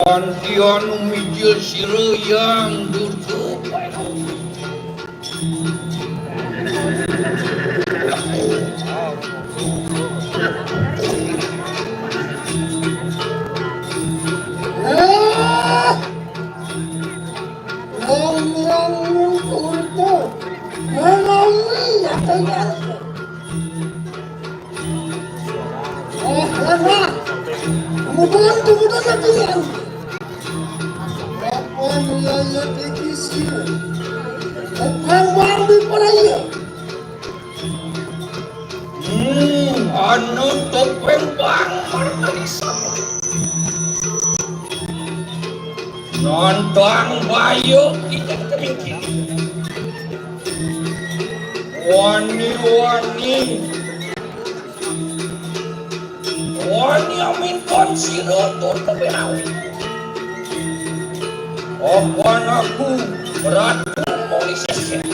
Antian mijil sireyang durtupai anu topeng bang martalisa nonton bayu kita terikir wani amin konsirotor keberawi Opan aku ratu polisnya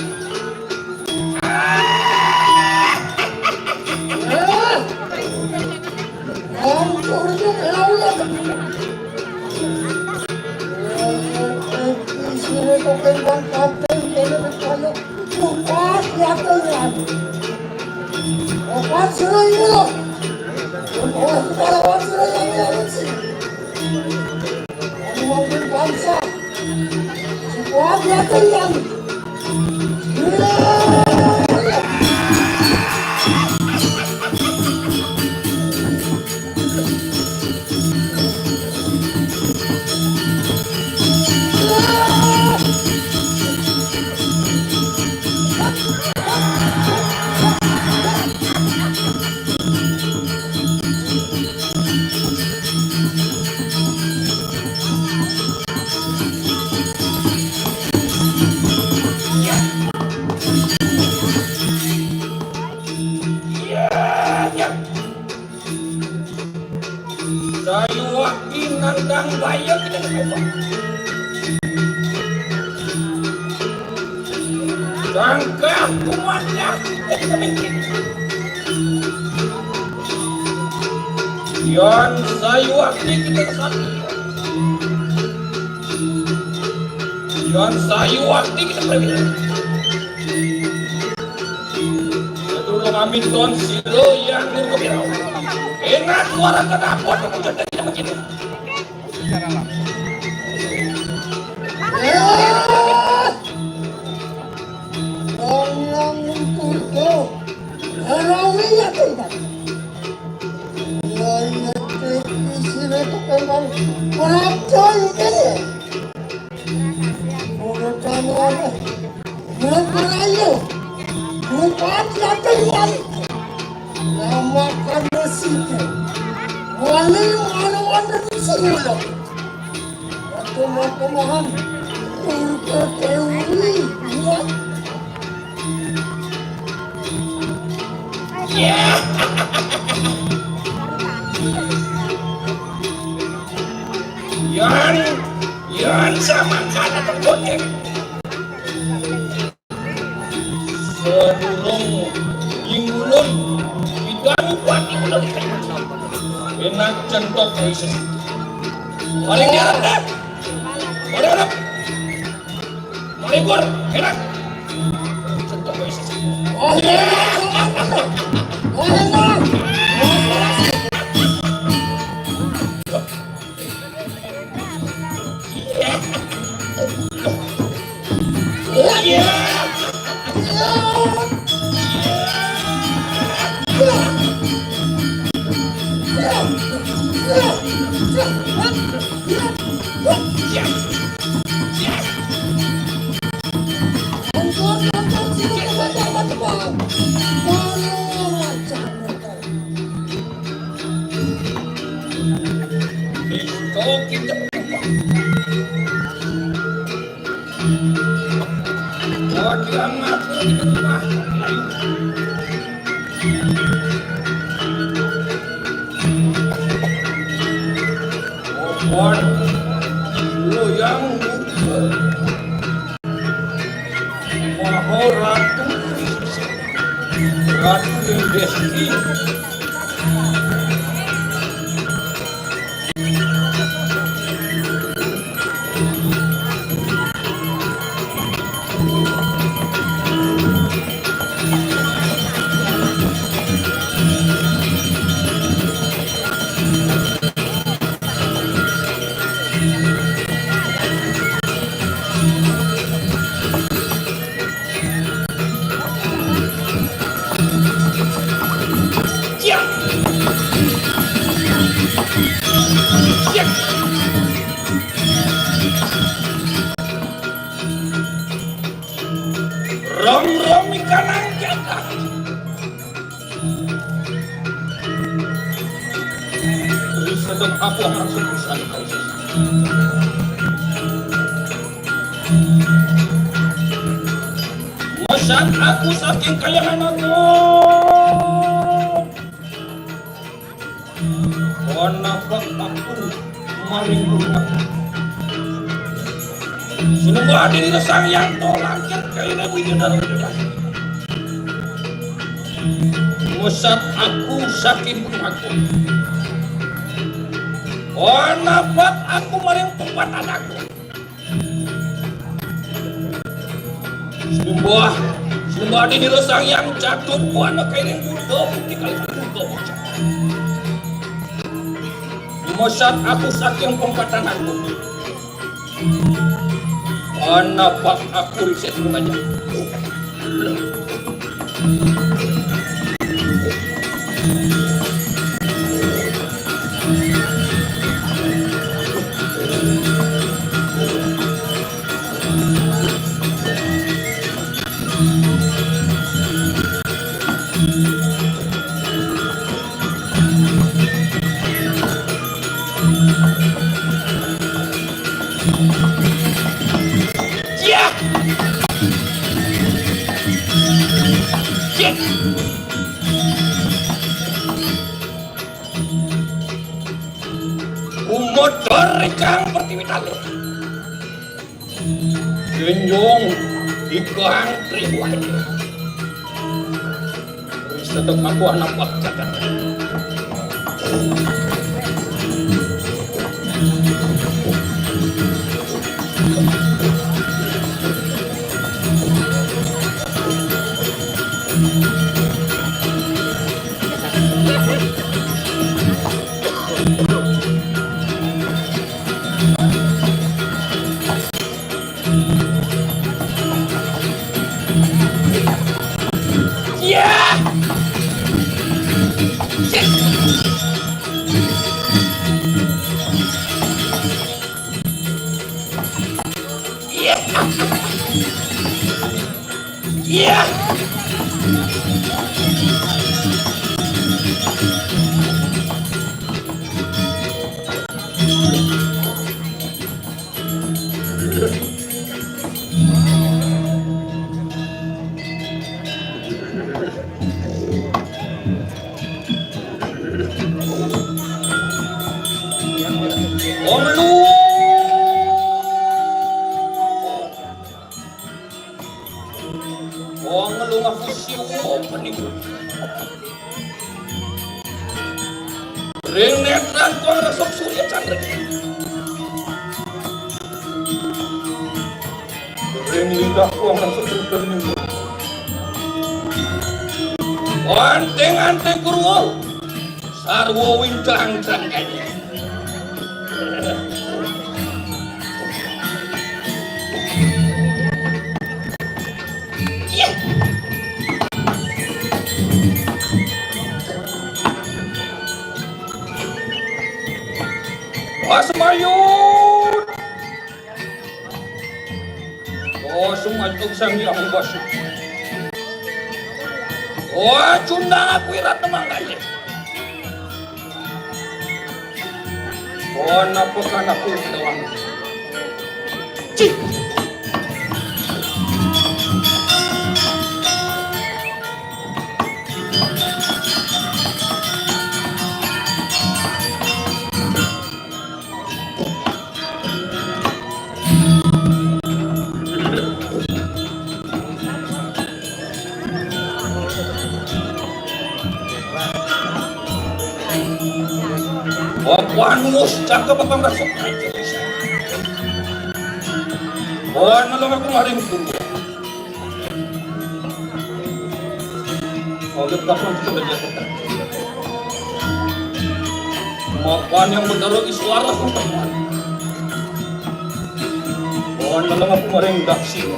nandang bayar kita coba jangka kuatnya kita bikin yang sayu waktu kita kesana yang sayu waktu kita berbeda dulu ngamin ton silo yang berkebirau enak suara kenapa kita tidak begini Nama kamu sih. wali ano-ano ni Silo. At pumapamahan ng teori. Yeah! Yan sama kana terkonek. Sedulung ingulun bidani pati ulang enak centok Yesus. Paling diarap dah. Paling diarap. Paling gur enak. Centok Yesus. Oh, Rom ikan angkata. Bisa dong aku harus berusaha kau. Masak aku saking kaya anakku. Kenapa aku maring rumah? Sinumba diri sang yang tolak kaya na bidadari. Musat aku saking rumahku. Kenapa aku maring tempat anakku? Sinumba diri sang yang jatuh kuana kaya na budo bukti kali budo. Musat aku saking pempatan aku. Kenapa aku riset rumahnya? Umodor kang pertiwitan genjong ikang ribuan sedek aku anak bakjakan Om lu Wong lu ngafusi apa nih? Ring netran kau rasok surya chandra. Ring lidah kau rasok surya nih. Anteng kurwo, sarwo wincang kanya. Asmayun. Oh, sumajuk sang yang basu. Oh, cunda aku irat temangganya. Oh, napakan aku doang. Cik. Wanus cakap apa masuk aja. Oh, nolong aku maring tunggu. Oh, kita pun kita belajar. Makan yang berdarah di suara sampai. Oh, nolong aku maring daksi.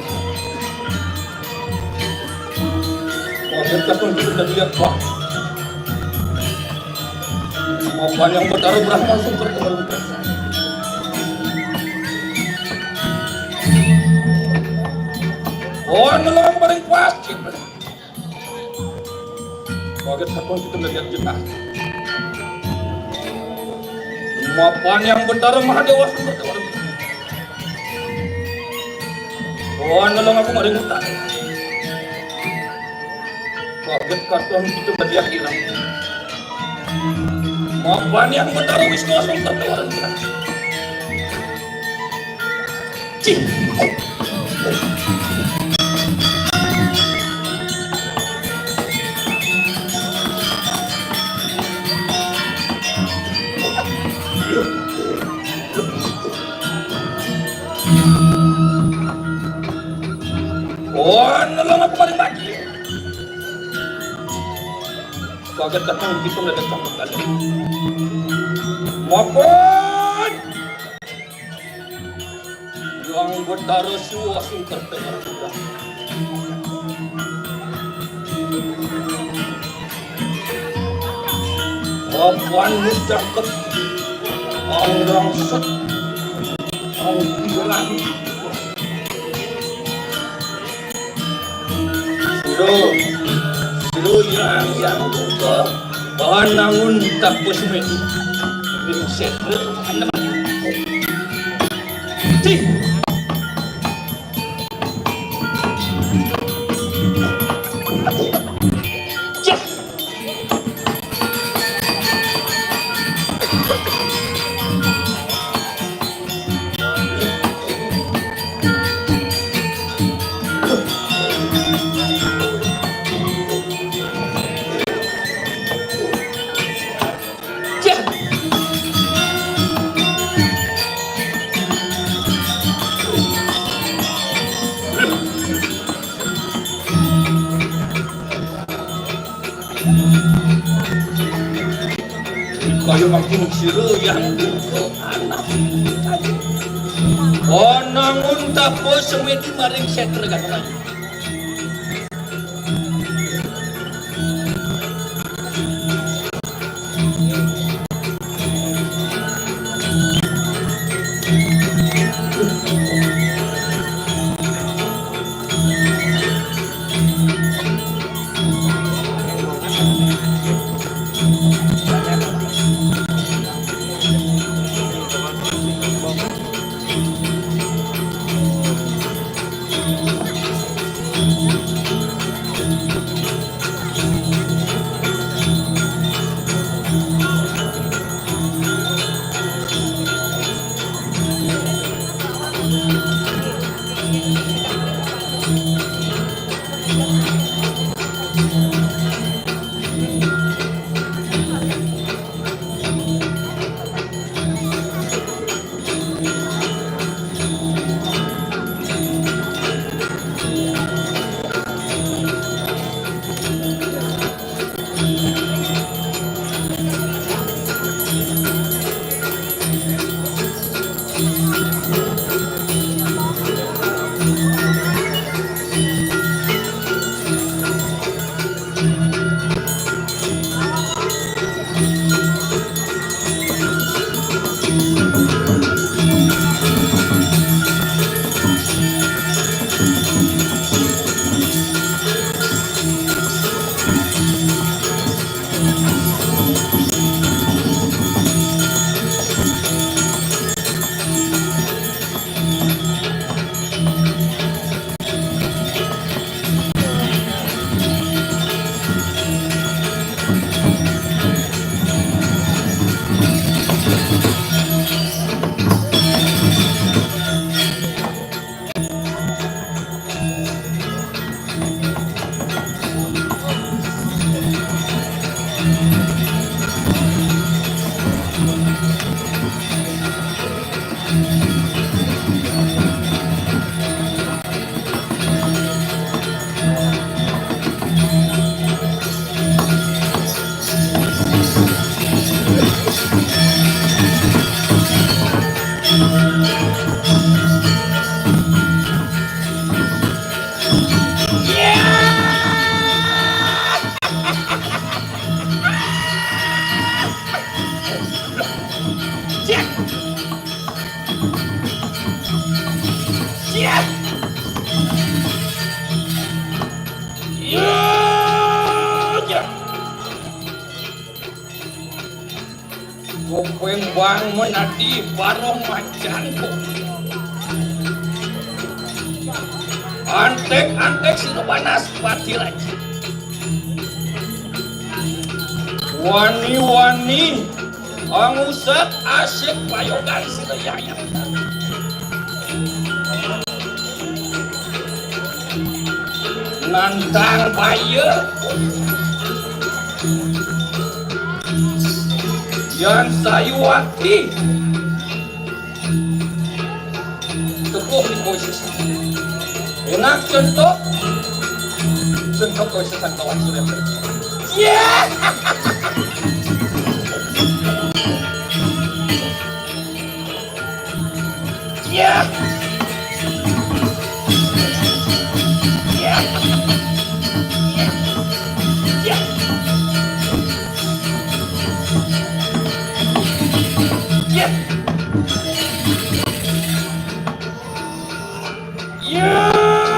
Oh, kita pun kita belajar pak. Makan yang bertaruh Brahma sumber kebarukan. Oh, nolong paling pasti. Kaget sapon kita melihat jenah. Mapan yang bertaruh Mahadewa sumber kebarukan. Oh, nolong aku maring utang. Kaget karton kita melihat hilang. Mapan yang bertaruh Wisnu sumber kebarukan. Cih. Oh, nolong aku paling lagi. Kaget datang begitu melihat campur kalian. Mapan yang bertaruh suah sumber kebarukan. Mapan cakep. Orang set. Orang bilang. Suruh yang ke panangun tak posmedi riset anda cik cik kayu makin siru yang ke anak. Oh, namun tak bos semedi maring setre kata. Cek. Cek. Ya. Kuping bang menadi barong macanku. Antek sino panas pati lagi. Wani ang usap asyik payogan sino yayang. Nantang baye. Yan sayuati. Teguh ni boses. Enak contoh kau sesak kawan sudah pergi. Yeah. Yeah. Yeah. Yeah. Yeah. Yeah.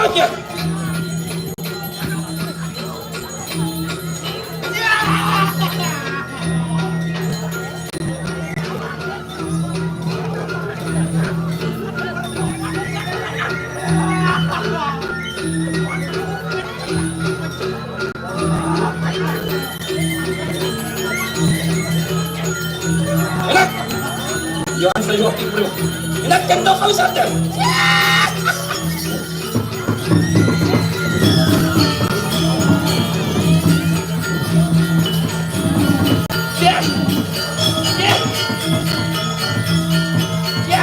Yeah. Enak. Jangan saya waktu dulu. Enak kentong kau saja. Ya. Ya. Ya.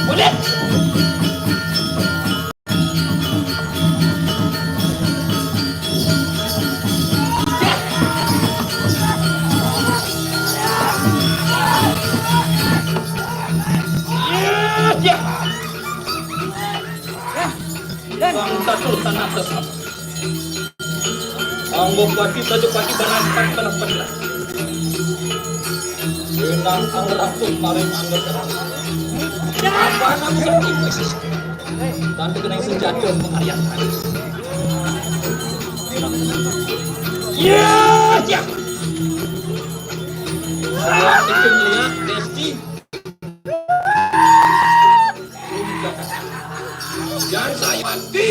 Boleh. Sultan atas anggap pati saja pati banas padilah benang anggap marin anggap terang apa kamu seperti krisis tanpa kena senjata pengarian ya ya saya itu melihat Desti jangan saya mati.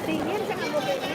Dingin jangan mobilnya.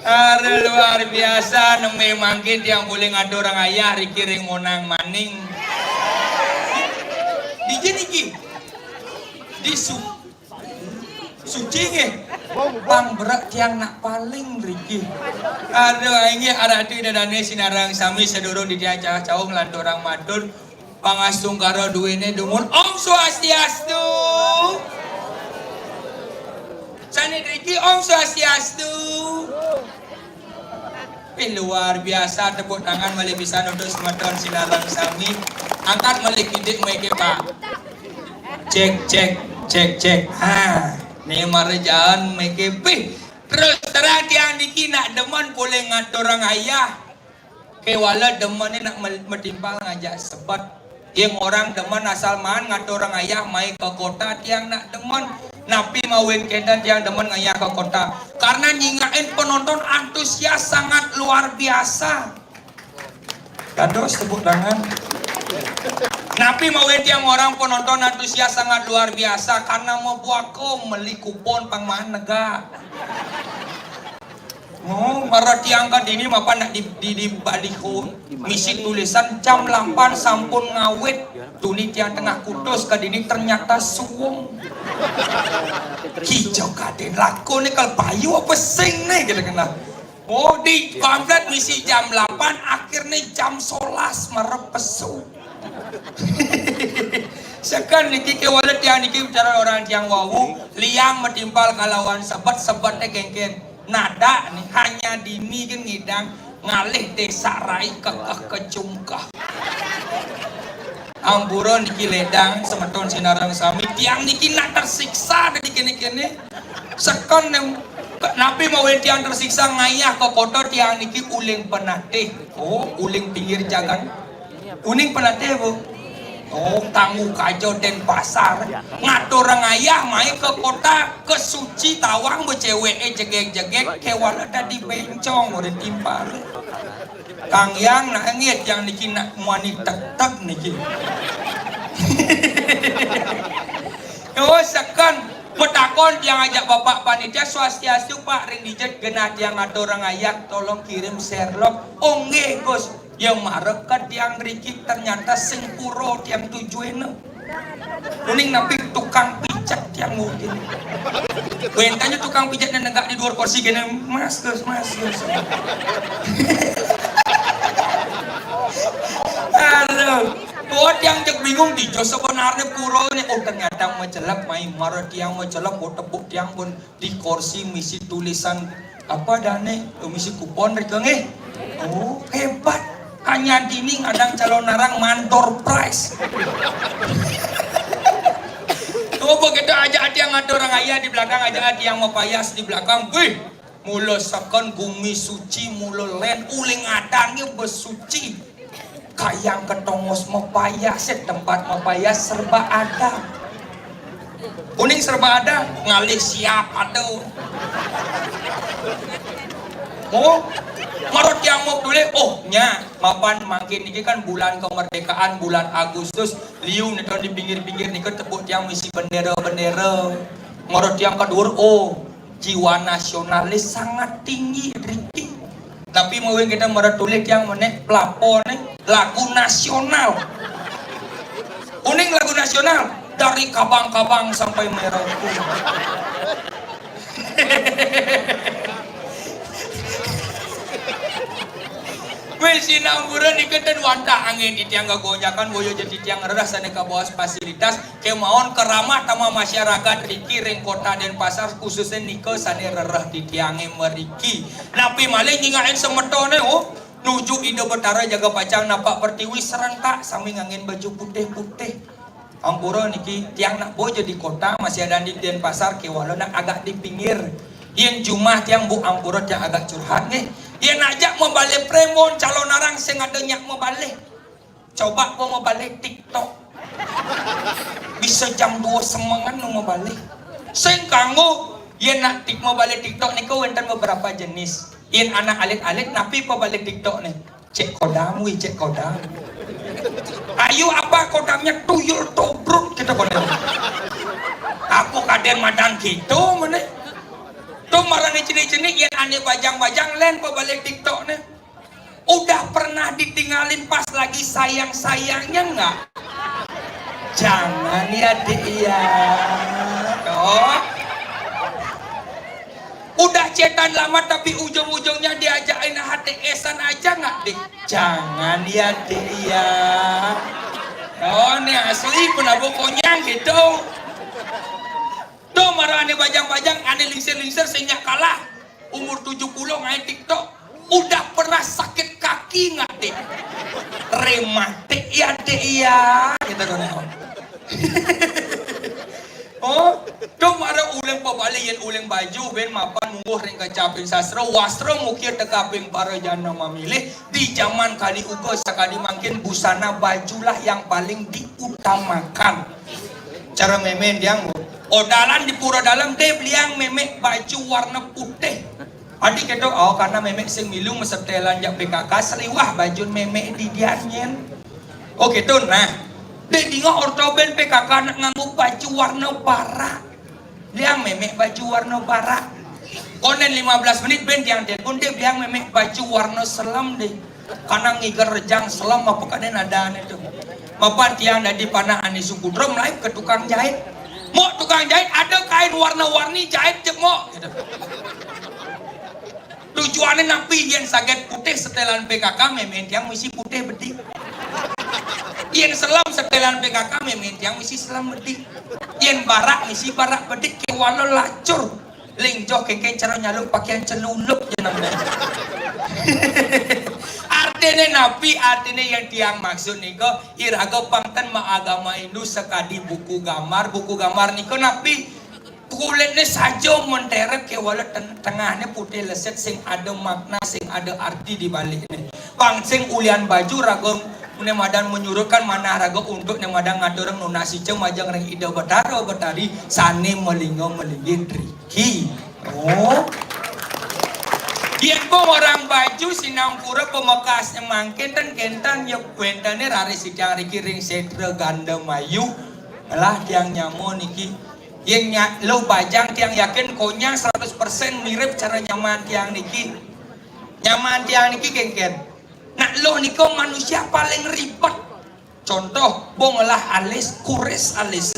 Are luar biasa neme mangkin yang boleh ngado orang ayah rikiring monang maning. Di niki di suci nge bang berak tiang nak paling riki. Aduh ini ada tu dadane sinarang sami sedurung di dia cawang lan orang madun. pangasung karo duwene dumun Om Swastiastu. Sanidriki Om Swastiastu. Luar biasa, tepuk tangan malih bisa untuk semeton sinarang sami. Angkat malih kidik maike Pak. Cek. Nih marejaan maike pi. Terus terang tiang niki nak demen boleh ngatur orang ayah. Kewala demen ni nak metimpal ngajak sebat. Yang orang demen asal man ngatur orang ayah mai ke kota tiang nak demen. Napi mawin kedan tiang demen ngayah ke kota. Karena nyingain penonton antusias sangat luar biasa. Kados tepuk tangan. Napi mawin tiang orang penonton antusias sangat luar biasa karena mau buako meli kupon pangmahan nega. Oh, marah tiang kan ini apa nak di baliku misi tulisan jam 8 sampun ngawet tuni tiang tengah kudus kan ini ternyata suwung hijau kaden laku nih kalau payu apa sing nih gitu kena. Oh di komplit misi jam 8 akhirnya jam 11 marah pesu. Sekan niki kewala tiang niki bicara orang tiang wawu liang metimpal kalawan sebat-sebatnya gengken. Nada nih hanya dini kan ngidang ngalih desa rai kekeh kecungkah. Amburon niki ledang semeton sinarang sami tiang niki nak tersiksa dari kene-kene. Sekon napi mau tiang tersiksa ngayah ke kota tiang niki uling penatih. Oh uling pinggir jalan. Uning penatih bu. Oh tangguh kajo den pasar ngatur ngayah mai ke kota ke suci tawang becewek jegek-jegek kewala tadi bencong udah timpal kang yang nak ngiat yang niki nak muani tek niki. Oh sekan petakon yang ajak bapak panitia Swastiastu Pak ring dijet genah yang ngatur ngayah tolong kirim Sherlock. Oh nggih Gus. Yang marek kan tiang riki ternyata sing puro tiang tujuan kuning napi tukang pijat tiang mungkin wentanya tukang pijat dan negak di luar kursi gini mas halo buat yang cek bingung di jo sebenarnya puro ini oh ternyata menjelak main marek tiang menjelak oh tepuk tiang pun di kursi misi tulisan apa dane misi kupon mereka oh hebat. Hanya dini ngadang calon narang mantor price. Tuh begitu aja yang ngatur orang ayah di belakang aja yang mau payas di belakang. Wih, mulo sekon bumi suci mulo len uling adangnya besuci. Kayang ketongos mau payas tempat mau payas serba ada. Kuning serba ada ngalih siap aduh. Oh marot yang mau boleh oh nya mapan makin ini kan bulan kemerdekaan bulan Agustus liu nih di pinggir-pinggir nih tepuk yang misi bendera marot yang kedua oh jiwa nasionalis sangat tinggi Riki tapi mau kita marot tulis yang menek pelapor nih lagu nasional uning lagu nasional dari kabang-kabang sampai Merauke. Mesin amburan iketan wanta angin di tiang gagonyakan boyo jadi tiang reras sana ke bawah fasilitas kemauan keramah sama masyarakat Riki ring kota dan pasar khususnya nike sana rerah di tiangnya meriki napi maling ngingain semetone oh nuju ide betara jaga pacang napak pertiwi serentak sambil ngangin baju putih-putih amburan niki tiang nak boyo di kota masih ada di den pasar kewala nak agak di pinggir yang jumah tiang bu amburan yang agak curhat nih dia najak mau balik premon calon orang sing ada nyak mau balik coba mau balik TikTok bisa jam 2 semangan mau balik sing kanggo dia nak mau balik TikTok nih kau enten beberapa jenis yang anak alit-alit napi mau balik TikTok nih cek kodam ayo apa kodamnya tuyul tobruk kita kodam aku kaden madang gitu mana tuh marane cini-cini yang aneh bajang-bajang len pebalik TikTok nih udah pernah ditinggalin pas lagi sayang-sayangnya nggak? Jangan ya dia oh udah cetan lama tapi ujung-ujungnya diajakin HTS-an aja nggak dik? Jangan ya dia Oh, ini asli penabung konyang gitu. Tuh marah ane bajang-bajang, ane lingsir-lingsir sehingga kalah. Umur 70 ngain TikTok. Udah pernah sakit kaki nggak dek? Rematik ya dek ya. Kita kan. Oh, tuh marah uleng pabalian uleng baju ben mapan mungguh ring kacapin sastra wastra mukir tekaping para jana memilih di zaman kali uga sakali makin busana bajulah yang paling diutamakan. Cara memen yang odalan di pura dalam deh beliang memek baju warna putih. Adik itu oh karena memek sing milu mesetelan jak PKK seliwah baju memek di dianyen. Oh gitu nah. Dek dingo ortoben PKK nak nganggu baju warna bara. Liang memek baju warna bara. Konen 15 menit ben tiang telepon dia bilang memek baju warna selam deh. Karena ngiger rejang selam apa kaden ada itu. Mapan tiang dari panah ani suku drum live ke tukang jahit. Mau tukang jahit ada kain warna-warni jahit cek mau. Gitu. Tujuannya napi yang saget putih setelan PKK memek tiang misi putih bedik. Yang selam setelan PKK memen yang misi selam bedik. Yang barak misi barak bedik ke walau lacur. Lingjoh keke cara nyaluk pakaian celulup jenamnya. Artinya napi artinya yang tiang maksud niko iraga pangtan ma agama Hindu sekadi buku gambar niko napi kulitnya saja menterep ke walau tengahnya putih leset sing ada makna sing ada arti di baliknya. Bang sing ulian baju ragam Nemadan menyuruhkan mana raga untuk nemadan ngadorong nunasi cem majang ring ida betari sane melingo melingin riki. Oh, Dian orang baju sinang pura pemekas emangkin dan kentan ya kuentane rari sidang riki ring sedre ganda mayu lah tiang nyamu niki yang lo bajang tiang yakin konya 100% mirip cara nyaman tiang niki kengken. Nah lo niko manusia paling ribet. Contoh, bongelah alis, kures alis.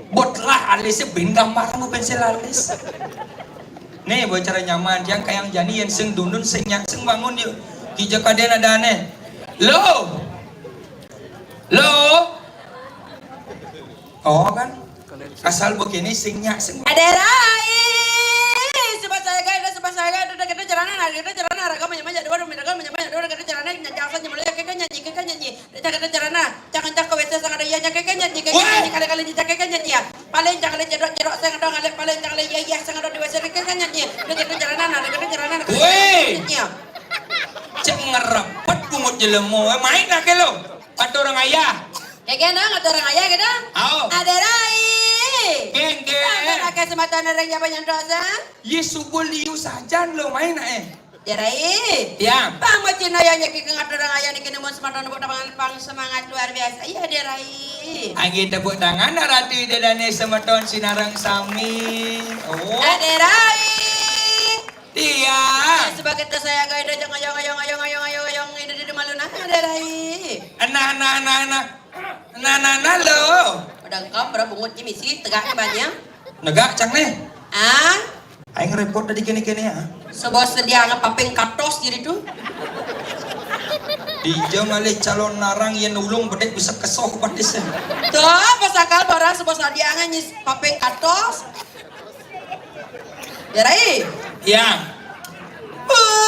Botlah alisnya ben gambar mo pensel alis. Nih buat cara nyaman yang kayak jani yang seng dundun seng bangun yuk. Kija kaden ada aneh. Lo. Oh kan? Asal begini seng Ada rai. Sebab saya ada kita jalanan raga menyamanya dua kita jalanan nyanyi kita jalanan jangan cak ke WC sangat ada iya nyanyi kali nyanyi ya paling jangan jedok sangat ada ngalir paling jangan iya sangat ada di WC kita nyanyi kita jalanan cek ngerepet kumut jelemu main nak lo ada orang ayah ada orang ayah kita ada rai geng pakai semata orang yang banyak dosa Yesus boleh saja lo main ya rai ya bang macam ayahnya kita ada orang ayah ni kena mau semata buat pang semangat luar biasa iya dia rai angin tepuk tangan ratu idane semeton sinarang sami ada rai iya sebagai saya gaya ayong ini di malu nah ada rai nah lo udah engkau berapa bungutnya misi tegaknya banyak negak cang nih aing repot tadi kene ya sebuah sedia ngepaping katos jadi tuh Dijo malih calon narang yang ulung bedek bisa kesoh padis tuh pasakal barang sebuah sedia nganyis paping katos ya rai ya pusengane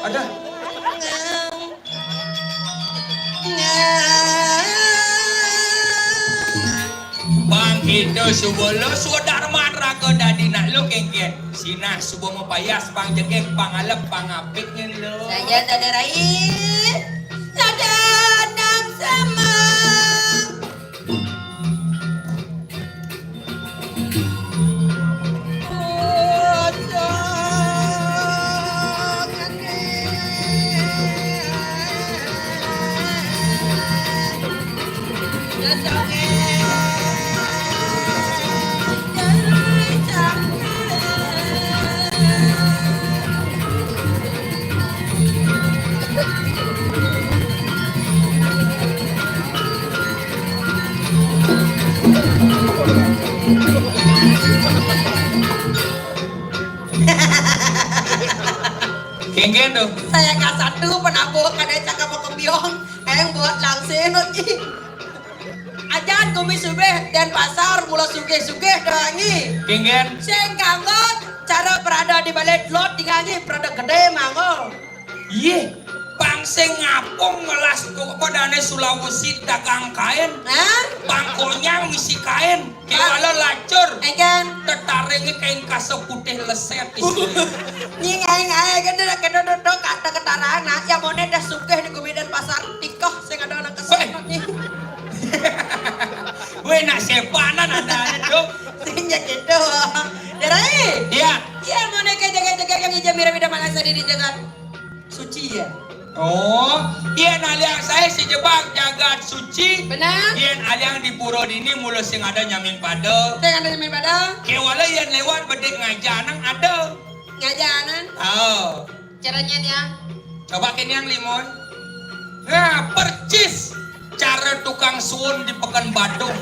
ada Bang itu subolo sudar raga dadi nak lo kengken sinah subuh mapayas pang jegek pangalep pangapik lo saya ada rai ada nam sama Genggen tuh. Saya nggak satu penabur kadang cakap mau kebiong, yang buat langsing nanti. Ajan kumi subeh dan pasar mula suge dangi. Genggen. Saya kangen cara berada di balik lot digangi berada gede mango. Iya. Bangsa ngapung melas kodane Sulawesi dagang kain. Hah? Bangkonya misi kain. Kewala lacur. Egan. Tertaringnya kain kasau putih leset isinya. Nying kan dah kedodok kata ketarang nah ya mau dah sugih di kumi dan pasar tikoh saya ada anak kesana nih. Weh nak sepanan ada itu. Sehingga gitu. Derai. Iya. Iya mau naik jaga-jaga yang hijau mirip mana saya di jaga suci ya. Oh, iyan aliang saya sejebak jagat suci. Benar? Iyan aliang di puro dini mulu sing ada nyamin pada. Saya ada main pada Kewala iyan lewat bedek ngajanang ada. ngajanan. Oh, Caranya dia. coba kini yang limon. Nah, percis cara tukang suun di Pekan Badung.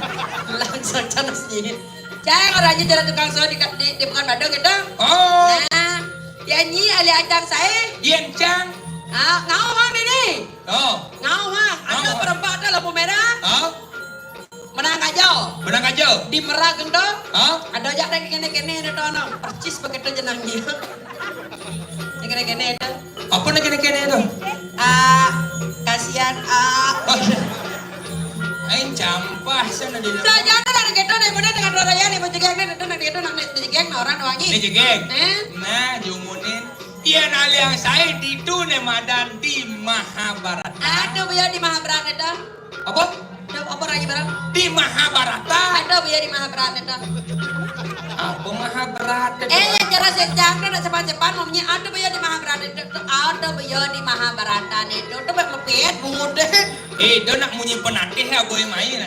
Langsung canas sih. Cang orangnya cara tukang so di Pekan Badung gitu. Oh, Nah, ya nyi ali acang saya. iyan cang. Ah, ngau hang ini. Oh, Ngau hang. Ada Ngau. perempat ada lampu merah. oh, Menang aja. benang aja. Di Merak gendong. Oh, Ada aja yang kene-kene itu anak. Percis begitu jenangnya. Yang kene-kene itu. apa nak kene-kene itu? Kasihan Ain campah sana di Dah jangan ada gitu nih mana dengan raya nih baju geng itu nanti itu nanti geng orang wangi. Ini jegeng. Eh? Nah, jumunin. Iyan aliang saya di Tunemadan di Mahabharata. Ada biar di Mahabharata itu. Apa? Ada apa lagi barang? Di Mahabharata. Ada biar di Mahabharata itu. Apa Mahabharata? Yang cara sejak dan cepat-cepat ngomongnya ada biar di Mahabharata itu. Ada biar di Mahabharata itu. Itu mepet bungut deh. Itu nak munyi penatih ya boy main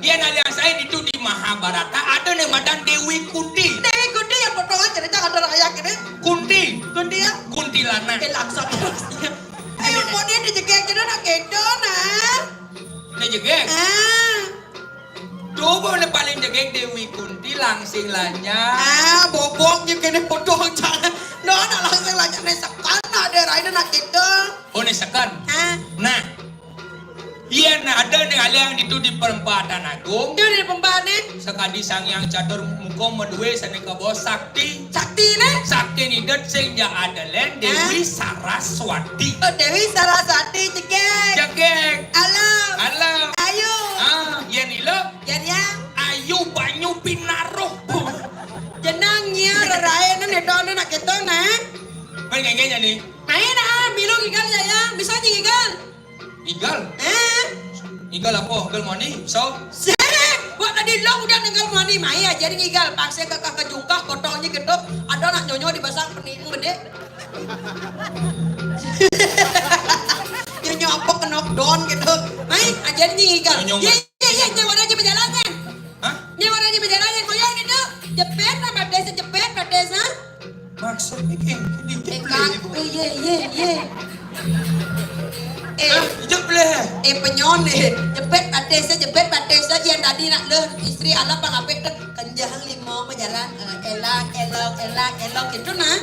Iyan aliang saya di Mahabharata ada nemadan Dewi Kunti. Dewi Kunti yang potongan cerita ada rakyat ini. Kunti. Kunti ya. Kuntilanak. Langsung. Ayo mau dia dijegek kita nak gitu nah. Ini jegeng. Ah. Coba nih paling jegeng Dewi Kunti langsing lanya. Bobok yang kena potong jangan. No, nak langsung lanya nih sekarang ada rakyat nak gitu. Oh nih sekan. Ah. Nah, iyan ada nih aliang itu di perempatan agung. Dia di pembane. Sekadi sang yang catur muka medue sanika bos sakti. Sakti nih. Sakti nidet sing ja adelen Dewi Saraswati. Oh, Dewi Saraswati jegek. Jegeng. Alam. Alam. Ayo. Iyan ilo. Yan yang. Ayu banyu pinaruh. Jenangnya rakyat nih dono nak gitu nah. Kan gengenya nih. Main bilung ikan saya. Bisa ikan. Igal. Igal apa? Igal mani. So. Buat tadi lo udah ninggal mani Maya jadi ngigal paksa ke kakak jungkah potongnya gitu ada nak nyonyo di basang pening gede nyonyo apa ke knockdown gitu main aja ngigal iya nyawa aja berjalannya Hah? nyawa aja berjalannya koyak gitu jepet sama desa jepet sama desa Maksudnya gini. iya Jebleh. penyon jepet batesa yang tadi nak le istri alam pangapet kenjang limo berjalan elok gitu nah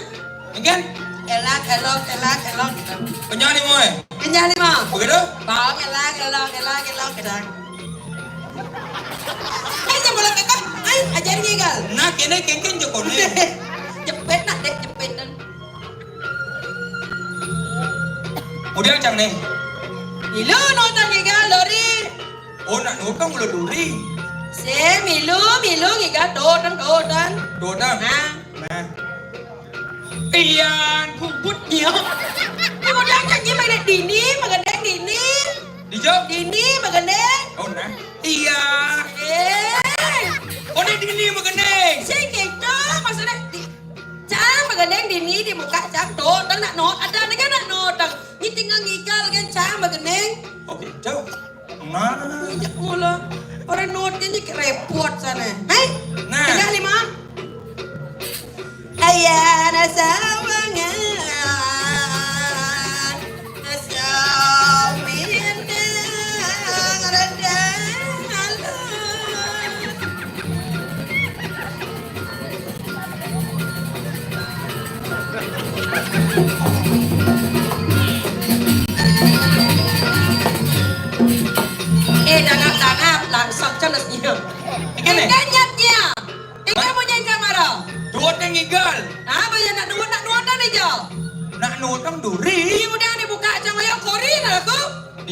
Enggak? elok gitu Penyanyi moe. kenjang limo Begitu? bang elok gitu jangan boleh kakak ajarin ngigal Nah, kene kengken jokone. jepet nak dek jepetan Udah cang nih. milu nonton ngigal lori Oh, nak nukang mulu duri. milu ngigal dodan Dodang. Nah. Iyan. bubutnya ini udah nyanyi main dini magendeng dini Dijawab. dini magendeng Oh, nah. Iya. eh Oh, ini dini magendeng. sih gitu maksudnya cang magendeng dini di muka cang dodan nak not ada nih kan nak notang ini tinggal ngigal kan cang magendeng Oh, gitu. Nah. ngijak mula orang notnya jadi repot sana hai Nah. tinggal lima ayah nasawangan nasaw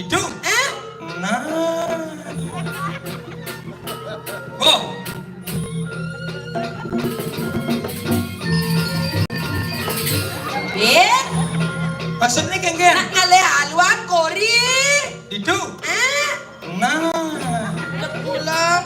Itu. Eh? Nah. Oh. Eh? Maksudnya kengken. Nak ngale haluan kori. Itu. Eh? Nah. Pulang.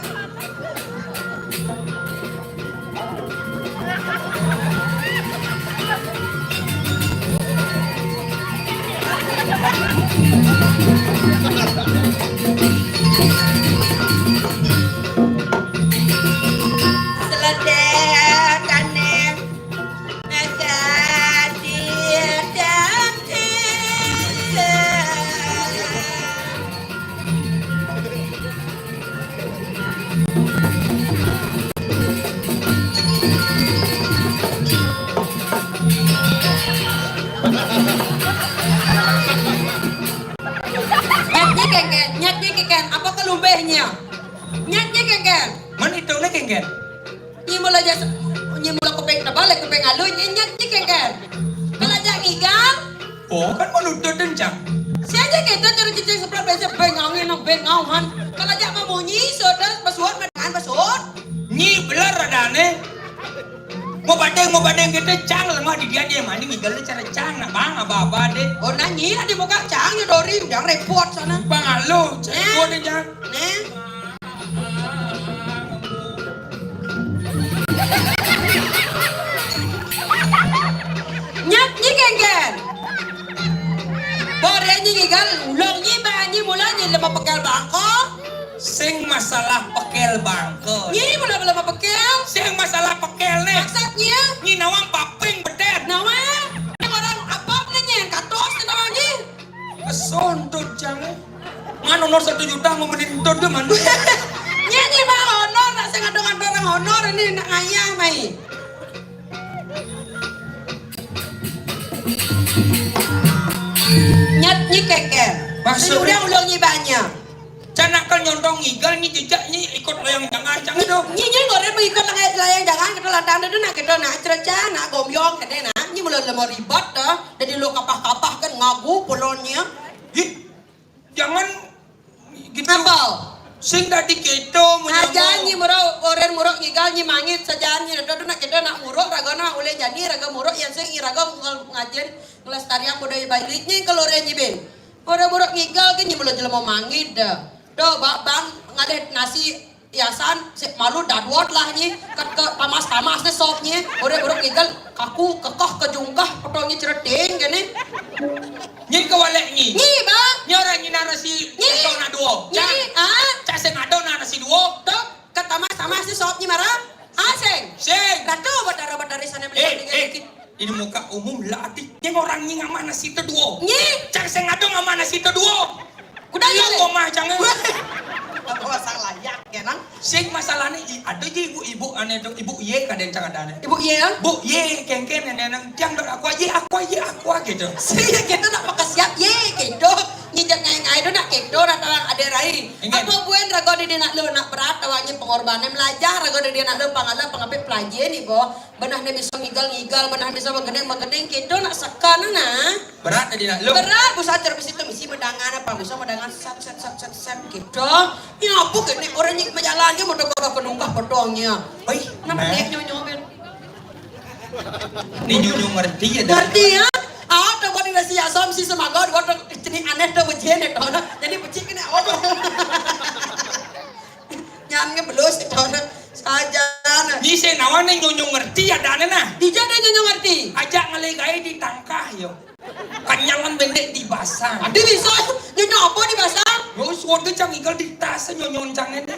Seledek kanem Nagadi dati Nyatnya keken, apa kelumbehnya? Nyatnya keken. Man itu nih kengken. Ni mula kupeng na balik, kupeng aloy, nyatnya keken. Kalau jak ngigang, Oh kan menudut dencang. siya kita cara cicing sebelah biasa bengangin ng bengawan. Kalau jak mamunyi, sodas basuhot madangan basuhot. Nyi belar adane. Mau badeng kita cang lemah di dia mandi ngigalnya cara cang nak bang apa deh. Oh nanyi di muka cangnya dori, udah repot sana. Bang alo, cek gua deh jang. Nih. Nyat nyi kengken. Bore nyi ngigal, ulong nyi ba nyi mula nyi lemah pekel bangko. Sing masalah pekel bangke. Nyi mula lemah pekel. Sing masalah pekel nih. Maksudnya, Nyi nawang paping beden. nawa, yang orang apa nanya katos ke nawa nyi. Kesontut jangan. Mana honor 1 juta mau menintut ke mana? Nyi mah honor, nak sengadong orang honor ini nak ayah mai. Nyat nyi keke. Maksudnya? Udah ulang nyi banyak. Canakal nyondong ngigal nyi jejak nyi ikut layang jangan itu. Nyi goreng mengikut layang jangan kita lantang itu nak kita nak cerca nak gomyong kene nak. Nyi mulai lemah ribet dah. Jadi lo kapah-kapah kan ngagu pulonnya. Ih, jangan gitu. Apa? Sing tadi keto Aja nyi murok oren murok ngigal nyi mangit sajan nyi itu nak kita nak murok ragana oleh jadi raga murok yang sing iraga ngajen ngelestarian budaya Bali nyi kalau oren nyi ben. Orang murok ngigal kan nyi mulai jelema mangit dah. Do bang ngadet nasi hiasan malu dadwot lah nyi ke tamas-tamasnya sopnya. Orang murok ngigal kaku kekeh kejungkah potongnya cereting gini. Nyi kewalek nyi. Nyi bang. Nyi orang nyi narasi Nyi. keto na duo. Nyi ah. Cak sing ado narasi duo. Do ke tamas-tamasnya sopnya marah. Aseng. Sing. Ratu badara-badari sana beli dikit. Ini muka umum lah ati. Nyi orang nyi ngamana si duo. Nyi. Cak sing ado ngamana si duo. Kuda Iya yale. koma jangan. Apa masalah layak ya nang? Sing masalahnya ada je ibu-ibu aneh dong ibu ye kadang cak adane. Ibu iya ya? Bu ye kengken nang tiang dok aku aja gitu. Saya kita nak pakai siap ye gitu. Nyijak ngai-ngai do nak gitu rata ada rai. Ingat. Apa buen rago di nak lu nak berat awaknya pengorbanan belajar rago di nak lu pangala pangapit pelajar nih bo. Benah ne bisa ngigal benah bisa mageneng gitu nak sekana nah. Berat tadi nak lu. Berat busa terbis itu misi medangan apa bisa medangan set gitu. Ini apa gini orang yang menjalannya mau dokter penungkah potongnya. Oi, Kenapa dia nyonyobin? Ni nyunyu ngerti ya dah. Ngerti ya? Ah, coba di nasi asam si semaga, gua tuh jenis aneh tuh bejen itu, nah. Jadi becik ini apa? Nyange belus itu, saja. Ni se nawan ni nyunyu ngerti ya dah nah. Dijak dia nyonya ngerti. Ajak ngelegai di tangkah yo. Kanyangan bendek di basang. Adi bisa nyonya apa di basah? Yo suwon ke cang igal di tas nyonyon cangen deh.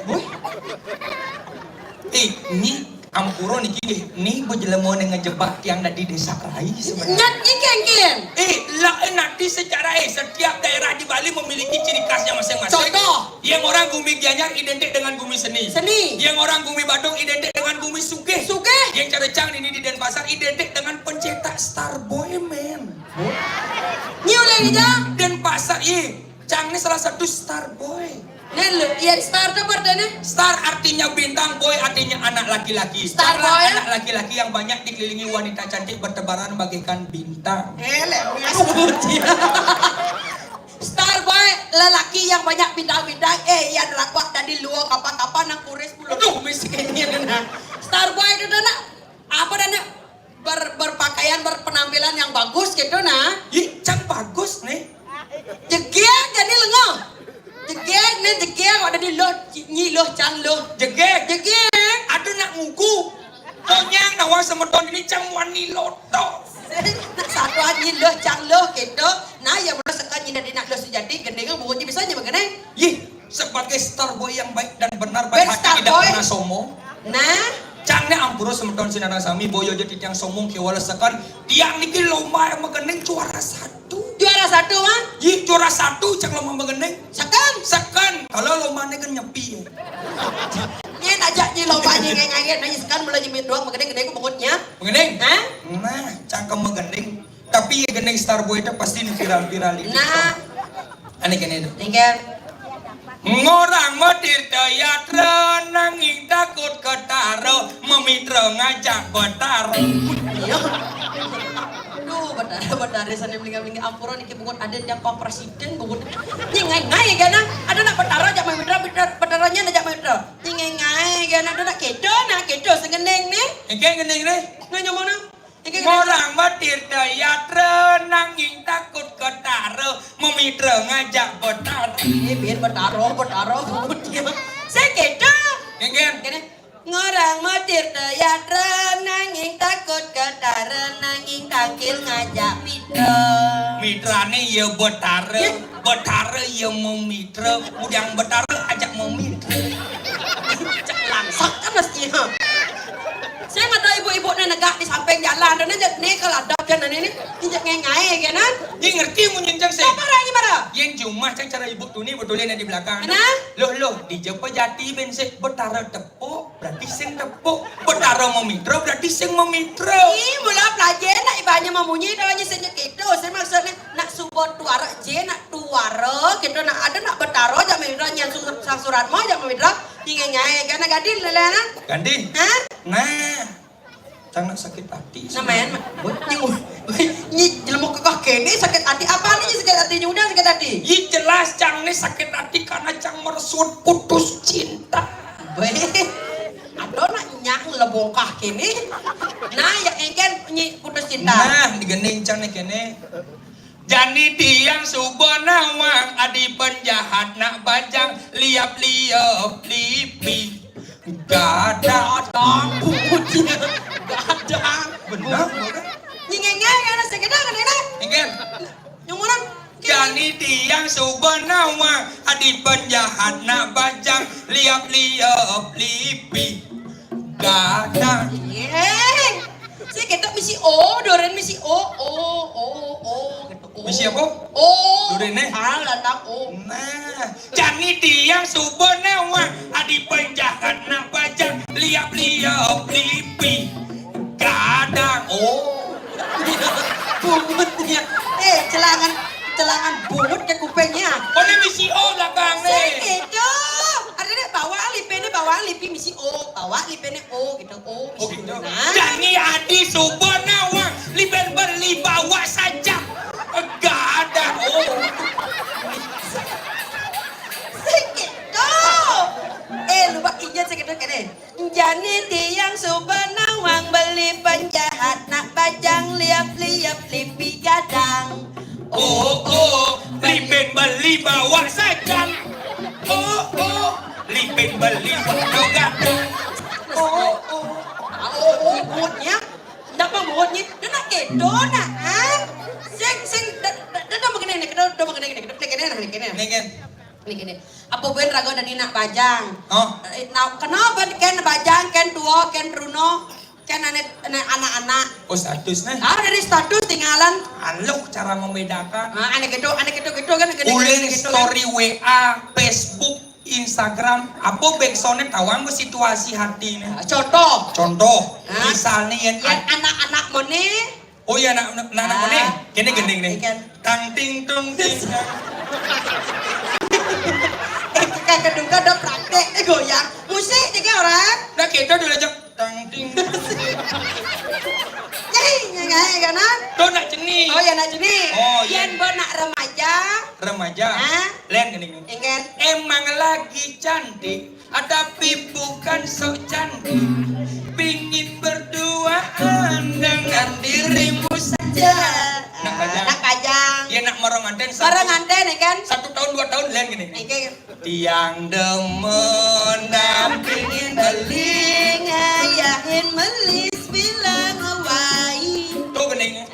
Ni ampuro ni gini, ni berjelema dengan jebak yang ada di desa Rai sebenarnya. Nyat iken. Lah nanti secara setiap daerah di Bali memiliki ciri khasnya masing-masing. Contoh. Yang orang Bumi Gianyar identik dengan Bumi Seni. Seni. Yang orang Bumi Badung identik dengan Bumi Sugih. Sugih. Yang Carecang ini di Denpasar identik dengan pencetak Starboy man. Nyuleng aja. Denpasar Cang ini salah satu Starboy. Nen lu, yang star tuh berdana. Star artinya bintang, boy artinya anak laki-laki. Star Cang boy? anak laki-laki yang banyak dikelilingi wanita cantik bertebaran bagaikan bintang. Ele, star boy lelaki yang banyak bidang-bidang yang rakwak dari luar kapan-kapan nang kuris puluh miskinnya nah. Starboy itu nak apa dan berpakaian berpenampilan yang bagus gitu nah. Ih, can bagus nih. Jegek jadi lengo. Jegek nih jegek ada di lo nyi lo cang lo. Jegek. Jegek. Aduh nak nguku. Tonyang nawang semeton ini cang wani loto. Nak satu aja lo cang lo gitu. Nah yang benar sekarang ini nak lo sejati gendeng bukunya bisa aja begini. Ih, sebagai Starboy yang baik dan benar baik Baik hati tidak Starboy. pernah sombong. Nah, Cangnya ampuro semeton sinana sami boyo jadi tiang sombong kiwala sekan tiang niki lomba yang megeneng juara 1. juara 1 mah. Ih, juara 1 cang lomba megeneng. Sekan. Kalau lomba ini kan nyepi. Nyen aja nyi lomba nyi ngengengin nanya sekan mulai nyemit doang gede-gede bukutnya. Megeneng? Hah? Nah, cangkem megeneng. Tapi ya geneng Starboy itu pasti nih viral-viral itu. Nah, Aneh kene itu. tinggal. Ngorang medir teatre nanging takut ketaro memitra ngajak betaro. Iya. Aduh, benar sana beli ampura niki bukut ada yang pak presiden bukut. Nyi ngai gana ada nak betara jak main betaranya nak jak main betara. Nyi ngai gana ada nak kedo sengeneng nih. Engke geneng deh. Nanya mana? Ngorang medir teatre nanging takut ketaro memitra ngajak betaro. Biar betaro bukutnya. Saya kedo. Engke Gini, ngorang modir teatre nanging takut ketara nanging takil ngajak mitra. mitrane ya betare ya memitra, udang betare ajak memitra. Langsung kan mestinya. Saya nggak tahu ibu-ibu negak di samping jalan dan aja nih kalau ada kan ini injak ngengai kan? Dia ngerti mau nyenjang saya. Siapa lagi pada? Yang cuma cang cara ibu tuh nih betulnya di belakang. Mana? Loh di Jepang jati bensin betara tepuk berarti sing tepuk, betara memitra berarti sing memitra. Ih, mula pelajar nak ibanya memunyi doanya senyek itu. Saya maksudnya nak support tuara je nak tuara gitu nak ada nak betaro jam mitra yang sang surat mau jam mitra ngengai kan gadil lelana. Gandhi. Hah? Nah, cang nak sakit hati. Namayan nyi jelemu ke kaki ini sakit hati apa nih sakit hatinya udah sakit hati. Ih jelas cang nih sakit hati karena cang meresut putus cinta. Aduh nak nyang lebong kaki ini. Nah yang engken nyi putus cinta. Nah, digending cang nih kene. Jani tiang subonawang adi penjahat nak bajang liap-liap lipi. Gadang Bukutnya gadang. benar. Nyengengeng kan sakit kan ini. Engken. Yang orang Jani tiang subonawang adi penjahat nak bajang liap-liap lipi. Gadang. Yeng. Saya kita misi O, doren misi O gitu. Misi apa? O. Dorene? Ah, latang O. Nah, Jani tiang subonawang adi penjahat nak bajang liap-liap lipi. Gadang. Oh. Bungutnya. Celangan bungut ke kupingnya. Oh, ini misi O belakang nih. Segitu. Ada deh bawa lipi misi O, bawa lipene O gitu. O Oh misi gitu. O. Nah. Jani adi subonawang liben beli bawa saja. Gadang. Oh. Segitu. Lupa izin segitu kene. Jani tiang subhanawang beli penjahat nak bajang liap-liap lipi gadang. Oh, liben beli bawa saja. Oh, liben beli bawa gadang. Bungutnya. Dapat bungutnya. Dia nak kedo nak. Sing dah begini begini. Ini gini. Apa ben rago dan nak bajang. Oh. Nah, kenapa ken bajang, ken tua, ken runo, ken anak-anak. Oh, status nih. Dari status tinggalan. Halo, cara membedakan. Aneh gitu kan gede Ulin gitu. story WA, Facebook, Instagram, apa backsoundnya tawang ke situasi hati nih. Contoh, Hah? misalnya yang Yang anak-anak mana? oh ya anak mana? Kene gendeng nih. Ikan. Tang ting tung ting. Kayak kedung ada praktek goyang musik nih orang. Nah kita dulu aja tang ting. Nyai kanan. Tuh nak jenis. Oh ya nak jenis. Oh, iya. Yang nak remaja. Remaja. Hah? Len gini. Ingin. Emang lagi cantik, tapi bukan sok cantik. Pingin berduaan dengan dirimu saja. Nak kajang. Nak kajang. Ya nak marang anten. Barang anten kan? 1 tahun 2 tahun lain gini. Ingin. Tiang demen pingin beli. Ngayahin melis bilang awai. Tuh gini.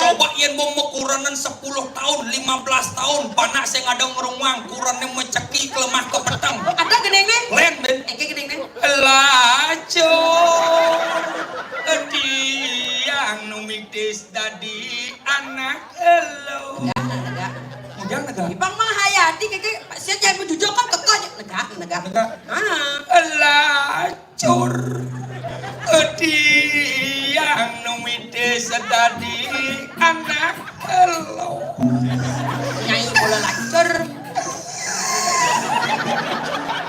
Coba yang mau mekuranan 10 tahun, 15 tahun, panak saya ngadang merumang, kurannya menceki ke lemah ke petang. Ada gede nih? Len, Ben. Gede nih? Laco, tiang numiktis tadi anak elo. Negak. Jangan negak. Ibang mah hayati kayak saya jangan menjujur kan kekal negak. Lacur, tiang numiktis tadi anak elo. Nyai bola lacur.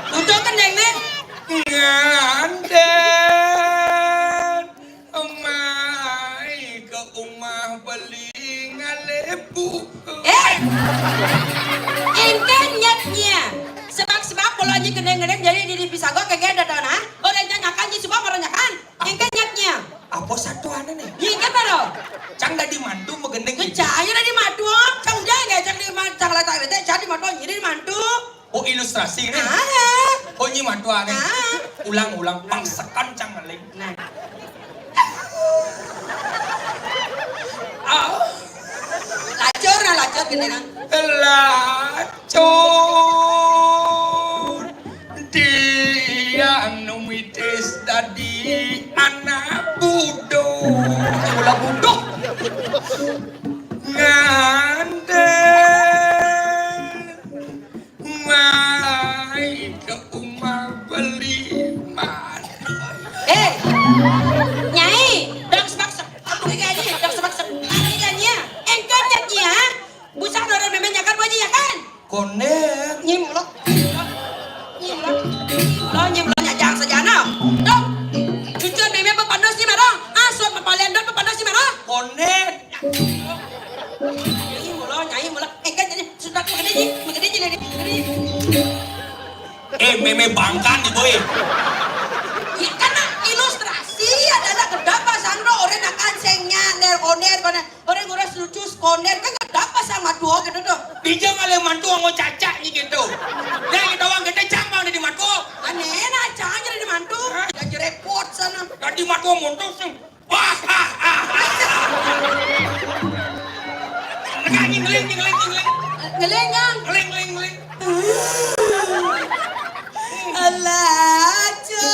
Duduk kan yang nih? Nganten emai ke rumah beli ngalebu. Engke nyatnya. Sebab kalau aja gede-gede jadi di Pisago kagak ada dana. Orang nyanyakan jadi sebab orang nyanyakan. Engke nyatnya. Apa satu aneh nih? Engke baru. Cang dah dimantu megendeng gitu. Ngecaya dah di madu. Cang jangan cang di cang letak letak cang di madu jadi di madu. Oh ilustrasi nih. Oh nyi mantu aneh. Ulang-ulang pangsekan cang ngeling. Nah. Lacur gede nang. Lacur tiang numitis tadi anak budo. Bola budok. Nganten mai ke rumah beli mantu. Nyai, dok sebaksa. Aku gani, dok sebaksa. Ini ganya. Engke nyatnya. Busah orang memangnya kan wajib ya kan? Konek. Nyimulok. Lo nyimulok nyajang sejana. Dok. Cucuan memang pepandos ni marah. Asal pepalian dok pepandos ni marah. Konek. Nyai mulak. Engke jadi sudah menggede jadi. Meme bangkan di boy. Ya karena ilustrasi adalah kedapa sangro orang akan sengnya koner orang nguras lucu koner kan kedapa sama dua gitu tuh. Dijang ale mantu ngo caca nih gitu. Dah kita wang gede cambang di mantu. Aneh nah jangan jadi mantu. Jadi repot sana. Tadi mantu muntuk sih. Wah. Nggak ngling. Ngelengang. Ngeling. Lacur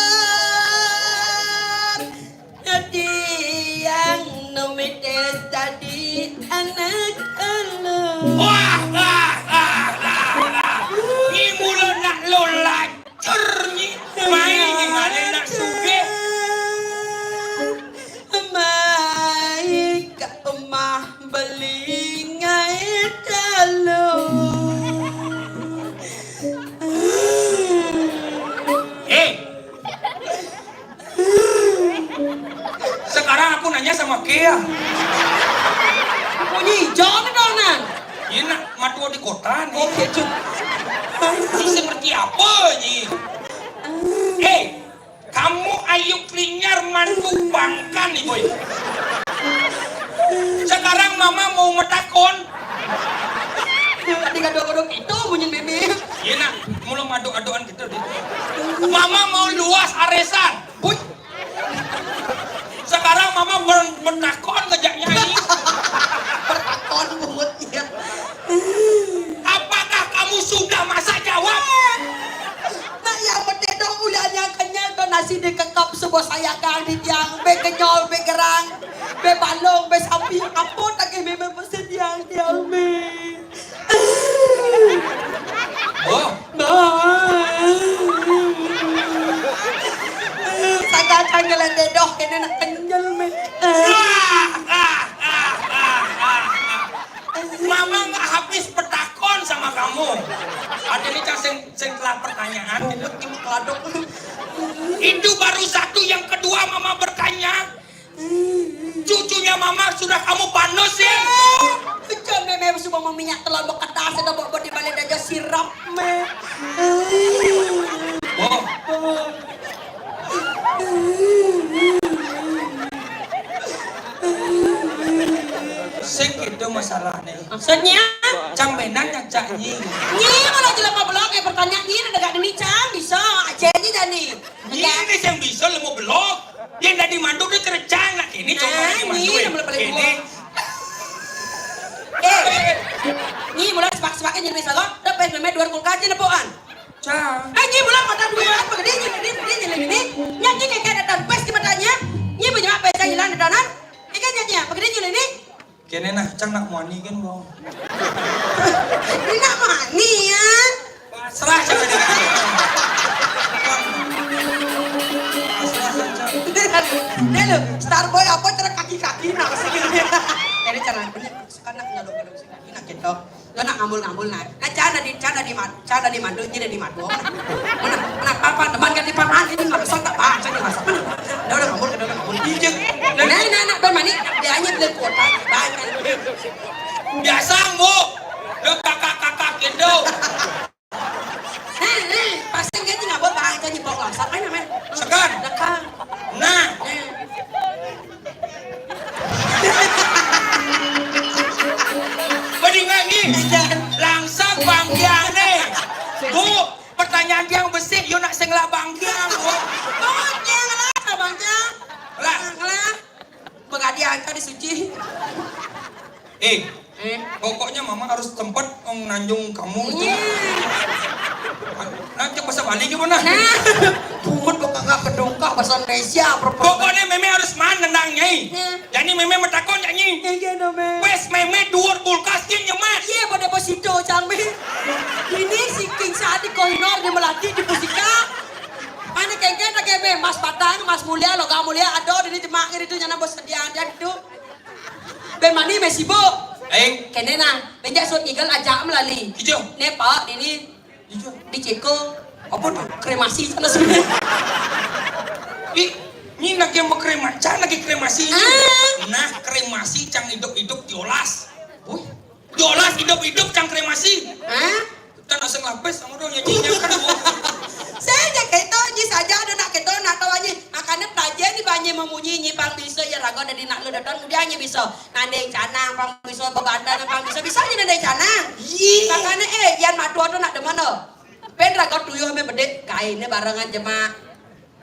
jadi yang numitis tadi anak elu. Wah. Ini mula nak lo lacur nih. Main ngale nak suge. Mai ke rumah beli ngai dalu. Sekarang aku nanya sama Kea. Aku hijau nih dong nan. Ini nak matua di kota nih. Oke cuk. Ini seperti apa Ji? Kamu ayu klinyar mantu bangkan nih boy. Sekarang mama mau metakon. Tadi gadok-gadok itu bunyi bebe. Iya nak, mulai adu-aduan gitu deh. Mama mau luas aresan. Buy. Sekarang mama metakon ngejak nyanyi. Bertakon bungutnya. Apakah kamu sudah masa jawab? Nah yang mededong ulahnya kenyal tuh nasi dikekap sebuah sayakan di tiang. Be kenyol, be gerang, be balong, be sapi. Apa tak ke bebe pesen tiang be. Oh, Sagak canggalan dedoh kena nak kenyal me. Mama nggak habis petakon sama kamu. Ada nih sing telah pertanyaan gitu. Itu baru satu, yang kedua mama bertanya. Cucunya mama sudah kamu panos ya? Jangan me suba mau minyak telur beketas ada buat di balik aja sirap me. Oh. Sakit itu masalahnya. Maksudnya? Cang benan yang cak nyi. Nyi kalau jelas mau blog kayak pertanyaan nyi ada gak demi cang bisa aja nyi jadi. Ini yang bisa lu mau blok. Yang dari mandu dia kerjaan lah. Ini coba lagi mandu. Ini. Nyi mulai sepak-sepaknya jadi bisa kok. Dapat memang dua kulkas aja nepoan. Cang. Nyi mulai mata dua begini ini. Nyi kayak datang pes di matanya. Nyi punya apa cang jalan di danan? Ikan nyanyi begini ini. Kene nah, cang nak mani kan bang. Ini nak mani ya. Serah cang ini. Dia lu, Starboy apa cara kaki-kaki nak segini. Ini cara sekarang nak ngaduk kaki nak gitu. Lo nak ngambul nak. Nah cara di mandu jadi di madu. Mana apa teman kan di paman ini nggak bisa tak baca nih mas. Udah ngambul. Ijek. Nah, bermani dia hanya beli kuota. Banyak. Biasa bu. Lo kakak gitu. Pasti kan nggak boleh baca di bawah. Sampai namanya. Segan. Dekat. Nah. Mendingan nih. Langsung bangkiane. Bu, pertanyaan yang besi, yo nak senglah bangkiang bu. Bangkiang. Lah. Pengadilan tadi suci. Pokoknya mama harus tempat nanjung kamu itu. Nanti bahasa Bali gimana? Pungut kok nggak kedongkak bahasa Indonesia. Pokoknya meme harus nendangnya. Jadi meme metakon nyanyi. Wes meme duur kulkasnya nyemat. Iya pada posito cangmi. Ini si King Sadi Kohinor di Melati di Pusika. Mana kengken nak kebe Mas Batang, Mas Mulia, Logam Mulia, ado di jemak itu nyana bos sediaan itu. Bemani mesibo. Kene nang, benjak sut igal aja melali. Hijau. Nepa ini Hijau. di Ceko. Apa tuh? Kremasi sana sini. Ini lagi mau kremasi. Nah kremasi cang hidup diolas. Diolas hidup cang kremasi. Kita nasi lapis sama dong nyanyinya kan bu. Saya jaga itu nyi saja ada nak keto nak tahu aja. Makanya pelajar di banyak memunyi pang bisa ya raga dari nak lu datang dia hanya bisa nandeng canang pang bisa bebandan pang bisa aja nandeng canang. Makanya yang madu tu nak demano. Pen raga tuyul sampai bedek kainnya barengan jemaah.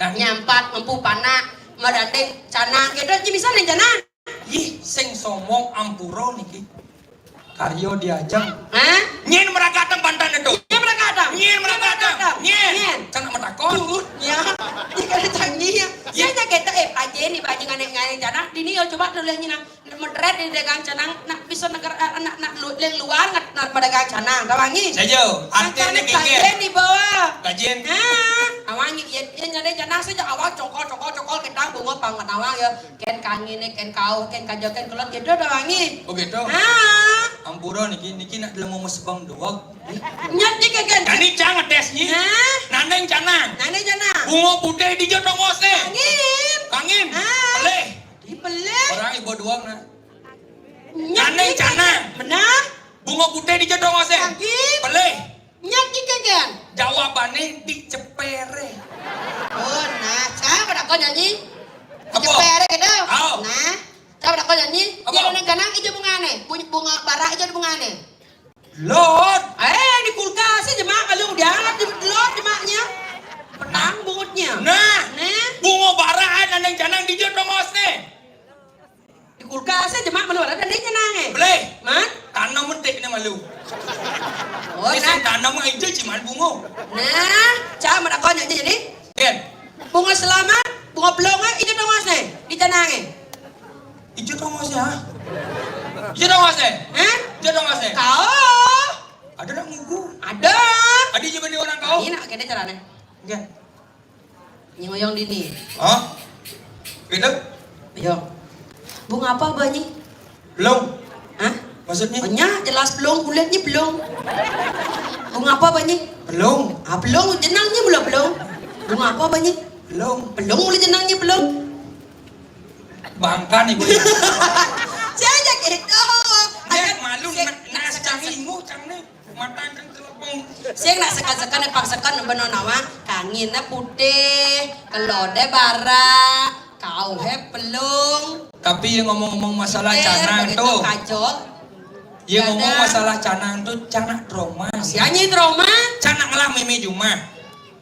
Nyampat ngempu panak madandeng canang gitu nyi bisa neng canang. Sing somong ampuro niki. Karyo diajang. Nyen meragatam bantan itu. Nyen meragatam. Cang nak metakon. Ya. Jika ada canggih ya. Saya jaga itu aja nih banyak nganeng canang. Dini yo coba dulu nyina medret di dagang canang nak bisa negara nak luar nak pedagang canang. Kawangi. Saja. Artinya kajian di bawah. Kajian. Awangi ya nyane canang saja awal cokol kita bunga pangat awang ya. Ken kangine ken kau ken kajo ken kulon gitu kawangi. Oh gitu. Ampura niki nak dalam mau sebang doang. Nyat nih kegen. Kani cang ngetesnya. Nandeng canang. Bunga putih di jodong ose. Kangin. Peleh. Dipeleh. Orang ibu doang nah. Nandeng canang. Benar. Bunga putih di jodong ose. Peleh. Nyat nih kegen. Jawabannya dicepere. Oh nah, saya pada kau nyanyi. Apa? Cepere gitu. Oh. Nah, saya pada kau nyanyi. Apa? Jadi neng kanang hijau bungane, bunga bara hijau bungane. Lord. Di kulkas sih jemaah kalau diangkat di lot jemaahnya. Petang bungutnya. Nah. Bunga baraan nandeng canang di jodong ose. Di kulkas sih jemaah malu ada neng canang Boleh. Man? Tanam metik ni malu. Oh Ini nah. tanam aja cuma bunga. Nah, saya pada kau nyanyi jadi. Kan? Bunga selamat, bunga belonga hijau dong mas nih di canangnya. Ijo dong ose ha? Ijo dong ose? Ijo dong ose? Kau? Ada nak ngugu? Ada. Ada je bani orang kau? Ini nak kena caranya. Kan? Ngoyong dini. Hah? Gitu? Ayo. Bunga apa banyak? Belum. Hah? Maksudnya? Banyak jelas belum kulitnya belum. Bunga apa banyak? Belum. Belum jenangnya belum. Bunga apa banyak? Belum. Belum mulai jenangnya belum. Bangka nih bu. Saya gitu. Dia malu cangingu cangne mata kan telepon. Sing nak sekan-sekan paksakan beno nawa kanginnya putih, kelode bara, kauhe pelung. Tapi yang ngomong-ngomong masalah canang begitu tuh. kacok. Yang ngomong Ada. masalah canang tuh canak trauma. Nyanyi trauma. Canak lah meme cuma.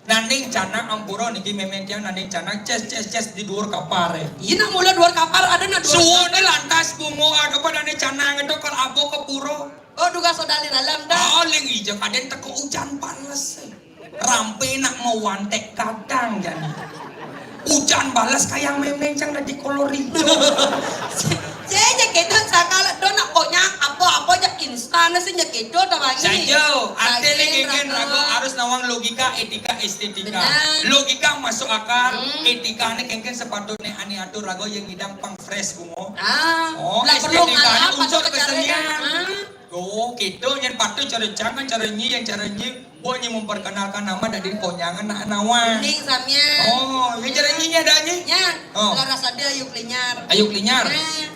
Nanding canak ampuro niki meme tiang nanding canak ces di dhuwur kapar. Iya nak mulai dua kapar ada nak dua. Suwone lantas bungo ada pada ane canang itu kalau abo ke puro. Oh duga sodali dalam dah. Oh leng ijo kaden teko hujan panas. Rampe nak mau wantek kadang jadi. Hujan balas kayak meme cang dari kolor hijau. Saya nyekedo sakala do nak konya apa aja instan sih nyekedo tawangi. Sajo, artinya gegen rago harus nawang logika, etika, estetika. Benar. Logika masuk akal, etika ane kengken sepatutnya ane atur rago yang hidang pang fresh bungo. Oh, Lah perlu estetika ngalah unsur pada kesenian. Ah. Oh, gitu yang patut cara jangan cara nyi yang cara nyi, boleh memperkenalkan nama dari konyangan nak nawan. Ning samnya. Oh, yang cara nyi ada nyi? Ya, Oh. laras ada ayu klinyar. Ayo klinyar.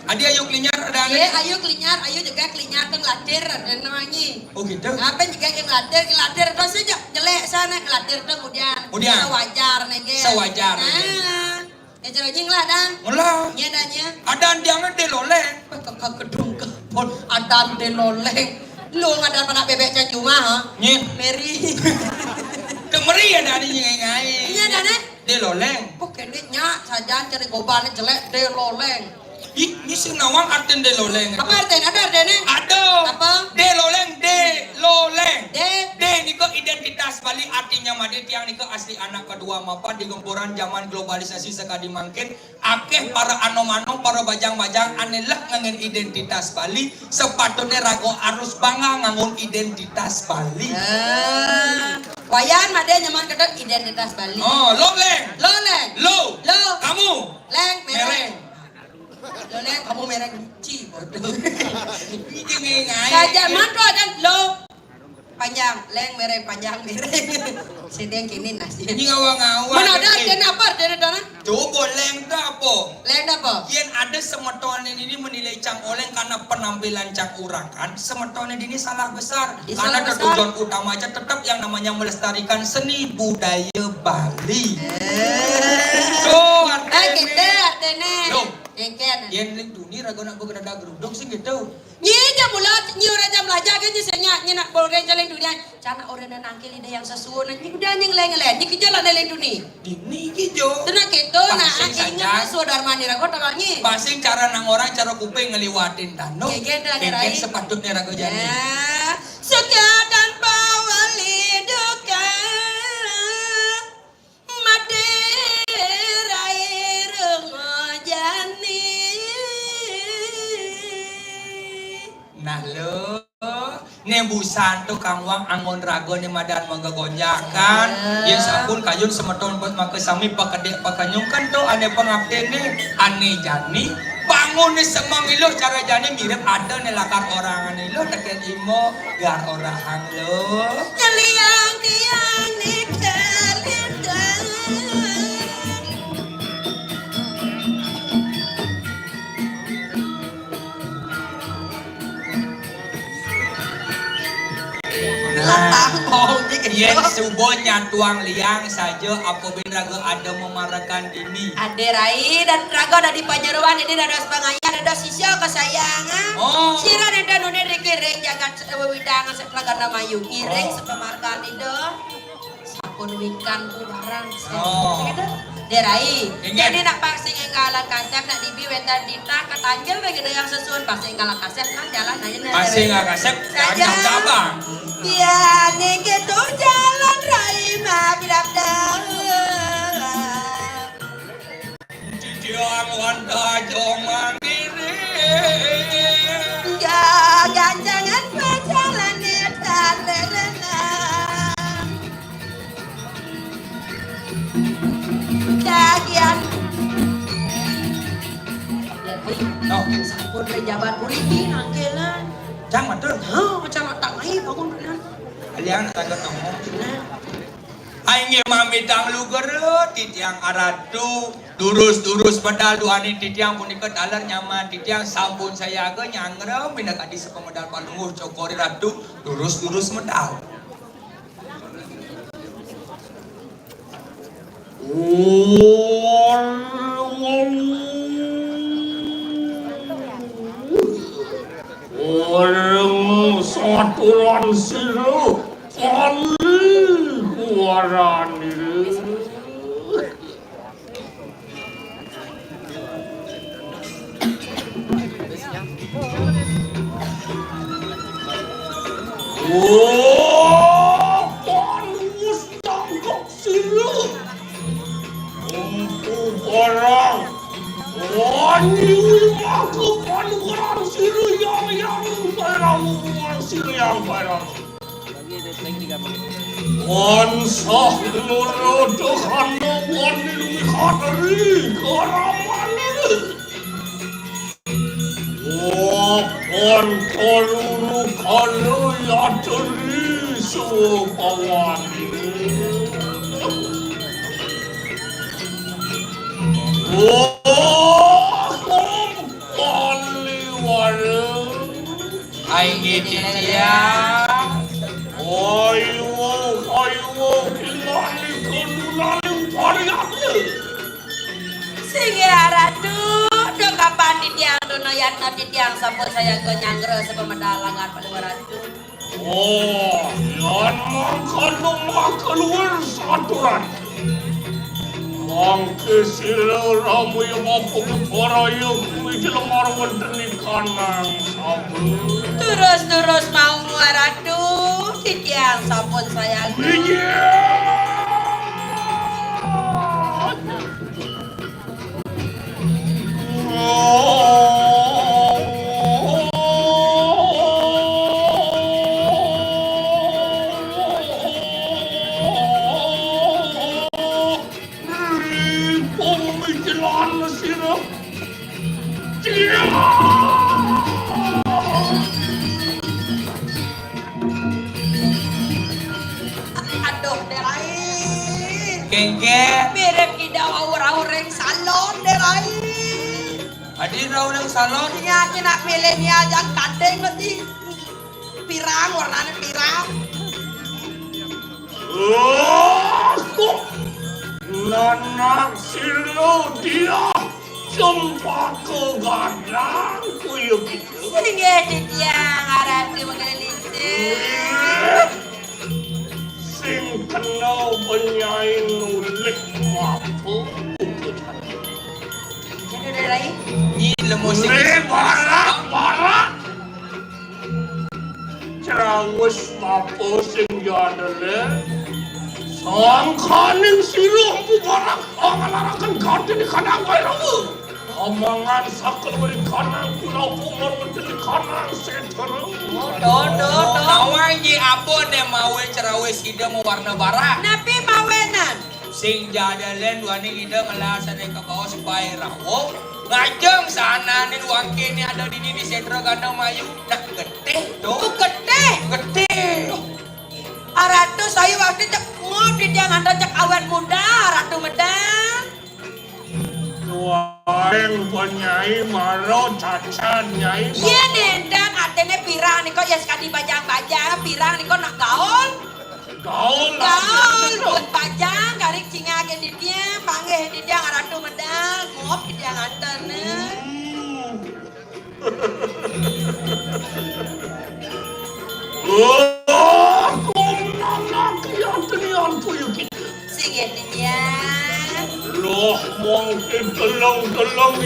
Adi ayo klinyar ada Ye, nyi? ayu klinyar, ayu juga klinyar teng ladir dan namanya. Oh gitu. Ngapain juga yang ladir terus aja nyelek sana ladir teng kemudian. Kemudian? Sewajar nege. Sewajar. Nah, ya cara nying lah dan. Mulah. Nya danya. Ada jangan deloleh. Kakak gedung kebon adan deloleng. Lu ngadan anak bebek cuma ha? Nyi. Mary. Kemeri ya dari ngai. Nya dana. Deloleng. Bukan nya saja cari goban jelek deloleng. Ini si nawang artian deloleng. Apa artinya? Ada artinya? Ada. Apa? Deloleng, deloleng. De. Niko identitas Bali artinya made tiang niko asli anak kedua mapa di gempuran zaman globalisasi sekadi mangkin akeh para anom-anom para bajang-bajang anelak ngangen identitas Bali sepatutnya rago arus bangga ngangun identitas Bali. Wayan made nyaman kedot identitas Bali. Oh, loleng. Loleng. Lo. Lo. Kamu. Leng mereng. Mereng. Loleng kamu mereng benci. Ini ngai. Saja mantu dan lo. Panjang, leng mereng panjang mereng. Sedang kini nasi. Ini ngawang-ngawang. Mana ada artinya apa artinya dana? Coba leng itu apa? Leng apa? Yang ada semeton ini menilai cang oleng karena penampilan cang urakan, semeton ini salah besar. Di Karena salah besar. tujuan utamanya tetap yang namanya melestarikan seni budaya Bali. Tuh Kita artinya. Lo. Engken. Yang dunia ragu nak berada gerudung sih gitu. Nyi jam mulat, nyi orang jam belajar kan nyi senya, nyi nak boleh jalan dunia. Cana orang nak nangkil ide yang sesuai, nyi udah nyi ngeleng-ngeleng, nyi kerja lah dalam dunia. Dini gitu. Tenang gitu, nah Pasing ingat saja. saudara mani ragu tak nyi. Pasing cara nang orang cara kuping ngeliwatin danau. Gegen dah, Gegen Rai. sepatutnya ragu jadi. Ya, suka dan bawa liduka, mati air ngojani. Nah lo, nebusan tuh kang wang angon rago ni madan menggagonjakan. Ya sampun kayun semeton buat make sami pakadek pakanyungkan tuh ane pengabden nih, ane jani. Bangun nih semangilo cara jani mirip ada nih lakar orang ane lo deket imo gar orang lo. Nyeliang tiang nikalintang. Yen subo nyatuang liang saja apabila rago ada memarakan dini. Ade Rai dan Rago ada di Panjeruan ini ada sepangaya ada sisya kesayangan. Oh. Sira ada nune dikiring jagat wewidangan setelahkan nama yu kiring Oh. sepemarkan itu. Sapun wikan ku barang. Oh. Derai. Ingat. Jadi nak paksing enggalan kasep nak dibi wetan dita katanjel bagi yang sesuun paksing enggalan kasep kan jalan aja. Pasti nggak kasep, Saja. jangan abang. Biar gitu jalan Rai mah bidap-dap. Cijiang wanda jong mandiri. Jangan berjalan di tanah. Dagian. No, Sampun pejabat polisi angkelan. jangan tuh. Hah, macam tak main bangun benar. Kalian agak ngomong. Aing ge mah ngamitang luger titiang aratu durus medal duani titiang punika dalar nyaman titiang sampun saya ge nyangrem minda kadi sepemedal palunguh cokori ratu durus medal. Orang saturan siru kali warani. Oh, panus tanggap siru. Untuk orang wani aku panuran siru yang barang siru yang barang. Ansah nurutuhan wani lumihadari karamani. Wapan kalulu kalu yateri supawani. Aing titiang Singe aratu do kapan titiang dono yatna titiang sampun saya ge nyangre sepemedal langar palunguh ratu. Oh, yan mang keluar saturan. Mangke sila ramu yang mampu para yang kuitil marwan tani kanang sabu. Terus mau ratu titiang sampun saya ge. Aduh derai. kengke Mirip kita awur-awur yang salon derai. adi raw ng salon Nya nak milenial yang kadeng nanti pirang warnanya pirang. Nanak silo dia jumpa ke gadang kuyu gitu. Singe titiang arati mengelilisir. Sing kenal penyain nulik mampu. Jadi derai. di lemusik Barak. Cerangus mampu sing jadale. Sangkaning sirah bubarak angalakan kati di kanang bayramu. Amangan sakal beri kanang pulau pumar menteri kanang seterang. nawai ji apon deh mawe cerawe sida mau warna bara Napi mawenan. sing jadalen wani ida ngelasan ke bawah supaya rawo ngajeng sana nih wangke ini ada di sentra ganda mayu nak gede Tuh tuh gede. gede Aratu saya waktu cek ngop di tiang anda cek awet muda ratu medang. Tuang penyai maro cacan nyai. Iya nendang atene pirang niko ya sekali bajang-bajang pirang niko nak gaul. Gaul Buat bajang garik cingake di tiang panggih di tiang ratu medang ngop di tiang antene. Nanak yang tenian kuyu gitu. Sige di tiang. Loh mungkin gelang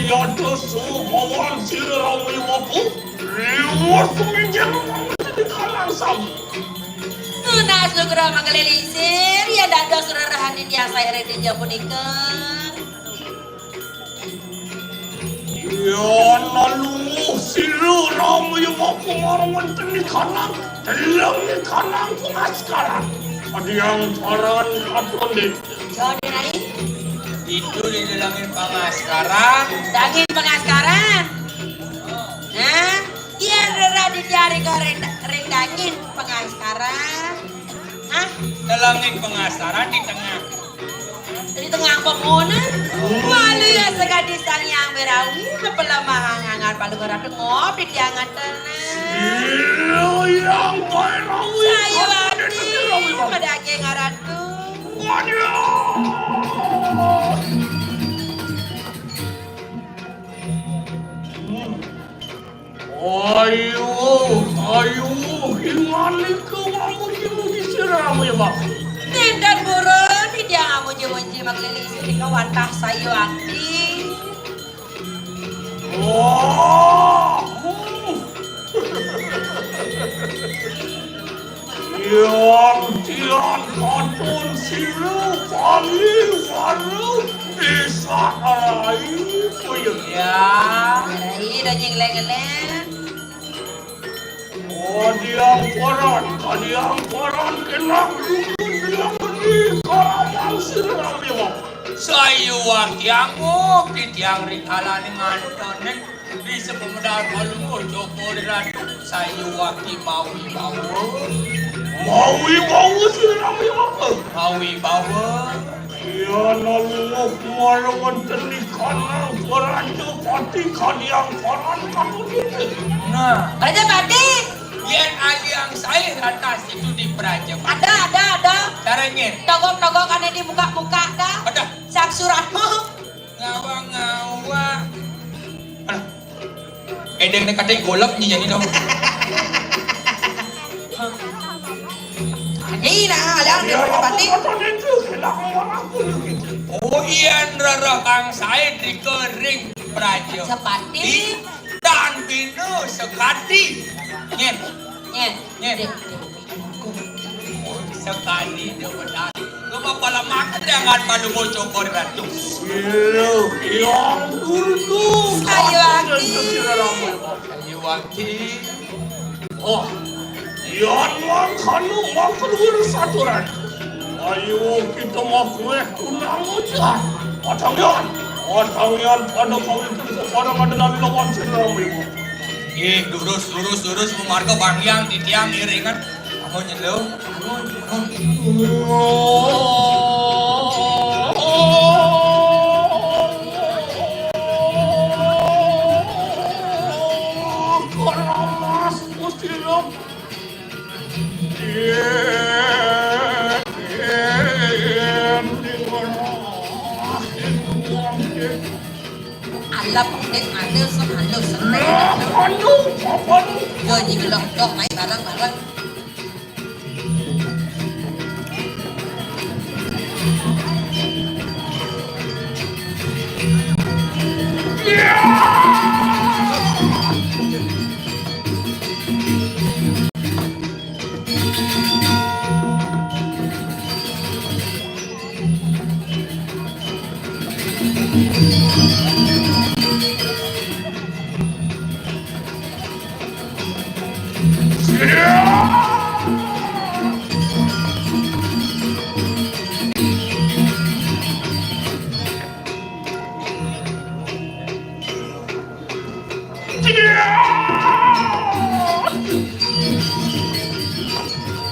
ya dosu bawan sirah mampu. Reward menjadi di kanang sam. Nuna sugro mangelilisir ya dado surarahan di tiang saya di tiang punikeng. Ya lalu siru ramu yang mampu marwan di kanang. Telang di kanang pengaskaran. Ada yang paran atron deh. Jadi nai itu di dalangin pangaskaran daging pengaskaran. Nah, iya rera dicari ke ring daging pengaskaran. Hah? dalangin pangaskaran di tengah di tengah bangunan. Walu ya sekali sang yang berawi, kepelamahan hangat palu gerak ngop di tiangan tenang. yang berawi. Saya wati, pada ake ngaratu. Ayo, hinggali ke wamu disiramu ya bang. Nendan buron, dia ngamu jemunji maklili istri kawantah sayu akti. Tiang patun silu kami waru bisa alai kuyu. Ya, dari dan jengleng-jengleng. Kadiang koran kenang bilang menikah yang siram ya bang. Sayu wakiango di tiang ringalani ngantonen di sepemedar kalungo joko di ratu sayu waki mawi bawa. Mawi bawa siram ya bang. Mawi bawa. Ya nalungok marawan ternikah koran tu pati kadiang koran kamu itu. Nah, Raja Pati, yen aliang saya atas itu di Praja. ada. Caranya, Togok-togok aneh di muka-muka dah. ada Sak suratmu. ngawa-ngawa. Aduh, edeng nek katanya golap nih jadi dong. Ini nah, ada di Raja Pati. itu kenang orang itu. Oh iya, rara kang saya di kering Praja. Sepati. Dan bino sekali. Nyen, Nyen, Nyen. Sekali dia benar. Gua pala makan jangan pada bocor kor ratu. Yang dulu Sayu akti. Ayo waki. Oh, yang makan bersaturan. Ayo kita makan tunang aja. Otangan pada kau itu pada adalah lawan siram ibu. Lurus pemarga bang yang di tiang iringan. Aku nyelo. Keramas mustilom. Alap pek halus seneng. Yo di gelok main bareng-bareng.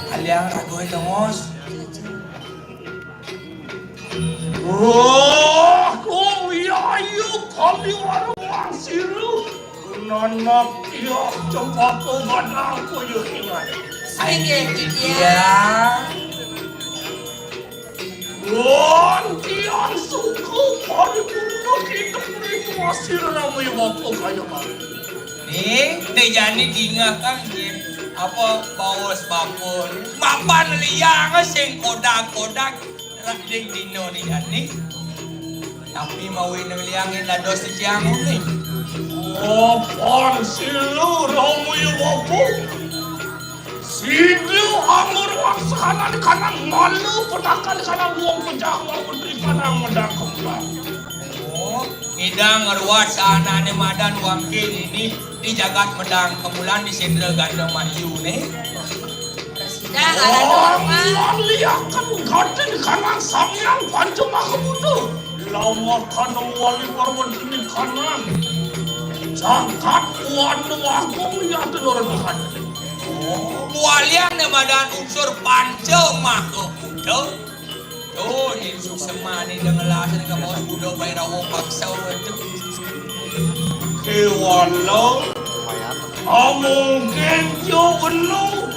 Aliang ragu itu mos. Kau ayo kali warung siru. Nanak dia cepat banangku yuhingan. Singge dia. Ya. Tiang suku kali bunuh kita itu masih ramai waktu kaya kali. Nih, jadi diingatkan apa bawas bapur. Mapan liang sing kodak-kodak rading dino nih. Tapi mau liangin la dos tiang nih. Apaan silu ramai waktu? Silu anggur waksakan kanan malu pedakal kanan uang pejak menteri kanan mendakam. Oh, idang ngeruat sana ne madan wangkin ini di jagat medang kemulan di sendra gandeng mayu nih. Dah ada norma. Liakan gading kanan samyang pancuma kebutuh. Lama kanan wali warwan ini kanan. Jagat wanu aku lihat orang kanan. Walian ne madan unsur pancel mah tuh. Tuh, di semani dengan lasan ka bos budo bay rawo paksaw itu. Kewalo among kenjo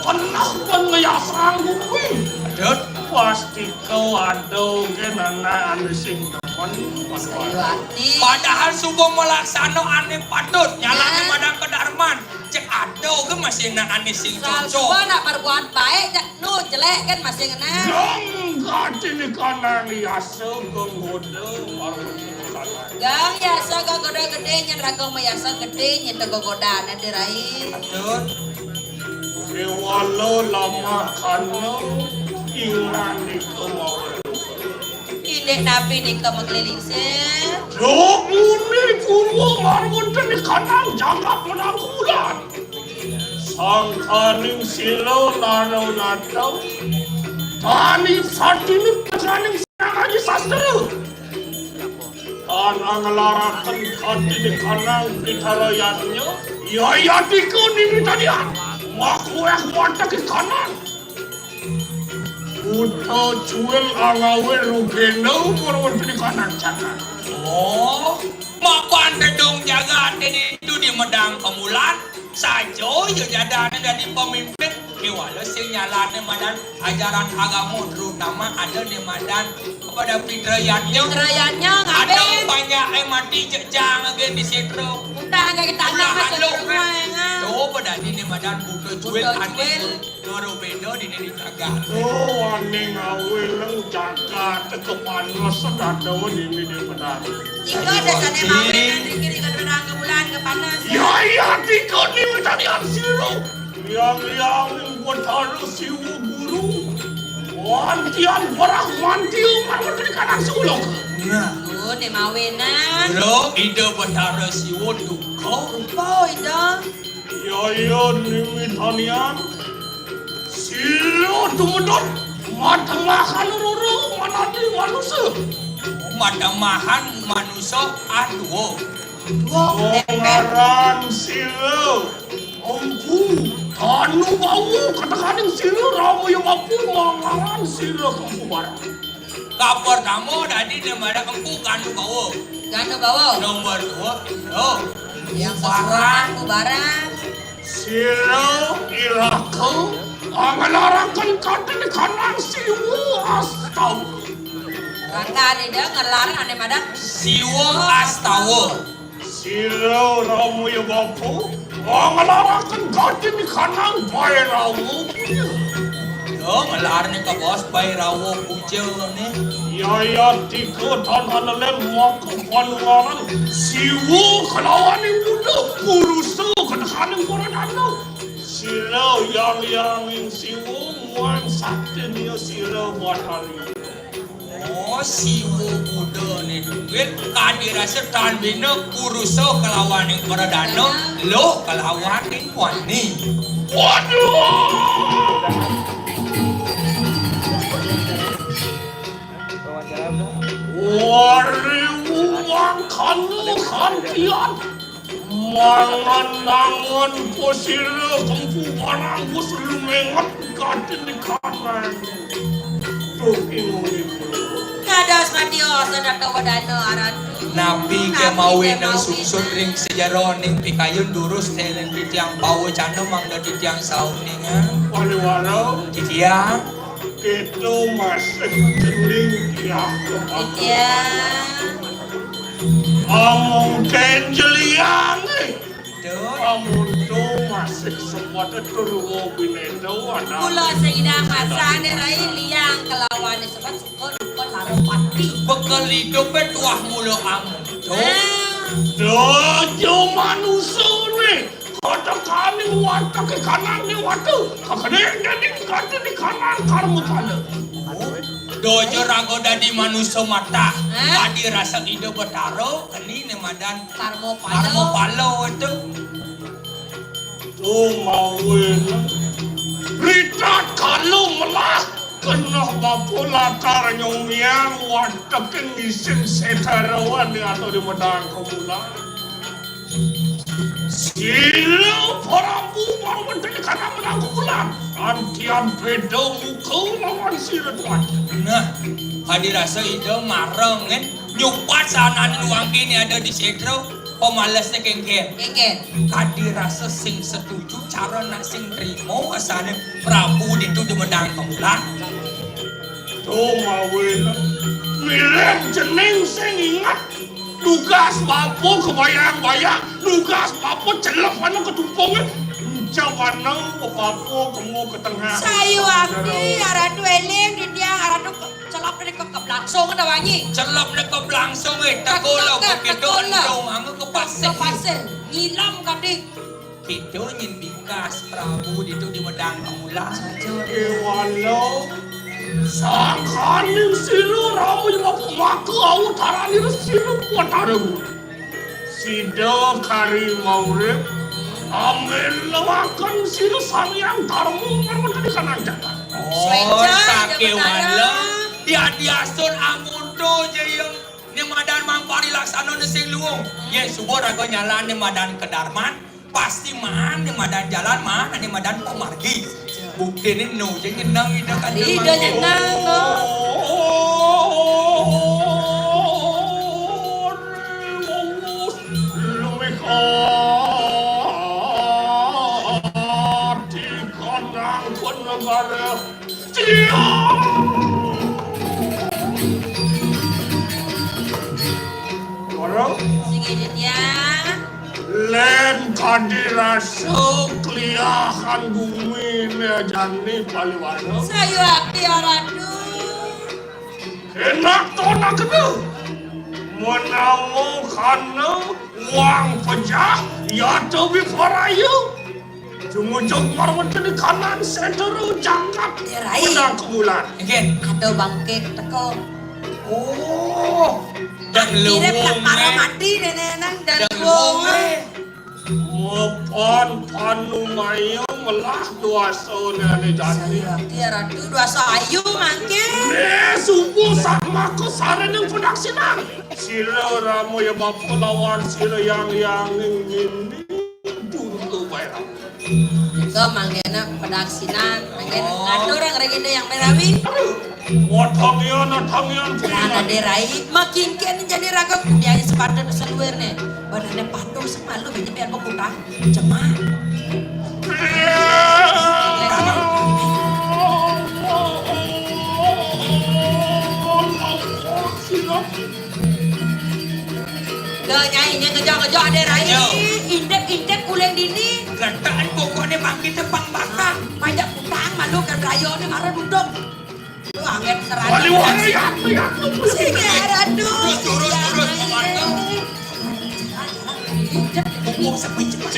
pernah pengayasang gue. Adot. Pasti kau ada kenana anu sing temen Hati. Padahal subuh melaksano aneh patut nyalane madang kedarman. Cek ado ke masih na aneh sing Soal cocok. semua nak berbuat baik, nu jelek kan masih kena. yang katini kanan liasa genggoda Gang ya sa gogoda gede nya ragong mayasa gede nya gogoda na dirai. Adot. Kewalo lama kana ingan itu mau Ini nabi ni ka magliling se. Jomuni purwo marwon tani kanang jaga penang bulan. Sang kaning silo nanau natau. Tani satini pesaning sinang aja sastra. Kanang larakan katini kanang pitarayannya. Ya dikun ini tadian. Maku watak kanan. Uta cuel angawe rugeno marwon tani kanang jaga. Oh, mapan dong jaga itu di medang kemulan. Sajo yo jadane dari pemimpin kewala sing nyalane madan ajaran agama terutama ada di madan kepada fitrayannya. Rayannya Ada ngapain? banyak mati jejang agen di setro. Udah agak kita Ulah masuk halo semua kan. Tuh pada di madan buka jual Buka ane jual. noro bedo di jaga. Oh, ane ngawe lang jaga tekepanasan ada di benar. Jika ada sana mau nanti kiri ke berang ke bulan ke panas. Ya dikun ini tadi siro. Yang buat harus siwu guru. Wantian barang wantiu marwon tani kanang sulok. Nah, Oh, ni mawenan. bro, ide betara siwo duko. Oh, itu. Ya nimi tanian. Siro dumedot. Matang makan roro manati manusia. Madamahan manusia aduh. Wow, tempe. Ngaran siro. Ampu. Anu bau kata-kata siro ramu yang mampu mangaran siro kamu barang. Kapor kamu tadi di mana empu kandu bawa. Gano bawa. Nomor 2 no. Yang sesuatu kubaran. Siro iraku angalarankan kata di kanan siwu astau. Rangka ni dia ngelarang ane madang. Siwo astawo. Siro ramu yang mampu angalarankan kata di kanan bayramu. Yo ngelarnya ke bos bay rawo pucil nih. Ya tiga tanah lem maka panuaran siwu kelawan yang muda kurusu kena-kena koran siro yang siwu muan sakti dia siro buat hari. Oh siwo budo nih duit kadirasa tanbina kuruso kelawan yang koradano lo kelawan yang wani. Waduh! Wariwuang kanu kantian mangan-nangan posira kempu barang bus lumengat katin di kanan tuh ingin Kados radio sadar tawadano aran. Nabi ke mawe nang sungsut ring sejarah ning pikayun durus telen titiang pau cano mangga titiang sauningan wali-wali titiang itu masih kening ya Ya. among kenjeliang Dut. among tu masih sempat turun binedo ada Kulo segidang masane rai liang kelawan sebab sukon laro pati. Bekal hidup tuah mulu amu. Dojo manusia nih, kata kami watak ke kanan nih waktu, kakak jadi kata di kanan kamu tanda. Dojo ragoda di manusia mata. Eh? Tadi rasa hidup betaro, ini nemadan Karmo Armo palo. palo itu. Tuh mau berita kalau melah kena bapulah karnyong yang watak yang isin setarawan atau di medang kemulan. Sila Prabu baru menteri karena menang bulan. Antian beda muka lawan sila tuan. Nah, hadirasa itu marang kan. Nyupat sana nuang ini ada di setro. Pemalasnya kengken. Hadirasa sing setuju cara nak sing terima asana Prabu itu di medang pemulang. Tuh mawin. Milih jeneng sing ingat. Tugas bapu kebayang-bayang. Tugas bapu celak mana ketumpungnya. Jawanan bapu kamu ke tengah. Sayu akti aradu eling di dia aradu celap dari ke langsung ada wangi. Celap nekap langsung takola begitu endong anggo ke pasir. Ngilam kadi. Kita nyindikas Prabu itu di medang pemulang. Walau sakaning sila ramu yang maka au tarani sila buat aramu. Sida kari maurib ambil lawakan sila sayang tarmu marwan tadi kanan jalan. Oh, sakit wala. Dia sun amun do je yang ni madan mampari laksana ni sing luung. Ye subur aku nyalan ni madan kedarman. Pasti man ni madan jalan man ni madan pemargi. Bukti ni no je nyenang ida kan. Ida nyenang no. Sige dia. Len kandirasa keliahan bumi jani paliwana. Sayu akti aradu. Enak tona kena. Menamu kana uang pejah ya tebi parayu. Cuma jok marwan tadi kanan senteru jangkap. Dirai. Menang kemulan. Again. Ada bangkit teko. Oh. Dan Mirip luung. nak para mati nenenang dan Dan luung. Mepan panumayo melah dua sona ni jani. Sayu akti aradu dua sayu mangke. Sungguh sama kesaran yang pedak sinang. Sila ramu ya bapa lawan sila yang ini dulu bayar. Ito manggena padaksinan, manggena ngado orang regenda yang merawi. Watangian Karena derai makin kian jadi raga kudian sepatu seluar nih. Badannya patung semalu ini biar pokoknya cemah. Nyanyinya ngejar-ngejar derai. Indek uleng dini. Gantaan pokoknya makin tepang bakar. Pajak utang malu kan rayo nih marah duduk. Lu angin serani. Wali-wali ya. Sige aradu. Terus mantap. Pokok sampai cepat.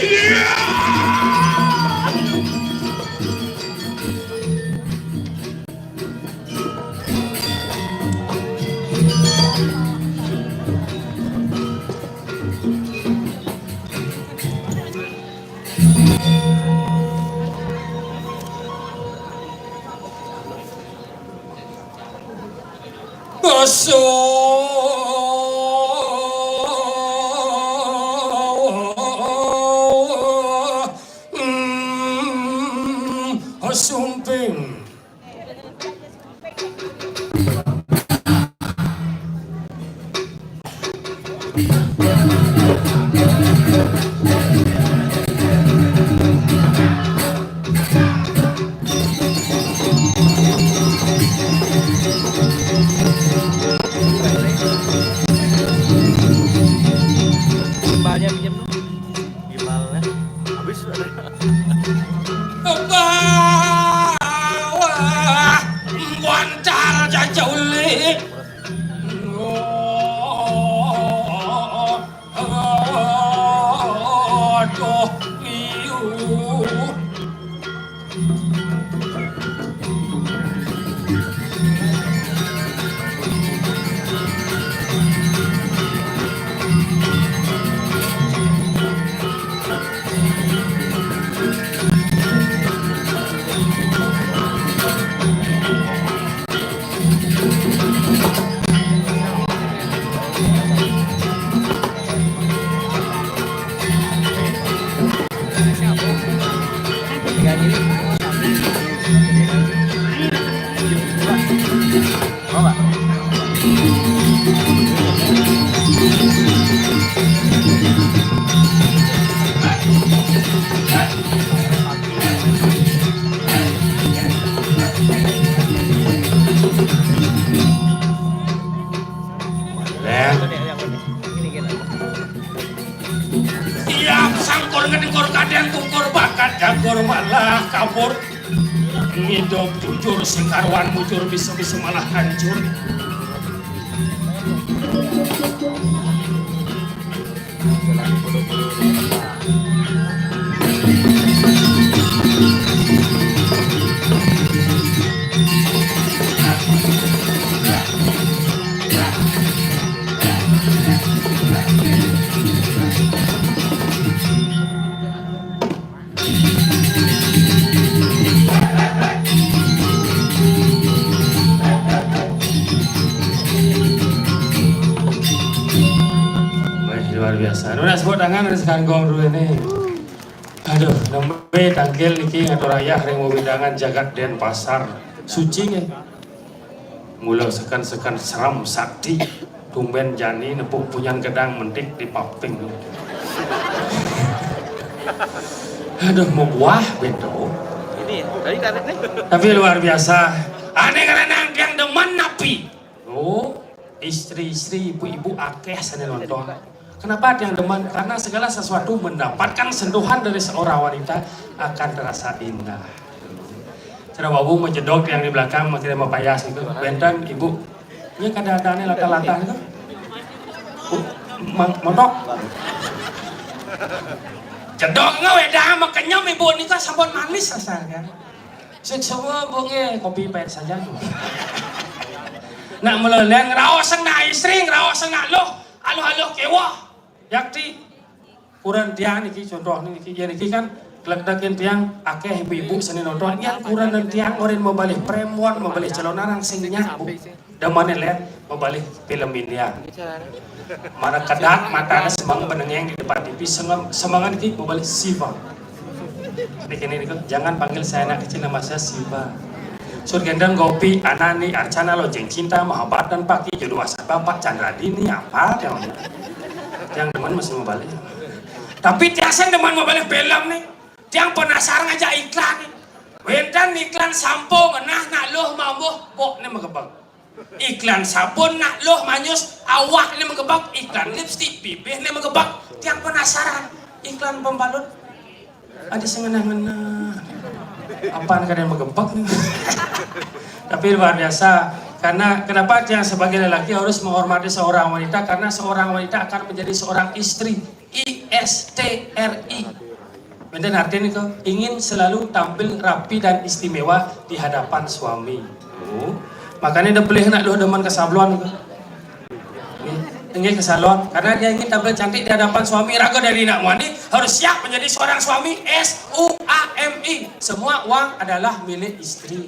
Sumping. Gimbalnya pinjam dulu. Gimbalnya habis sudah. Wancal jajaulik. Aduh, iu. korbanlah kabur. Hidup jujur sing karuan bujur bisa-bisa malah hancur. Luar biasa. Udah sebut tangan dan sekarang dulu ini. Aduh, nembe tangkil niki ngatur ayah yang mau bidangan jagat Denpasar. Suci nih. Mula sekan-sekan seram sakti. Tumben jani nepuk punyan gedang mentik di paping. Aduh, mau buah beto. Ini tadi tarik nih. Tapi luar biasa. Aneh karena yang demen napi. Oh, istri-istri, ibu-ibu akeh sana nonton. Kenapa ada yang demen? Karena segala sesuatu mendapatkan sentuhan dari seorang wanita akan terasa indah. Cara wabu menjedok yang di belakang masih ada payas itu. Benteng ibu, ini kadang-kadang lata-lata itu. Montok. Jedok nggak wedang makanya ibu ini kan sabun manis rasanya. Semua bunge kopi pahit saja. Nak meleleng ngerawasan nak istri ngerawasan nak loh, alo kewa. Yakti kurang tiang niki contoh niki ya niki kan kelekdakin tiang akeh ibu-ibu seni nonton yang kurang dan tiang orang mau balik perempuan mau balik calon orang sing nyabu damane lihat mau balik film India mana kedak matanya semang benengeng di depan TV semangat niki mau balik Siva ini jangan panggil saya anak kecil nama saya Siva surgendang kopi Anani Arcana Lojeng Cinta Mahabat dan Paki jodoh asal Bapak Chandra Dini apa yang teman masih mau balik. Tapi tiasan teman mau balik film nih. Tiang penasaran aja iklan nih. Wentan iklan sampo menah nak loh mambuh pok nih mengebak. Iklan sabun nak loh manyus awak nih mengebak. Iklan lipstick pipih nih mengebak. Tiang penasaran. Iklan pembalut ada sengenah-ngenah. Apaan kalian mengebak nih? Tapi luar biasa. Karena kenapa yang sebagai lelaki harus menghormati seorang wanita? Karena seorang wanita akan menjadi seorang istri. ISTRI. Bener artinya itu ingin selalu tampil rapi dan istimewa di hadapan suami. Makanya dia beli nak demen ke salon. Ingin ke salon karena dia ingin tampil cantik di hadapan suami. Raga dari nak mandi harus siap menjadi seorang suami. SUAMI. Semua uang adalah milik istri.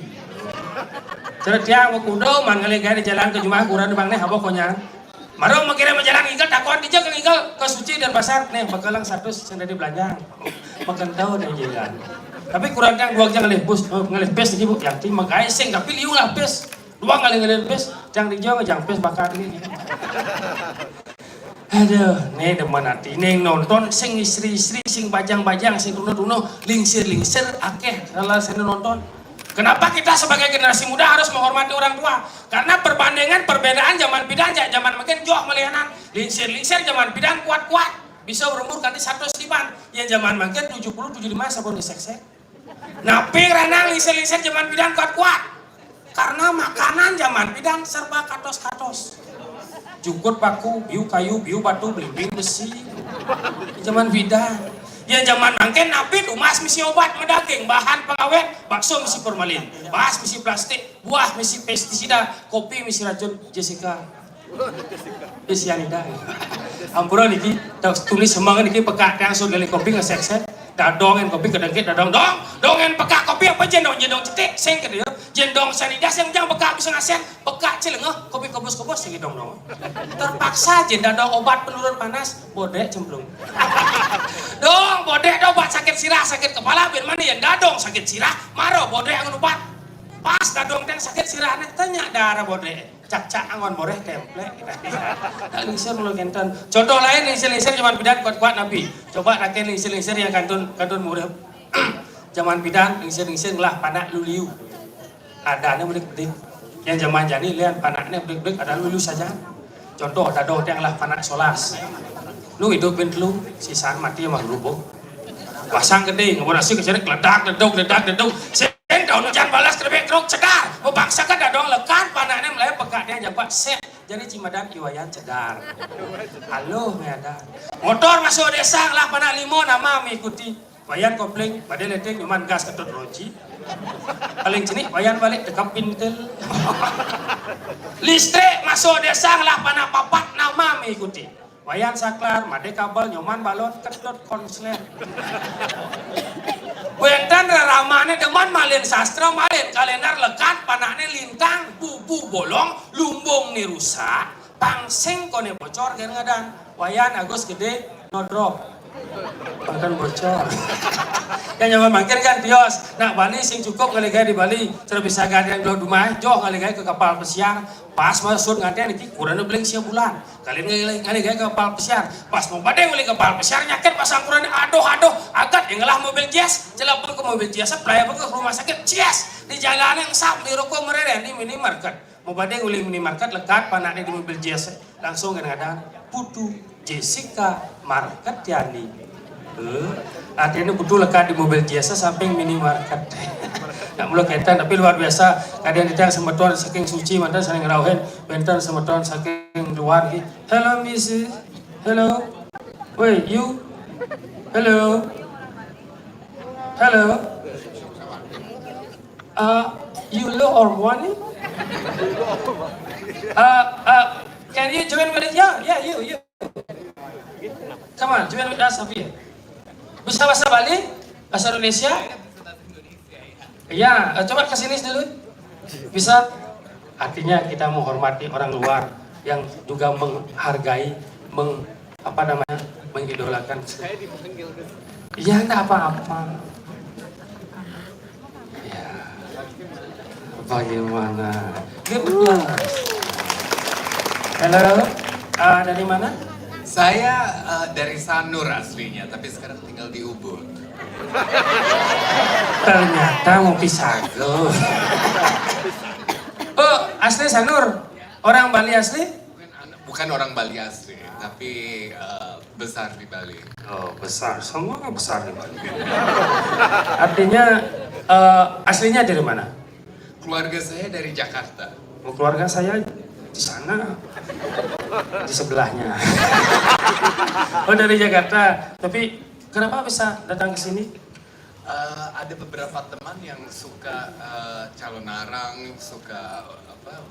Terus dia mau kudo manggil gaya di jalan ke Jumat kurang di bangnya habok konyan. Marong mengira menjalan ingkel takon dijak ingkel ke Suci dan pasar nih bakalang 100 sendiri belanja. Makan tahu dari jalan. Tapi kurang kan dua jang ngalih pes ibu yakti makai sing tapi liu lah pes. Dua ngalih pes jang dijau jang pes bakar ini. Aduh, nih demen hati nih nonton sing istri-istri sing bajang-bajang sing tuno-tuno lingsir akeh salah saya nonton. Kenapa kita sebagai generasi muda harus menghormati orang tua? Karena perbedaan zaman bidan zaman makin jauh melihanan. Lingsir zaman bidan kuat-kuat. Bisa berumur ganti 100 liban. Yang zaman makin 70-75 sabun diseksek. Napi ranang lingsir zaman bidan kuat-kuat. Karena makanan zaman bidan serba katos-katos. Jukut paku, biu kayu, biu batu, belimbing besi. Zaman bidan. Ya zaman mangken napi tumas misi obat medaging bahan pengawet bakso misi formalin bahas misi plastik buah misi pestisida kopi misi racun Jessica cyanida ampura niki tulis semangat niki peka langsung dari kopi ngesek dadongen kopi kedengkit dadong dongen peka kopi apa jendong cetek sing ke dia jendong cyanida yang jang peka bisa ngasen peka cilengeh kopi kobos sing dong terpaksa jendong obat penurun panas bodek cemplung dong bodek obat sakit sirah sakit kepala biar mana yang dadong sakit sirah maro bodek angon obat pas dadong dan sakit sirah tanya darah bodek cak angon boreh template tak lingsir mulu kenton contoh lain lingsir zaman bidan kuat-kuat nabi coba rakyat lingsir yang kantun murah zaman bidan lingsir lah panak luliu adanya bedik yang zaman jani lihat panaknya bedik ada luliu saja contoh dadong yang lah panak solas lu hidup lu sisaan mati sama lubuk Pasang gede, ngeborasi kecerek ledak, leduk. Daun hujan balas terbek truk cedar. Bangsa kan dong lekat panahnya mulai pekat dia jabat set. Jadi Cimadan iwayan cedar. Halo medan. Motor masuk desa lah panah limo nama mengikuti. Wayan kopling, pada leteng nyaman gas ketut roji. Paling jenik wayan balik dekap pintel. Listrik masuk desa lah panah papat nama mengikuti. Wayan saklar, made kabel nyaman balon ketut konslet. Wentan ramane deman malin sastra malin kalender lekat panahnya lintang bubu bolong lumbung ni rusak pangsing kone bocor kan ngadan wayan agus gede no drop bahkan bocor yang nyaman mangkir kan tios nak Bali sing cukup kali gaya di Bali terus bisa gadang dua rumah joh kali gaya ke kapal pesiar pas masuk ngantian iki kurang beling sia bulan kalian kali gaya ke kapal pesiar pas mau badeng beli kapal pesiar nyaket pasang kurang aduh agat yang ngelah mobil jazz celah pun ke mobil jazz playa pun ke rumah sakit jazz di jalan yang sap di rokok mereka di minimarket mau badeng beli minimarket lekat panaknya di mobil jazz langsung kadang-kadang Putu Jessica Market Yani artinya betul lekat di mobil jasa samping minimarket. Nggak perlu kaitan tapi luar biasa. Kadang ditang semeton saking suci mantan saling ngerauhin. Bentar semeton saking luar gitu. Hello Mrs. Hello. Wait you. Hello. Hello. You low or money? Can you join with us? Yeah, you. Come on, join with us, Safi. Bisa bahasa Bali? Bahasa Indonesia? Ya, coba kesini dulu. Bisa? Artinya kita menghormati orang luar yang juga menghargai, mengidolakan. Iya, enggak apa-apa. Ya, bagaimana? Halo, dari mana? Saya dari Sanur aslinya, tapi sekarang tinggal di Ubud. Ternyata mau Pisago. Oh, asli Sanur? Orang Bali asli? Bukan orang Bali asli, tapi besar di Bali. Oh, besar. Semua besar di Bali. Artinya aslinya dari mana? Keluarga saya dari Jakarta. Oh, keluarga saya di sana. Di sebelahnya. Oh, dari Jakarta. Tapi kenapa bisa datang ke sini? Ada beberapa teman yang suka calon arang, suka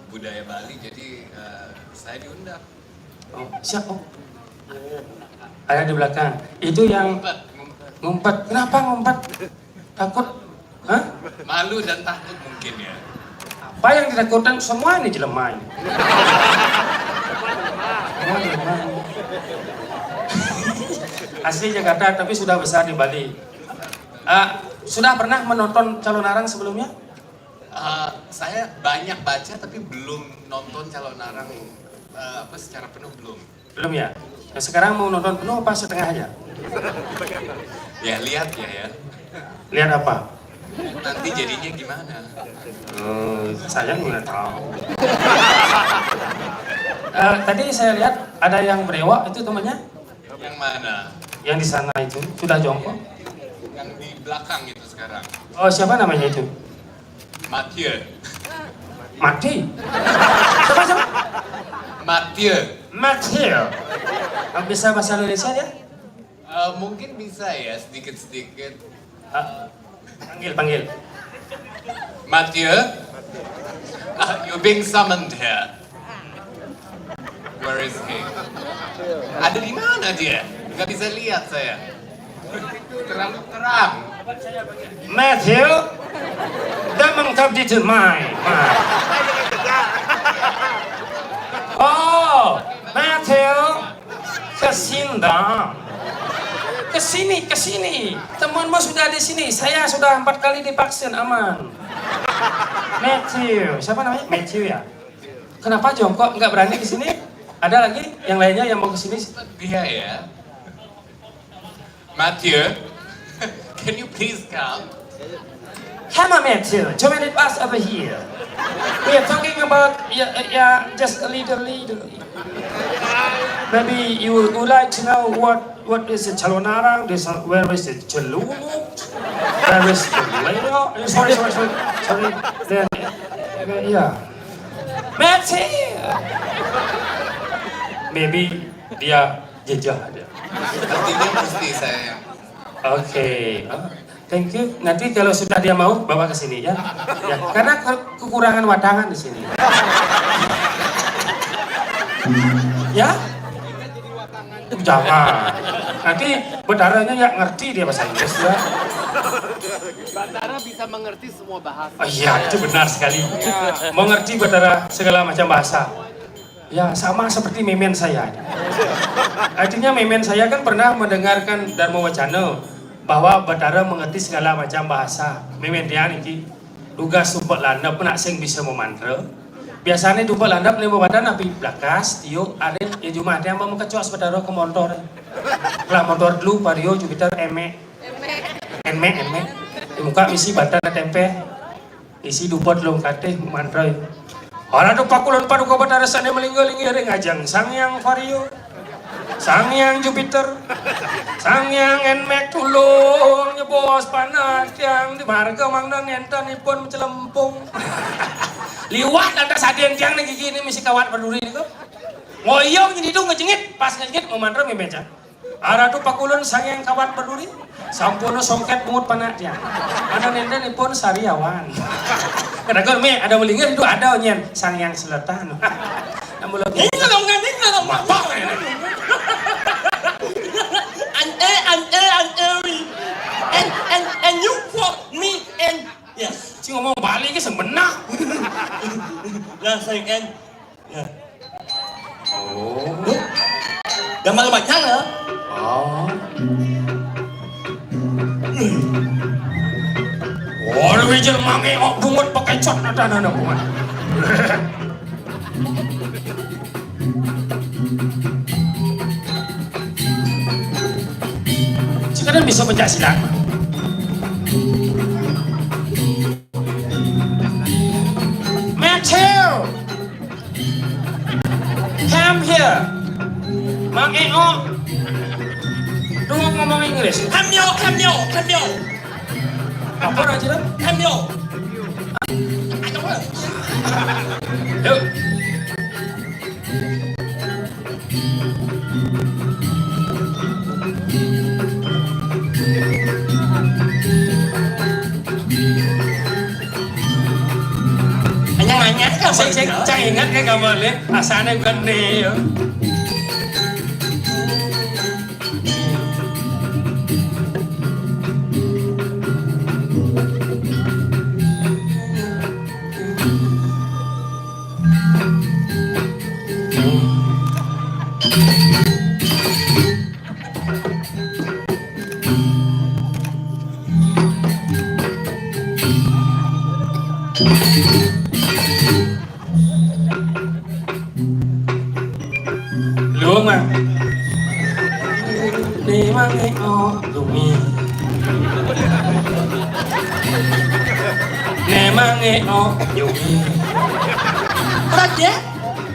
budaya Bali, jadi saya diundang. Oh, siapa? Oh. Ada di belakang. Itu yang ngumpet. Kenapa ngumpet? Takut? Hah? Malu dan takut mungkin ya. Apa yang ditakutkan semua ini jelema ini. Asli Jakarta tapi sudah besar di Bali. Sudah pernah menonton calon arang sebelumnya? Saya banyak baca tapi belum nonton calon arang secara penuh belum. Belum ya? Nah, sekarang mau nonton penuh apa setengah aja? Ya lihat ya. Lihat apa? Nanti jadinya gimana? Saya nggak tahu. Tadi saya lihat ada yang berewak, itu temannya? Yang mana? Yang di sana itu, sudah jongkok? Yang di belakang itu sekarang. Oh, siapa namanya itu? Mathieu. Mati? Siapa? Mathieu. Bisa bahasa Indonesia ya? Mungkin bisa ya, sedikit-sedikit. Panggil. Mathieu, you're being summoned here. Where is he? Ada di mana dia? Gak bisa lihat saya. Terlalu terang. Mathieu, damang tabdi to mine. Oh, Mathieu, kesindang. Kesini. Temanmu sudah di sini. Saya sudah 4 kali divaksin, aman. Mathieu, siapa namanya? Mathieu ya. Kenapa jongkok? Nggak berani ke sini? Ada lagi yang lainnya yang mau ke sini? Dia ya. Mathieu, can you please come? Come on, Mathieu. Join us over here. We are talking about just a little. Maybe you would like to know what is the Chalonarang, where is the Chalunuk, where is the Leo? Sorry. Then, yeah. Matthew. Maybe dia jejah dia. Artinya mesti saya. Oke, thank you. Nanti kalau sudah dia mau bawa ke sini ya. Ya, karena kekurangan wadangan di sini. Ya? Jangan. Nanti bedaranya ya ngerti dia bahasa Inggris ya. Batara bisa mengerti semua bahasa. Oh iya, itu benar sekali. Mengerti Batara segala macam bahasa. Ya, sama seperti memen saya. Artinya memen saya kan pernah mendengarkan dan mewacana bahwa Batara mengerti segala macam bahasa. Memen dia niki duga sumpah landap nak sing bisa memantra. Biasanya dumpah landap lima badan api blakas, tiuk, aren, ya cuma ada yang mau kecos Batara ke motor. Lah motor dulu Vario Jupiter emek. Di muka isi batana tempe. Isi dupot long kate mantra. Orang tu pakulan padu ke Batara sana melingga-lingga ring ajang Sangyang Vario. Sangyang Jupiter, Sangyang Nmax tulung nyebos panas yang di marga mangdang enten ipun mencelempung. Liwat ada sadien tiang lagi gini misi kawat berduri itu. Ngoyong jadi itu ngejengit, pas ngejengit ngomandra memeja. Arah tu pakulan Sangyang kawat berduri, sampono songket mungut panas tiang. Ada nenten ipun sariawan. Kadang-kadang me ada melinggar itu ada nyen Sangyang Selatan. Namun lebih. Ini dong nanti dong. And you quote me and yes. Si ngomong balik ke sebenar. Nah, saya kan. Ya. Oh. Gambar banyak lah. Oh. Oh, lebih jelma ngeok bungut pakai cat nada bungut. Sekarang bisa pencak silat. Matthew, come here. Mang Eo, tunggu ngomong Inggris. Kamyo. Apa aja dah? Kamyo. Yuk. Hanya kan Saya ingat kan gambar ni, asalnya gede ya. Luang mah. Ni mangi o dumi. Ni mangi o dumi. Raja,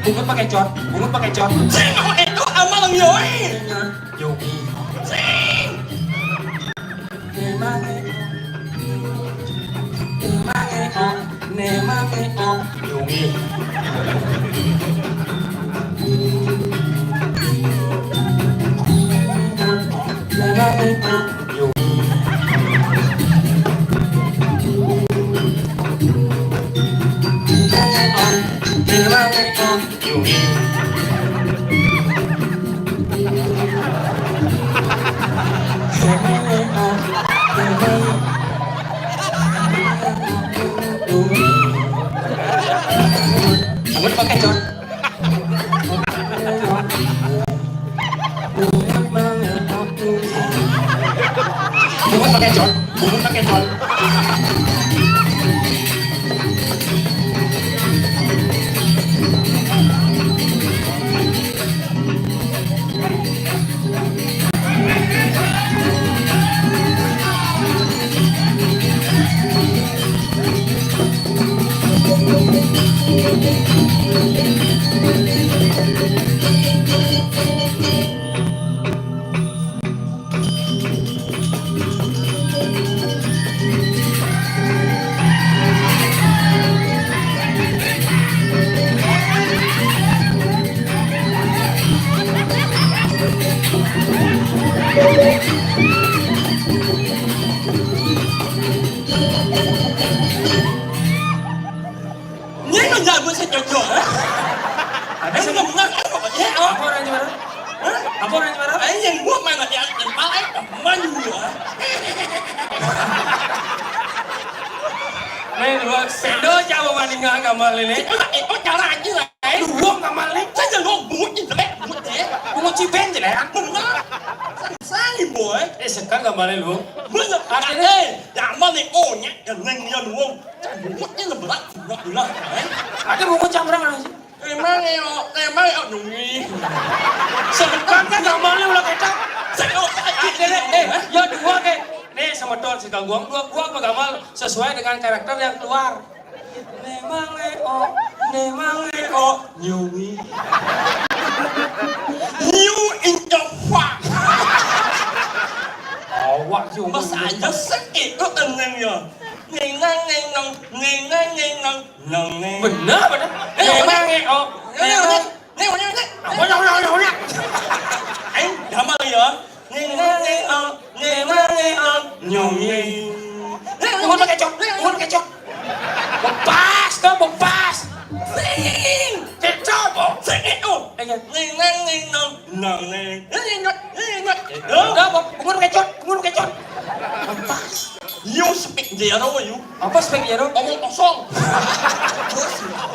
Bungut pakai cot. saya itu amal nyoy. Dumi. Ni mangi o dumi. Bungut pakai cot. Bungut pakai cot. Apa orang Jepara? Yang buat mana yang paling teman ya. Nih dua sedo jauh banding nggak kamal ini. Itu cara aja lah. Dua kamal ini. Saya lo buat itu buat deh. Bunga ciben je lah. Benar. Saya boy. Sekarang kamal lu. Benar. Ada yang mana ohnya yang yang lu. Buatnya lebat. Benar. Ada bunga camrang apa sih? Emang nyungi. Sekarang kan kamalnya ulah ketak. Saya Akhirnya, ya dua ke. Nih sama Don si gangguang dua mengamal sesuai dengan karakter yang keluar. Nemang leo, nyungi. New in the fuck. Awak juga. Mas aja sakit kok tenangnya. Nengang. Benar. Nemang leo. Nama ya. Nyungi. Mohon pakai cok. Bepas tuh, bepas. Kecok kok. Udah, pengun kecot. You speak zero you. Apa spek jero? Omong kosong.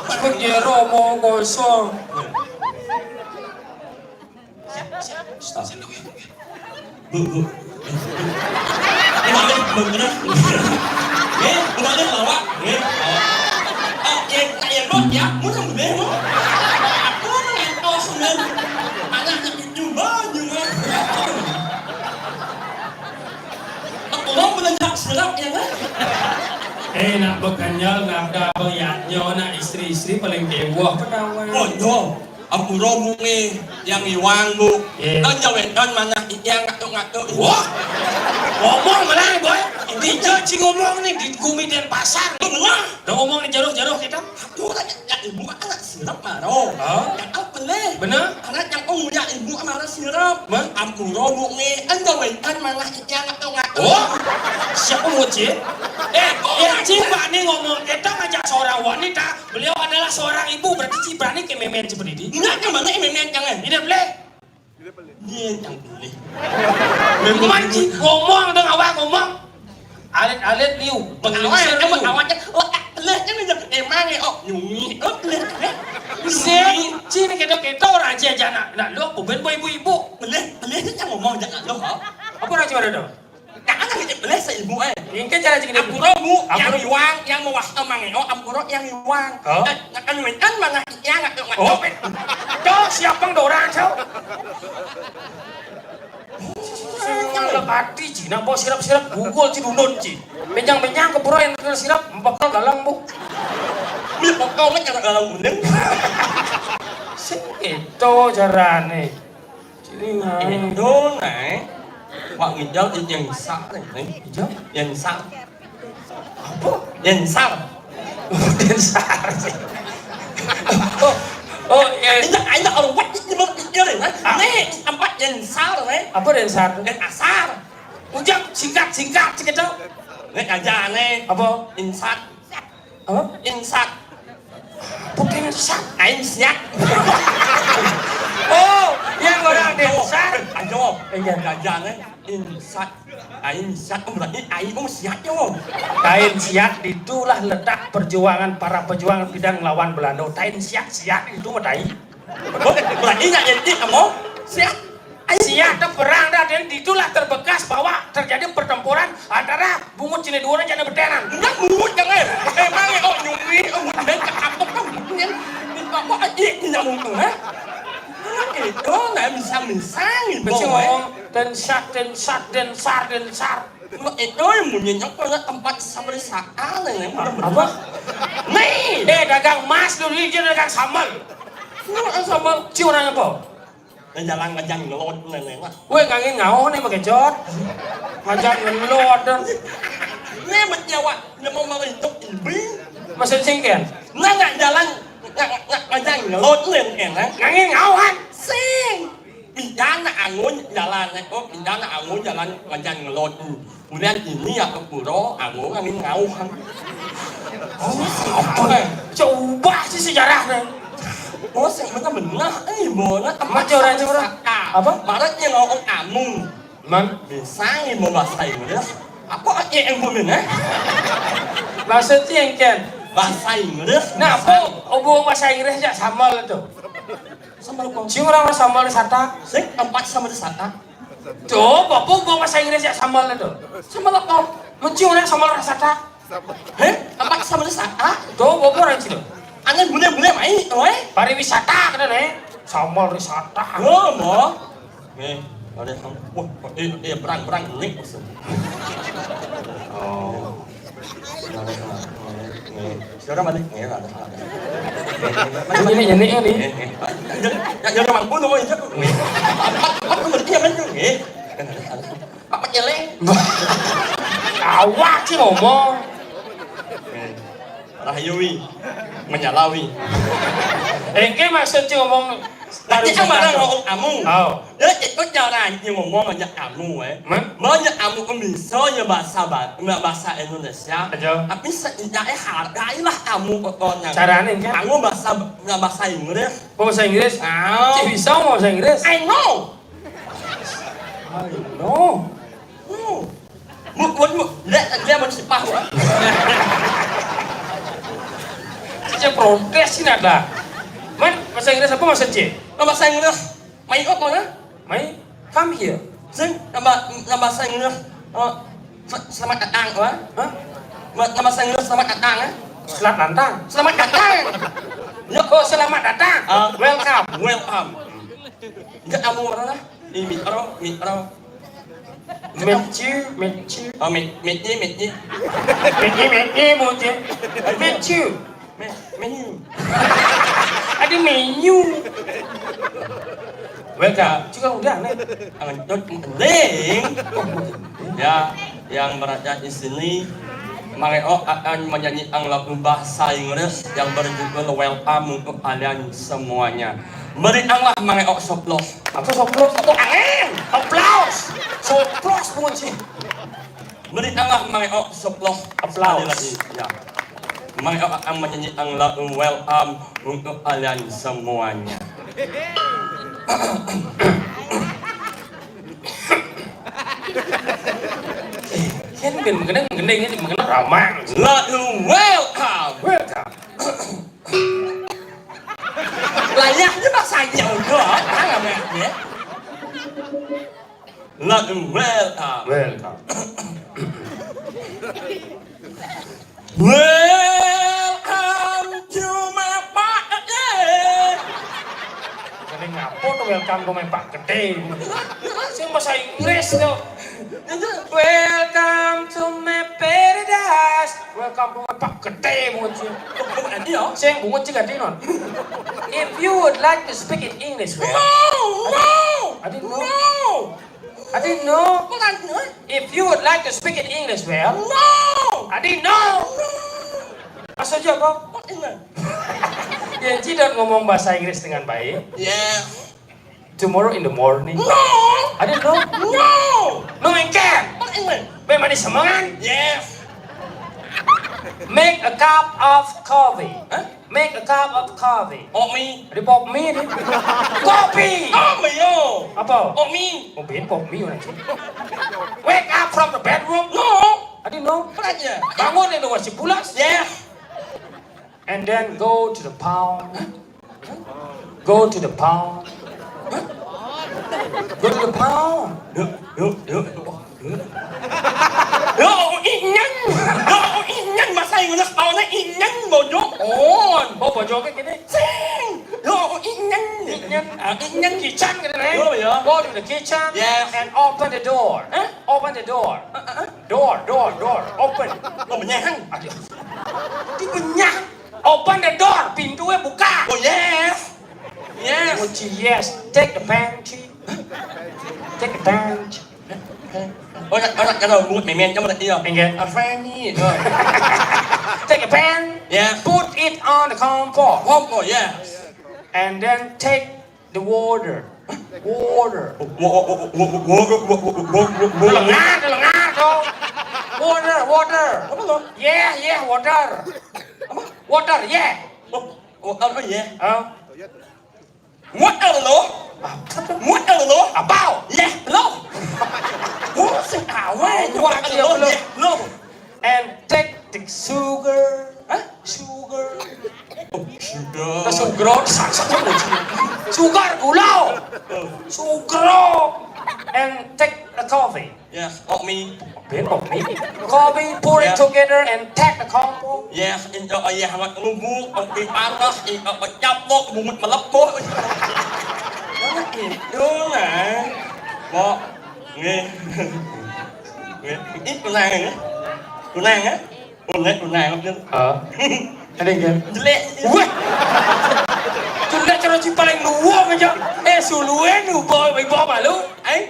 Spek jero mau kosong. Kembali lawak. Yang buat ya, mudah bemo. Aku nggak seneng. Anaknya juga. Orang belanja serap ya kan? Nak bekanyal, nak dabayatnya, nak istri-istri paling dewah pedawai. Oh no, aku romungi yang iwang bu. Kan jawab kan mana yang ngatuk. Wah, ngomong malah boy. Dia cing ngomong nih di Gumi Denpasar. Benar. Udah ngomong di jaruh-jaruh kita. Aku yang ibu anak sirap maro. Yang apa leh? Bener? Anak yang yang ibu anak sirap. Aku romungi kan jawab kan mana yang ngatuk. Oh, siapa nguci? Yang Cipa nih ngomong kita ngajak seorang wanita. Beliau adalah seorang ibu, berarti Cipa nih kayak memen seperti ini. Enggak yang mana yang jangan. Tidak boleh. Dia yang boleh. Manci ngomong dong awak ngomong. Alit-alit liu. Pengeluaran liu. Awaknya lehnya nih emangnya nyungi. Cini kita orang aja nak lu aku ben ibu-ibu. Belehnya yang ngomong jangan lo. Apa nak coba dong? Jangan kita beleh seibu Yang cara cik aku romu yang iwang yang mewas emangnya aku ro yang iwang. Kan kan mana yang ngatuk. Oh. Cok siapa yang dorang cok? Lekati ci, nak bawa sirap-sirap gugol ci dundun ci. Benjang-benjang ke pura yang terkena sirap, bakal galang bu. Bila kau nak jangan galau bener. Itu carane. Cini Indo nih, Pak Ngijal yang sak nih. Hijau? Yang sak. Apa? Yang sak. Densar sih. Ya. Ini orang buat ini mau deh. Nih, empat yang sak nih. Apa densar? Yang asar. Ujang singkat cik itu. Nih aja nih. Apa? Insat. Apa? Insat. Bukan sak. Insat. Oh, yang orang densar. Ayo, yang aja nih. Insat. Insat berarti ayo siap yo. Tain siak itulah letak perjuangan para pejuang bidang lawan Belanda. Tain siak itu mah tain. Berarti nggak jadi kamu siap. Siak itu perang dan itulah terbekas bahwa terjadi pertempuran antara bungut Ciledug dan Jana Beteran. Nggak bungut jangan. Emangnya nyungi dan kapok kan. Kok aja tidak mungkin ha? Itu nggak bisa Mesti ngomong densar. Itu yang munyinya pada tempat sampai saat nih. Apa? Nih, dagang emas dulu dia dagang sambal. Sambal. Ci orangnya apa? Jalan ngajang ngelot nih. Weh kangen ngau nih pakai jod. Ngajak ngelot dan Ini menjawa, dia mau mengentuk ibu. mesin singkian. Nah nggak jalan ngajang ngelot nih enak. Kangen ngauhan. Sing. Pindana angun jalan pindana angun jalan ngajang ngelot. Kemudian ini ya ke puro angun angin ngauhan. Apa? Coba sih sejarahnya. Oh, sing bener-bener, mana Macam orang. Apa? Baratnya ngomong amung. Man, Bisa mau bahasa Inggris. Apa yang bener? maksudnya yang kan? Bahasa Inggris. Nah, apa? Obong bahasa Inggris aja sambal itu. Sambal kong. Cium orang sambal sata. Sing empat sama desata. Tuh, apa obong bahasa Inggris aja sambal itu? Sambal apa? Mencium orang sambal sata. Heh? Empat sama desata. Tuh, apa orang itu? Aneh boleh main, oi. Pariwisata kan nih? Sambal wisata. Oh, mau. Nih, ada yang. Wah, perang ini maksud. Oh. Sekarang balik nih ada. Ini nih. Jangan mampu dong ini. Apa ngerti apa tuh? Apa jelek? Awak sih ngomong. Rahayu menyalawi. Engke maksudnya ngomong Nanti kan barang ngomong amu. Oh. Jadi itu cara yang ngomong banyak amu, banyak amu kan bisa ya bahasa Indonesia. Aja. Tapi setidaknya hargailah amu kotornya. Caranya kan? Kamu bahasa Inggris. Bahasa Inggris? Ah. Cik bisa ngomong bahasa Inggris? I know. No. Dia bersipah. Cik protes sih ada. Man, bahasa Inggris apa maksudnya? Bahasa Inggris. Main apa mana? Mai, come here. Sing bahasa Inggris. Selamat datang, wah. Hah? Bahasa Inggris selamat datang, Selamat datang. Selamat datang. Oh, selamat datang. Welcome. Welcome. Enggak kamu mana? Ini mikro. Meet you. Oh, meet you. Meet you. Menu. Ada menu. Welcome. Juga udah nih. Penting. Ya, yang berada di sini Mareo akan menyanyikan lagu bahasa Inggris yang berjudul Welcome untuk kalian semuanya. Berikanlah Mareo soplos. Apa soplos? Apa angin? Applause. Soplos bukan sih. Berikanlah Mareo soplos. Applause. Sekali lagi. Ya. Mareo akan menyanyikan lagu Welcome untuk kalian semuanya. Kan mengenang ini mengenang ramah. Lagu Welcome. Layaknya bahasanya udah, nggak ya? Lagu Welcome. Welcome to my party. Jadi ngapo tuh welcome to my Pak Gede. Sing bahasa Inggris tuh. Welcome to my paradise. Welcome to my Pak Gede mungkin. Bukan dia. Sing bunga cik gede non. If you would like to speak in English, well, I didn't know. Bukan dia. If you would like to speak in English, well, I didn't know. Maksudnya apa? Yang tidak ngomong bahasa Inggris dengan baik. Yes. Tomorrow in the morning. No. I didn't know. No, you can. Memang di semangat. Yes. Make a cup of coffee. Make a cup of coffee. Omi. Ada pop mie nih. Kopi. Omi yo. Apa? Omi. Oh, ben pop mie nanti. Wake up from the bedroom. No. I didn't know. Bukan dia. Bangun itu masih pulas. Yes. And then go to the pound. Go to the pound. Go to the pound. Yuk. Inyan bahasa Inggris awalnya inyan bojok. Oh bojoknya gini. Sing. Inyan. Inyan kitchen gitu nih. Oh, ya. Go to the kitchen. Yes. And open the door. Open the door. Door. Open. Oh, benyang. Di benyang. Open the door. Pintunya buka. Oh, yes. Yes. Yes. Take the pantry. Take the pantry. Orang kalau buat memen kamu tadi ya. Enggak. Apa ni? Take a pen. Yes. Put it on the compost. Oh, yes. And then take the water. Water. Lengah tuh. Water. Apa lo? Yeah, water. Water, yeah. Oh, ya. Oh. What lo? Muốn ăn lô. À bao. Yeah, lô. Muốn xin ảo ấy. What Ăn is lô. lô? Yeah, lô. And take the sugar. Hả? Sugar. Sugar. Nó sugar sản xuất cho người chi. Sugar của lâu. Sugar. And take a coffee. Yeah, help me. Biết một tí. Coffee, pour it together and take the combo. Yeah, yeah, mà ông mua, ông đi bán đó, ông chắp vô, mua mà lấp bố. Đó là gì? Đó nè. Bộ, nghe. Nghe, ít con nàng này. Con nàng á. Con nàng không chứ. Ada yang Jelek. weh, sudah cara si paling luar aja. Suluan lu boy, boy boy malu. Ấy.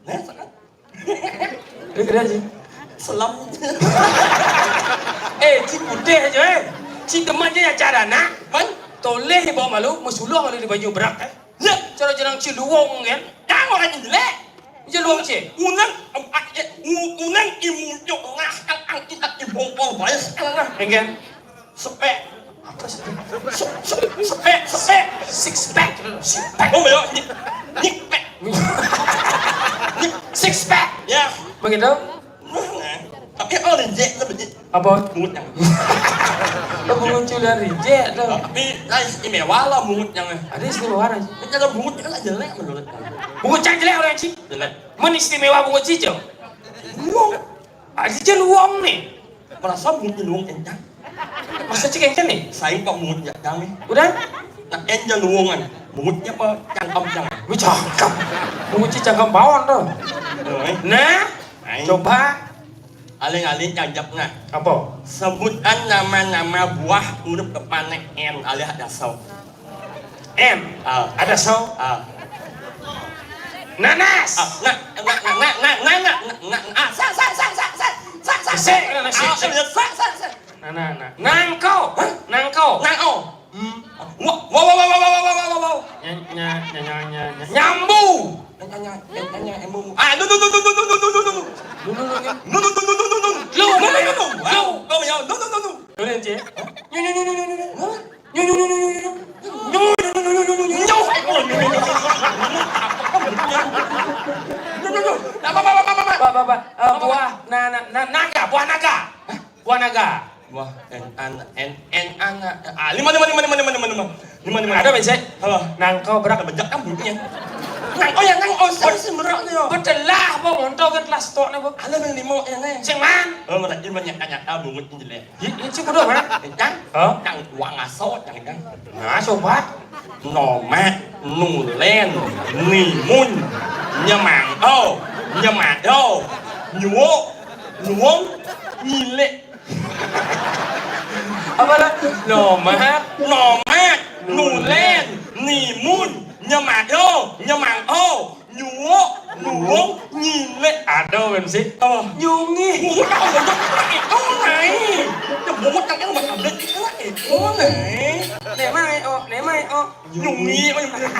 Nè, sao đó? Dia kena sih. Salam. Si putih aja si teman dia yang cara nak. Vâng. Toleh bawa malu, musuluh kalau di baju berak Lek, cara jangan si luang kan. Đang ngồi đây jelek. Dia luang si. Unang, unang imu jok ngah ang ibong bong bay. Enggak. Spek. Apa sih? Spek. Six pack. Six pack. Oh my god. Nyik pek. Six pack. Ya. Begitu? Tapi orang reject tu begitu. Apa? Mulut yang. Lo munculan reject tu. Tapi lain istimewa lah mulut yang. Ada istimewa aja. Kalau mulut yang lah jelek menurut. Bunga jelek orang sih. Jelek. Mana istimewa bunga cincau? Luang. Dia luang ni. Merasa mulut luang encang. Masa cik yang ni? Saya kok mulut yang ni. Udah? Nak enja luangan. Mulutnya apa? Cangkem jangan. Cakap. Bunga cicak bawang tu. Nah, coba. Alih-alih jajab nah. Apa? Sebutkan nama-nama buah huruf depannya N alih ada saw. M. Ada saw. Nanas. Nangkau. Nyambu. Buah naga. Wah, lima. Ada bensek. Halo. Nangkau berak. Bejak kan bunyinya. Nangkau yang nangkau saya semerak ni. Betul lah, apa montau kan kelas tok ni apa? Ada yang lima yang ni. Sing man. Mana dia banyak bungut jelek. Ini cik bodoh mana? Kan? Yang wang asot yang kan. Nah, coba. Nò mát, nù len, nì mun, nhà mảng ô, nhà mảng ô, nhuống, nhìn lệ. Apa lah? Nò mát, nù len, nì mun, nhà mảng ô, nhuống, nhìn lệ. Ada bensek. Nyungi. Bungut đâu mà giống lại đó này. Bungut trong cái mà cầm lên cái đó này. Để mai Nyungi apa yang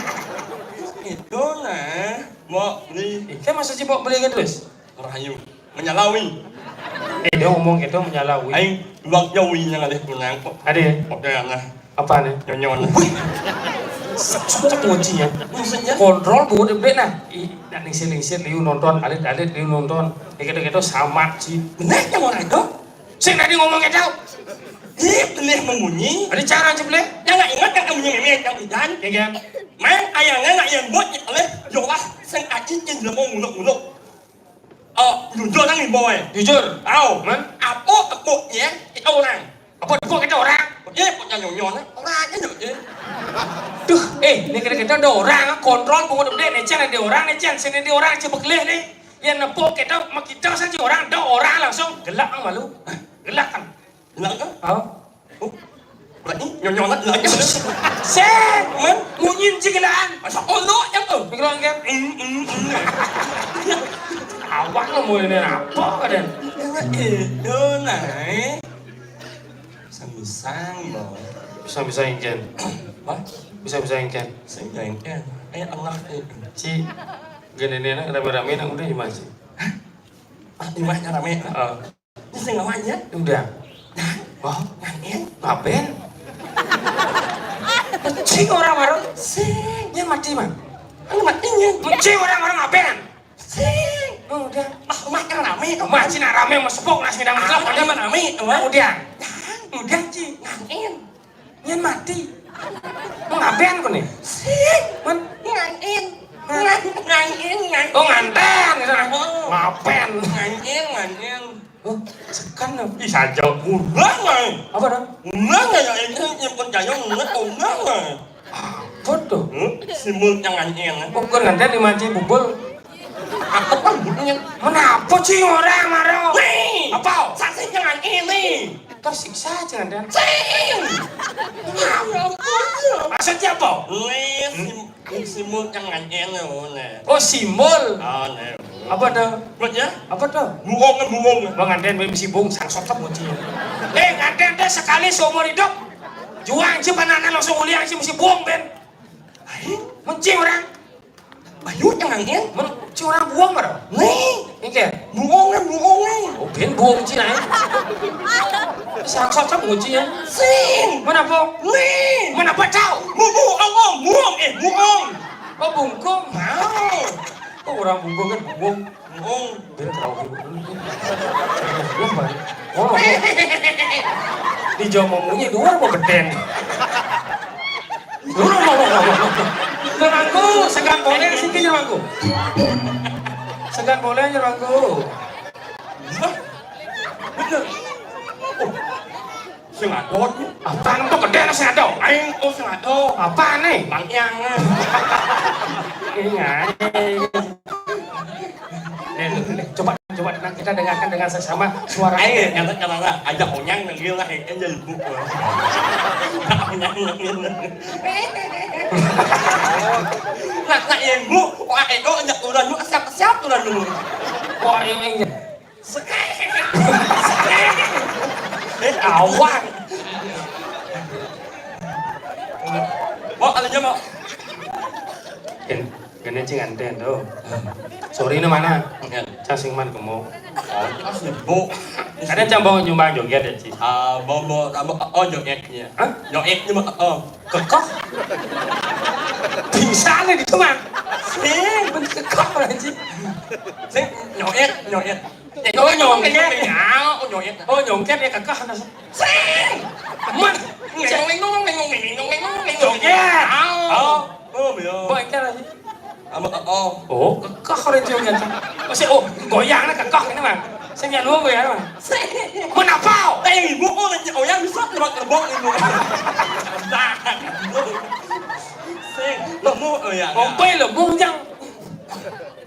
itu lah. Mau ni Kan masa cibok beli kan terus? rahayu menyalawi. Dia ngomong gitu menyalawi. Aing luak jawi yang ada kunang kok. Ada ya? Oke nah. Apa nih? Nyon. Cocok kuncinya. Maksudnya Kontrol buat update nah. Nak ningsir liu nonton, alit liu nonton. Gitu sama sih. benarnya orang itu. Sing tadi ngomong gitu. Pilih membunyi. Ada cara aja boleh? Jangan ingat yang kamu nyemek yang idan. Ya kan? Mang ayangnya nak yang buat oleh Yolah sing aji jen lemong muluk. Jujur nang ni boy. Jujur. Tahu? Man? Apa tepuknya kita orang. Apa kok kita orang? Pokoknya nyon orangnya je. Duh, ini kita ada orang kontrol buat update nih ada orang nih sini ada orang coba kelih nih. Yang nepuk kita saja orang ada orang langsung gelak kan malu. Gelak kan? Gelak kan? Berarti nyon lagi. Sen, munyin cikilan. Masa ono yang tu. Mikron kan? Awak lo mau ini apa kan? Itu naik. Sang boy. Bisa ingin. Hah? Bisa ingin. Sang kan. Allah itu. Ci, gini nak rame-rame nak udah gimana sih? Imahnya rame. Ini sing awalnya. Udah. Wah, ngapain? Cing orang baru. Sing, yang mati mah. Anu matinya. Menci orang-orang ngapain? Udah. Mah kan rame. Mah cina rame mas sepok nasi sedang makan. Ada mah rame. Udah ci. Ngain. Nyen mati. Ngapain kau nih? Man. Ngain. Oh nganten. Ngapain? Ngain. Oh sekan apa? Ih saja ulang ngai. Apa dong? Ulang ngai yang ini nyimpen jayong ulang ngai. Foto. Simul yang ngain. Bukan nganten dimanci bubul. Aku kan bunyi. Menapa sih orang marah? Nih. Apa? Saksi yang ngain nih. Tersiksa aja nganten. Maksudnya apa? Nih simul yang ngain nih. Oh simbol. Ah nih. Apa dah? Maksudnya? Apa tuh? Buong. Bang nganten mesti bung sang sotop moci. Nganten teh sekali seumur hidup. Juang sih panana langsung uliang sih mesti buang ben. Menci orang. Ayo yang ngain. Menci orang buang marah. Nih. Ini Buong. oh ben buang sih lah. Sang sotop moci ya. Sing. Mana po? Nih. Mana po tahu? Buong. Oh bungkung. Mau. Oh orang bungkung kan bungkung. Buong. Ben terlalu oh. Di Jawa ngomongnya dua apa beden? Nyerangku, segan boleh sini nyerangku. Segan boleh nyerangku. Bener. Sengadot. Apaan tuh gede lah sengadot? Aing sengadot. Apaan nih? Bang Yang. Coba kita dengarkan dengan sesama suara Aing kata ajak Onyang nanggil lah yang jadi buku. Onyang nanggil. Nak yang bu, wah itu ajak udah nu siap udah nu. Wah ini Awan. Mau ada mau. Gini cing anten tuh. Sorry ini mana? Casing man kamu. Bu, Ada cambang nyumbang joget ya sih. bobo jogetnya. Hah? Joget cuma Kekok? Bisa nih di cuman. Kekok aja. sing joget. Oh nyongket. Joget. Oh nyongket ya kekok ada. Sing. Man. Joget. Belum. Boy kan aja. Oh, Kekok orang joget. Oh goyang lah kekok ini mah. Saya nyari lu ya mah. Menapa? ibu oh yang bisa lebok ibu. Sing, kamu ya. Ngompe lo bujang.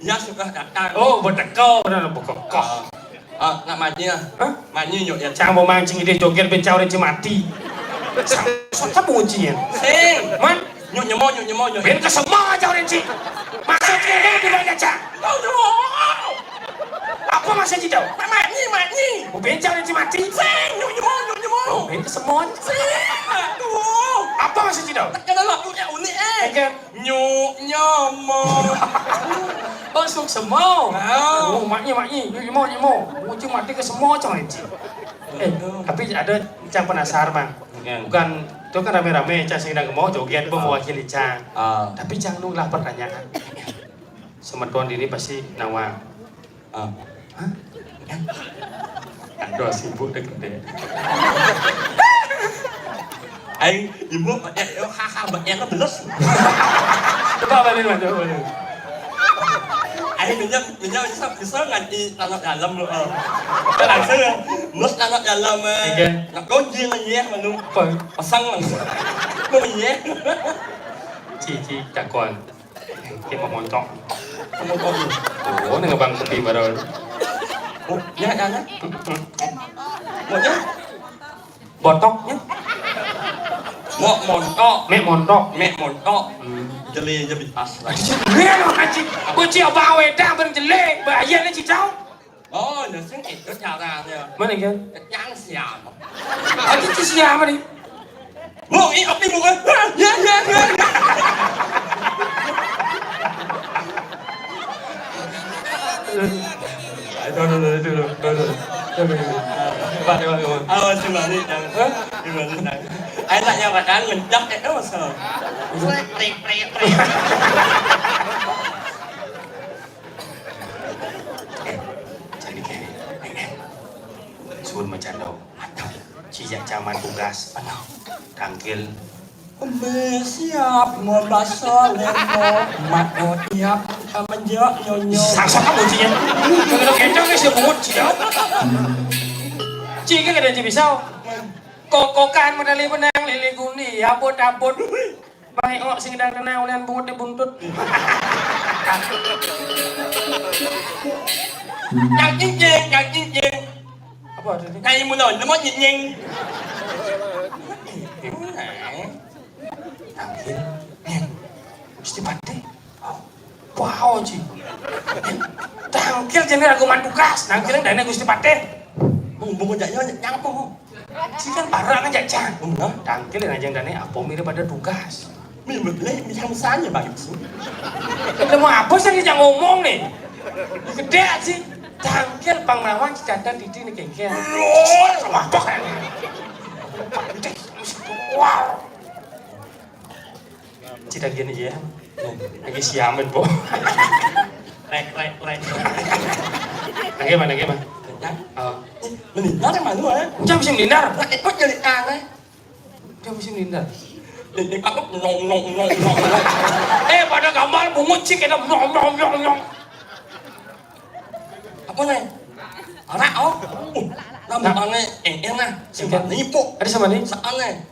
Ya suka datang. Oh bertekau udah kekok. Nak manya. Hah? Manya yuk ya. Cang mau mancing ide joget bencau orang mati. Sota buncian. Sing, Man, nyemo. ben ke semua aja orang cing. Maksudnya dia di mana cang? Apa maksud cing jauh? Manya. Oh bencau orang mati. Sing, nyemo. Oh ben ke semua. Aduh. Apa maksud cing jauh? Kena lagunya unik Kan? Nyomo. Oh suk semua. Wow. Oh maknya. Nyemo. Oh cing mati ke semua cang orang cing. Tapi ada cang penasaran bang. Bukan itu kan rame-rame cang sedang mau joget mewakili cang. Tapi cang nunglah pertanyaan. Semetuan diri pasti nawa. Hah? Aduh sibuk deh gede. Anh ibu haha banyak beles. Coba balik mas, coba balik. Anh minyak bisa ngaji anak dalam loh. Kan saya nus anak dalam nak kunci lagi ya manu pasang langsung. Mau ya. Cici cakon. Kita mau montok. Kamu tahu. Oh, ini ngebang tepi baru. Oh, ya ada. Maunya Botoknya, mau montok. mek montok. Jeli jadi pas. Dia loh anjing. Kunci apa wedang bareng jelek. Bayar nih cicau. Oh, nasi itu caranya. Mana kan? Yang siapa? Lagi ci siapa nih? Mau ini api bukan? Ya. Aduh. Awas gimana? Enaknya makan mendak itu masalah. Jadi kayak suun macam dong. Cijak caman tugas. Tangkil. Siap mau basah lemo mat tiap menjak nyonyo. Sangsok kamu cinya. Kalau kencang ni siapa mut cia. Cia kan ada bisa. Kokokan medali menang lili guni. Abot. Baik ok sing dang kenal ulian bungut di buntut. Yang cincin. Apa tadi? Kayak mulai lemot nyinying. Tangkil. Gusti Pate. Wow, Ci. Tangkil jenis argumen tugas. Tangkil yang dana Gusti Pate. Bungut jaknya nyangkong. Si kan parah kan jajang. Tangkil yang ajang dana apa mirip pada tugas. Mình yang sana bang. Kita mau apa sih yang ngomong nih? Gede sih. Tangkil Bang Mawang dikandang di sini kengkel. Wah, apa kan? Wow. Cita gini ya. Lagi siamen, Bu. Rek. Lagi mana? Meninggal yang mana ya? Jam musim lindar. Kok jadi aneh? Jam musim lindar. Jadi aku nong. Pada gambar bungut sih kita nyong. Apa nih? Anak oh. Nama aneh enak. Singkat nipu. Ada sama nih? Soalnya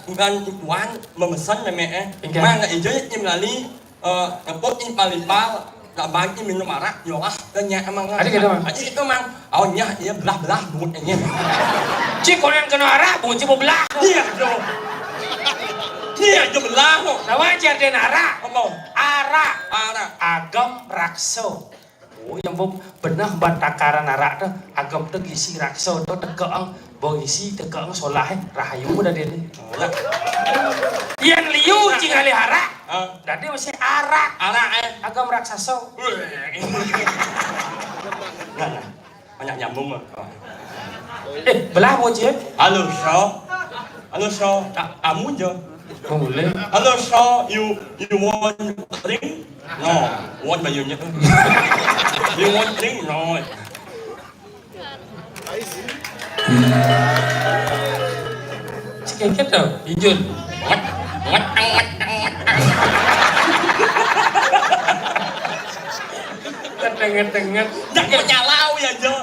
bukan wan memesan meme Enggak. mana ijo yang melalui ngepot impal tak bagi minum arak yolah tanya emang Ada gitu, Mang? aja itu mang awalnya iya belah bunutnya Cik koren kena arah bungut cik mau belah. iya jo belah no Nama aja den arah. apa Arak. arak Agam rakso. Oh yang benar takaran arak tuh agam tuh gisi rakso tuh tegang bau isi tegang solah rahayu udah dia nih. Yang liu cing ali arak. Jadi masih arak agam raksaso. banyak nyambung mah Belah mau cie? halo so kamu jo Boleh. halo so you want drink no want bao nhiêu nhất you want drink no Cik keket tau, Ijun. Ketenget-tenget. Jangan nyalau ya Jo.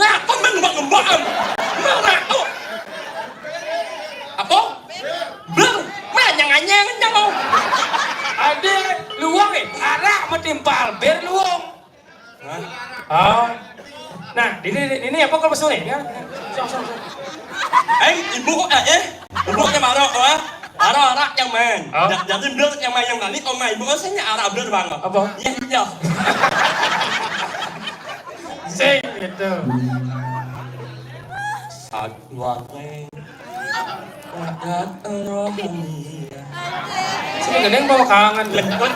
Nah, kok ngembang-ngembang? Mana tuh? Apa? Belum. Mana nyang-nyang nyamau. Ada luang arak metimpal ber luang. Oh. Nah, ini apa kalau besok nih? Ibu ibunya marah apa? Arak yang main. Oh. Jadi belut yang main yang kali om ibu saya arak belut bang. Apa? Iya. Sing gitu. Sadwate. Wadat rohani. Sini gedeng bawa kangen lengkut.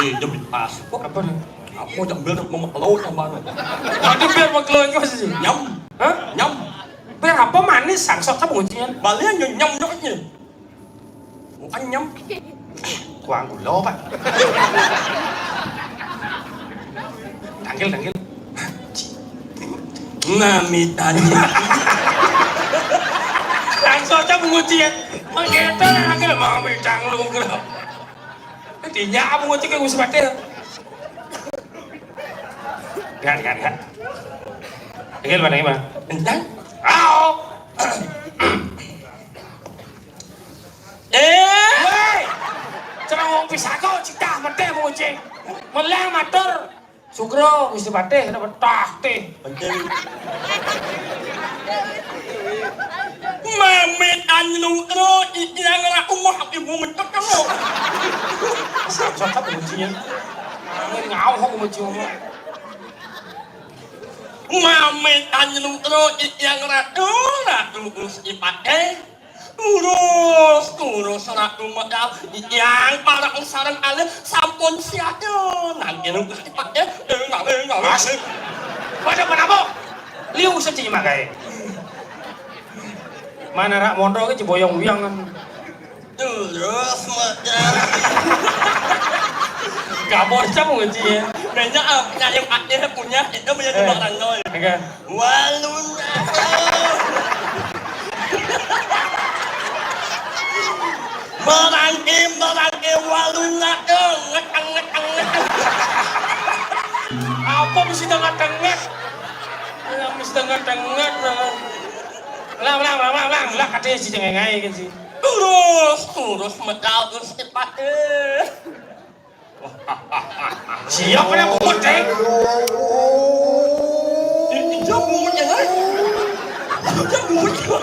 Demi paspor. Apa nih? Aku jam belut mau telur sama mana? Tadi biar magelang apa sih? Nyam. Hah? Nyam. Biar apa manis sangsok sama kuncinya? Balinya nyam nyamnya. Anh nhắm. Quang của lố bạn. Tanggil. Namitani. Sangsok sama kuncinya. Kita agak mau bicang lu gitu. Thì nhà mua chứ cái gue seperti itu. Lihat. Tinggal mana gimana? Entah. Au. Woi. Jangan ngomong pisah kau cita mati mau ceng. Melang mater. Sugro gue seperti itu betah teh. Penting. Mamit anjing terus yang orang umah ibu mentok kamu. Sangsok sama kuncinya. Ini ngau kok kuncinya. Mamit anjing terus yang orang urus ipakai. Urus ratu modal yang para sarang ale sampun siado nang kene ipakai enggak. Pada apa? Liu saja makai. Mana rak mondo ke boyong uyang kan. Terus macam Gabor camu ngaji ya. banyak yang akhirnya punya itu menjadi barang nol. Oke. Walunya. Merangke walunya ngetang. Apa mesti tengah-tengah? Mesti tengah-tengah. Lang katanya si cengengai kan sih. Terus medal terus cepat. Siap kena bumut deh. Hijau bumutnya kan? Hijau bumutnya.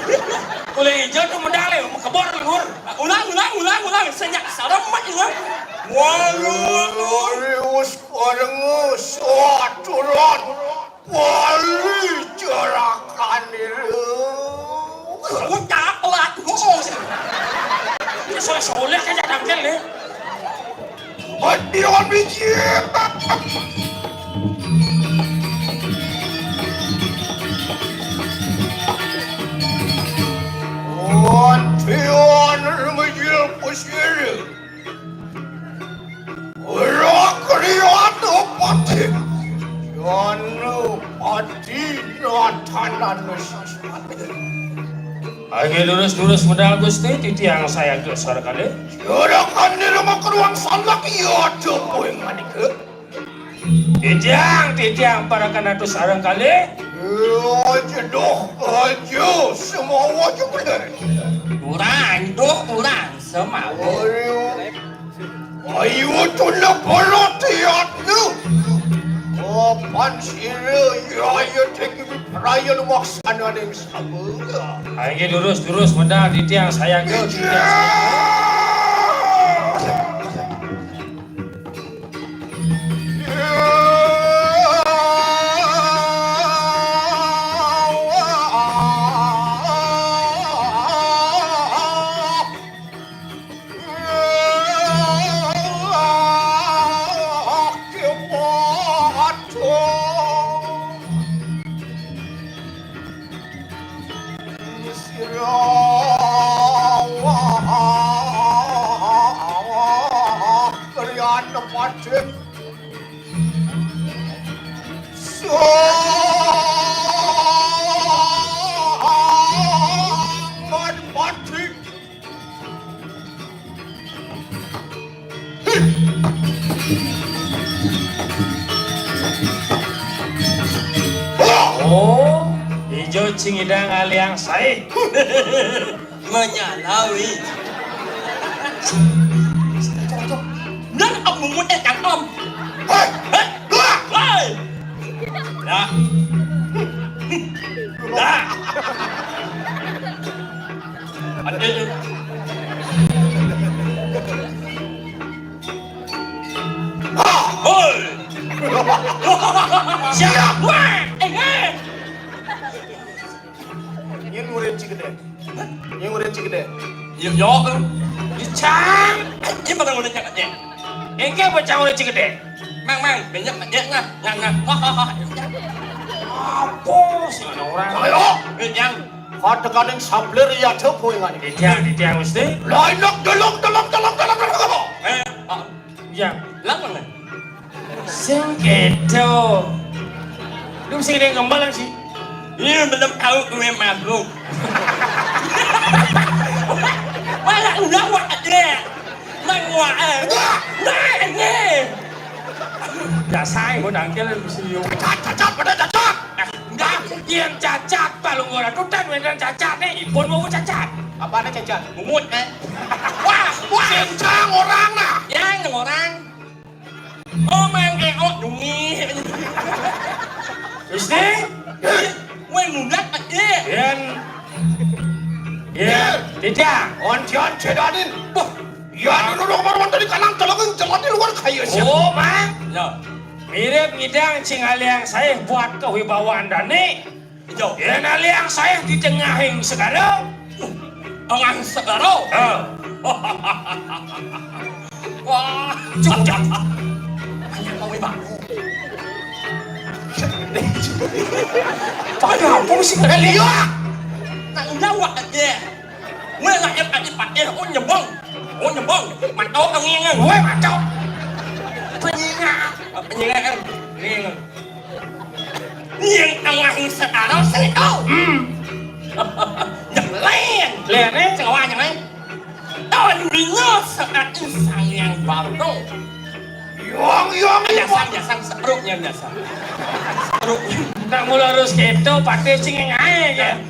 Kulit hijau tuh medal ya, kebor luhur. Ulang. Senyak sarap mak ini. Walius parengus aturan wali jarakan itu. Ucap pelat ngomong. Ini soleh kan jadang kan deh. Hadiran biji. Hadiran remajil pusir. Rakriat pati. Janu pati natanan sesuatu. Lagi lurus medal Gusti titiang saya ke suara kali. Jurakan di rumah keruang salak iya jopo yang manik. Titiang para kanatus sarang kali. Jedoh aja semua wajib benar. Kurang semau. Ayo tunda pelatihan nu. Kapan sira ya teki perayaan maksana yang sama. Lagi lurus medal titiang saya ke Oh, hijau cingidang aliang saya. Menyalawi. Dan om mumutnya kan om. Hei. Dah. Ada. Hoi. Siapa? Yang murid cigede. Yo. Dicang. Ini bakal udah cakapnya. Engke bacang udah cigede. Mang, banyak ngah. Apa sih orang? Ayo, Yang katakan sabler ya jopo yang manik. Titiang Gusti. Lainok dalam. Yang lang mana? sing gitu. Lu mesti gede kembalan sih. Ini belum tahu gue mabuk. Malah udah aja. Nangwa. Gak say, gue dangkel mesti yuk. Cacat pada cacat. Enggak, yang cacat palung gue tutan medan cacat nih. Ipun mau cacat. Apa ada cacat? Mumut Wah, kencang orang nah. Yang orang. Oh mang dungi. Gusti. Gue mulat aja. Yan, tidak. Ontian cedanin. Ya, ini nomor tadi kanan telangan jalan di luar kaya sih. Oh, Mang. Ya. Mirip ngidang cingaliang saya buat kewibawaan dani. Hijau. Yan aliang saya di tengahing segala. Orang segaro. Wah, cukup. Hanya kau ibarat. Apa sih? Liwa. Nang Jawa aja. Gue nggak yang pakai oh nyebong. Matau angin. Gue macam Penyengat. Yang angin sekarang itu. Yang lain. lihat nih. Cawa yang lain. Tahun dulu saat insang yang baru. Yang Biasa seruknya biasa. Tak mulu harus gitu, pati cingeng aja.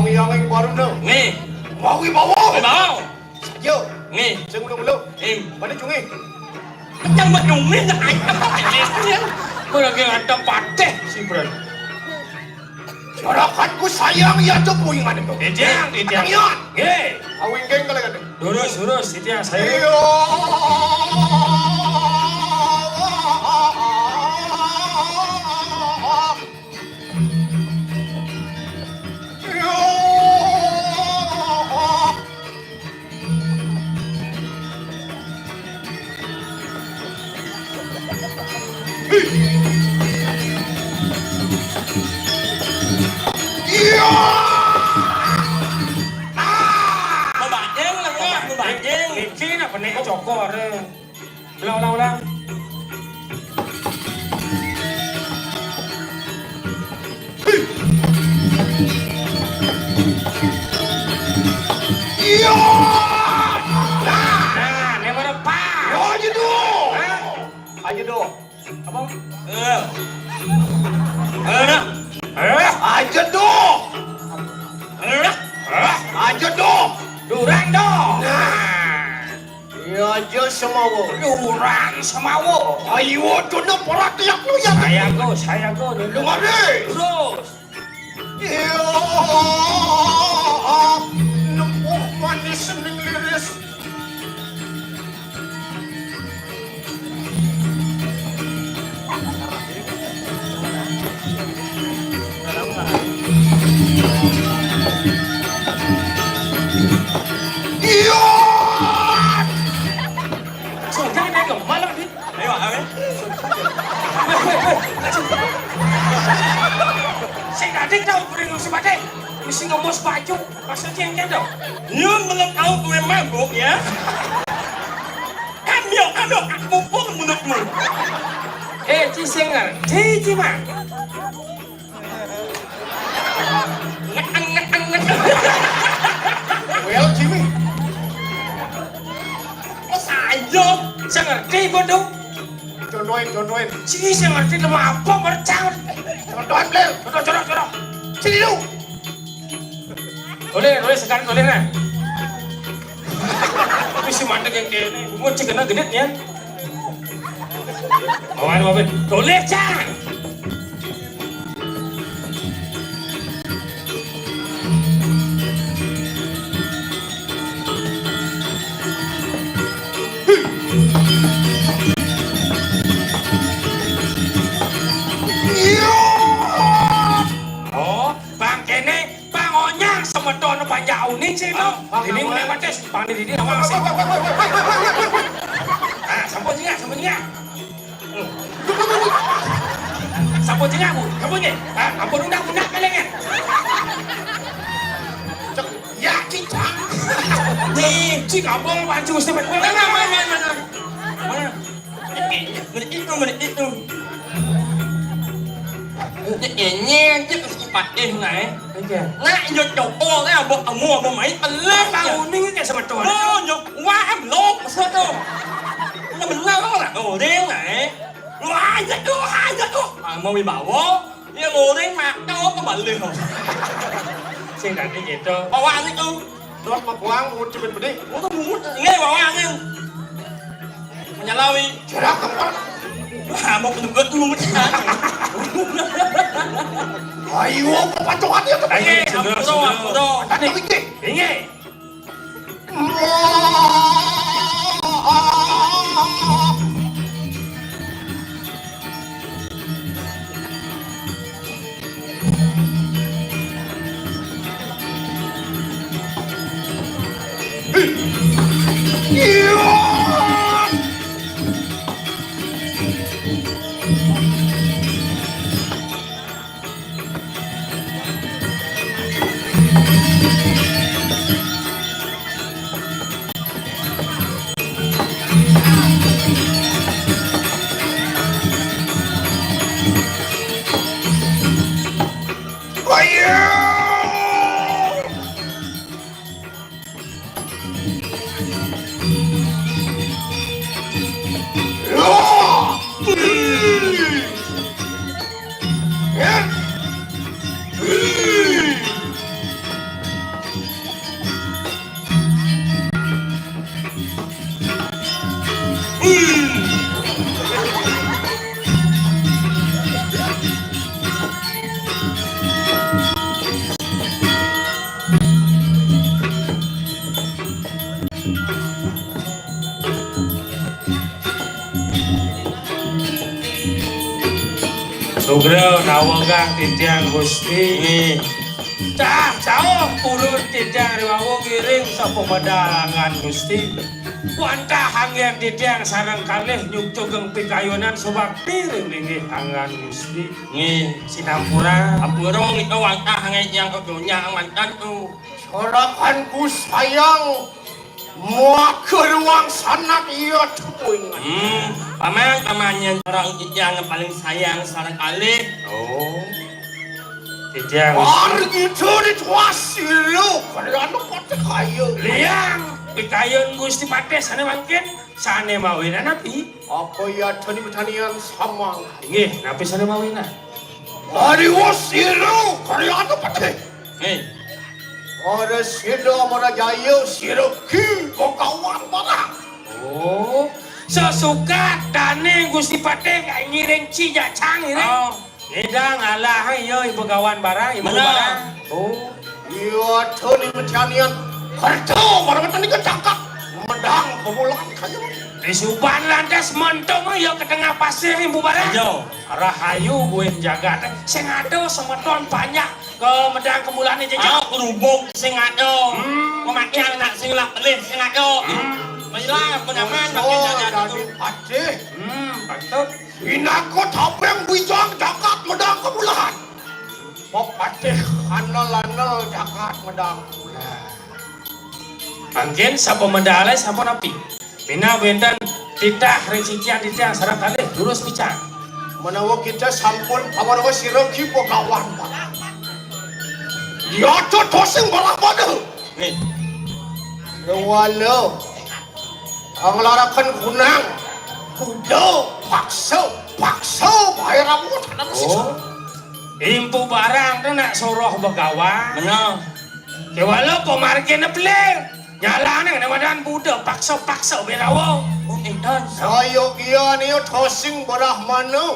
yang baru no. Nih, Mau bawa. mau. Yo, Nih, saya mulu. im. Mana cungi? Yang menunggu yang ayam apa Gue lagi ada pati sih bro. Masyarakat sayang ya coba yang ada tuh. Titiang. Ye, Awing geng kalau kan. lurus, titiang saya. Iyo. Membajeng lah nggak, membajeng. Ini apa nih cokor? Ulang. Iyo. Nah, ini mana pak? Aja dong. Hah? Aja dong. Apa? Dah. Aja dong. Dah. Aja dong. Durang dong. Ya aja semawo. Durang semawo. Ayo dona porak tiak lu ya. Saya go. Dengar deh. Terus. Iyo. Nempuk manis ning liris. Iyo. Jangan naik malam nih. Ayo, ayo. Saya nggak ada tahu beringung sebate. Mesti ngomong baju. Masa cengeng dong. You belum tahu gue mabuk ya? Ambil aku pun menurutmu. Cisengar. Cima. Well, Jimmy. Saya Saya ngerti bodoh. Contohin. Sini saya ngerti lemah apa bercang. Contohin, Blair. Corok. Sini dulu. Boleh sekarang boleh nah. Tapi si mandek yang kayak ini, mau cek kena genit ya. Awan, boleh cang. Oh, bang kene, bang onyang semedon panjang uning sih no. Ini mulai batas, bang di awal sih. Ah, sampun jinga. Sampun jinga bu, sampun ni. Ah, ampun undang kelengan. Ya, kita. Nih, cik abang baju semen. Mana? Menit itu. Ini patih này. Nãy vô chụp ô cái bộ mua bộ máy bánh lên Bang kìa. uning kayak semedon. Ô nhục quá em lột sao đâu. Nó mình lao đó là ổ đen này. Quá rất đó. Mau bị bảo bố. Nhưng ổ đen mặt nó có bệnh liền. Sing dak iki to. Bảo hoàng đi ư. Dot makuang mau cepet bedi. Ủa tao muốn nghe bảo hoàng đi. Nhà lao đi. Cerah kapan? Một cái gật luôn mất chán. Ayo, pacokan ya teman. Ayo, Không đâu. Ada lagi. Ini. Nugra nawagang titiang Gusti. Cah jauh pulun titiang riwawo giring sa pemadalangan Gusti. Wanta hangyan titiang sarang kalih nyungcugeng pikayonan subakti ringgih angan Gusti. Ngi Sinampura ampura ngito wanta hangyan yang kedunya amantan tu. Sorakan ku sayang mua ke ruang sanak iya tuing. Pamannya orang yang paling sayang sarang kali. oh titiang Hari itu dituasi lu kalian pati kayu. liang pikayon Gusti Pate sana mangkin sane mawina napi. Apa ya tani pertanian sama. Inggih napi sana mawina. Hari wasiru kalian pati. Ada sido mana jaya sido ki kawan barang. Oh, sesuka dane Gusti Pate gak ngiring cija cang ini. Oh. Edang alah yo ibu kawan barang, ibu Mana? barang. Oh, Iya tani pertanian kerja mana tani kecakap medang pemulaan kayu. di Suban lantas mentong yo ke tengah pasir ibu barang. Ayo. Rahayu gue jaga teh. Sing ado semeton banyak ke medang kemulane jejak. Kerubung sing ado. Pemakai anak sing lah pelih sing ado. Baiklah pengaman makin Oh jaga jadi tu. pati. Patut. Inako tapeng bijang jagat medang kemulaan. Pati hanal-hanal jagat medang kemulaan. Angin sapa medale sapa napi. Pina benten titah resician titah sarang kalih lurus pican. Menawa kita sampun pamanawa siroki kawan barang. Ya tu tosing barang pada. Nih. Walau ang larakan kunang kudo paksa bayar rambut Oh, impu barang tu nak soroh begawan. Benar. Kewala pemargin na pelir. Nyala na nawadan Buddha paksa berawo. Oh, intan. saya iya niyo tosing barah mana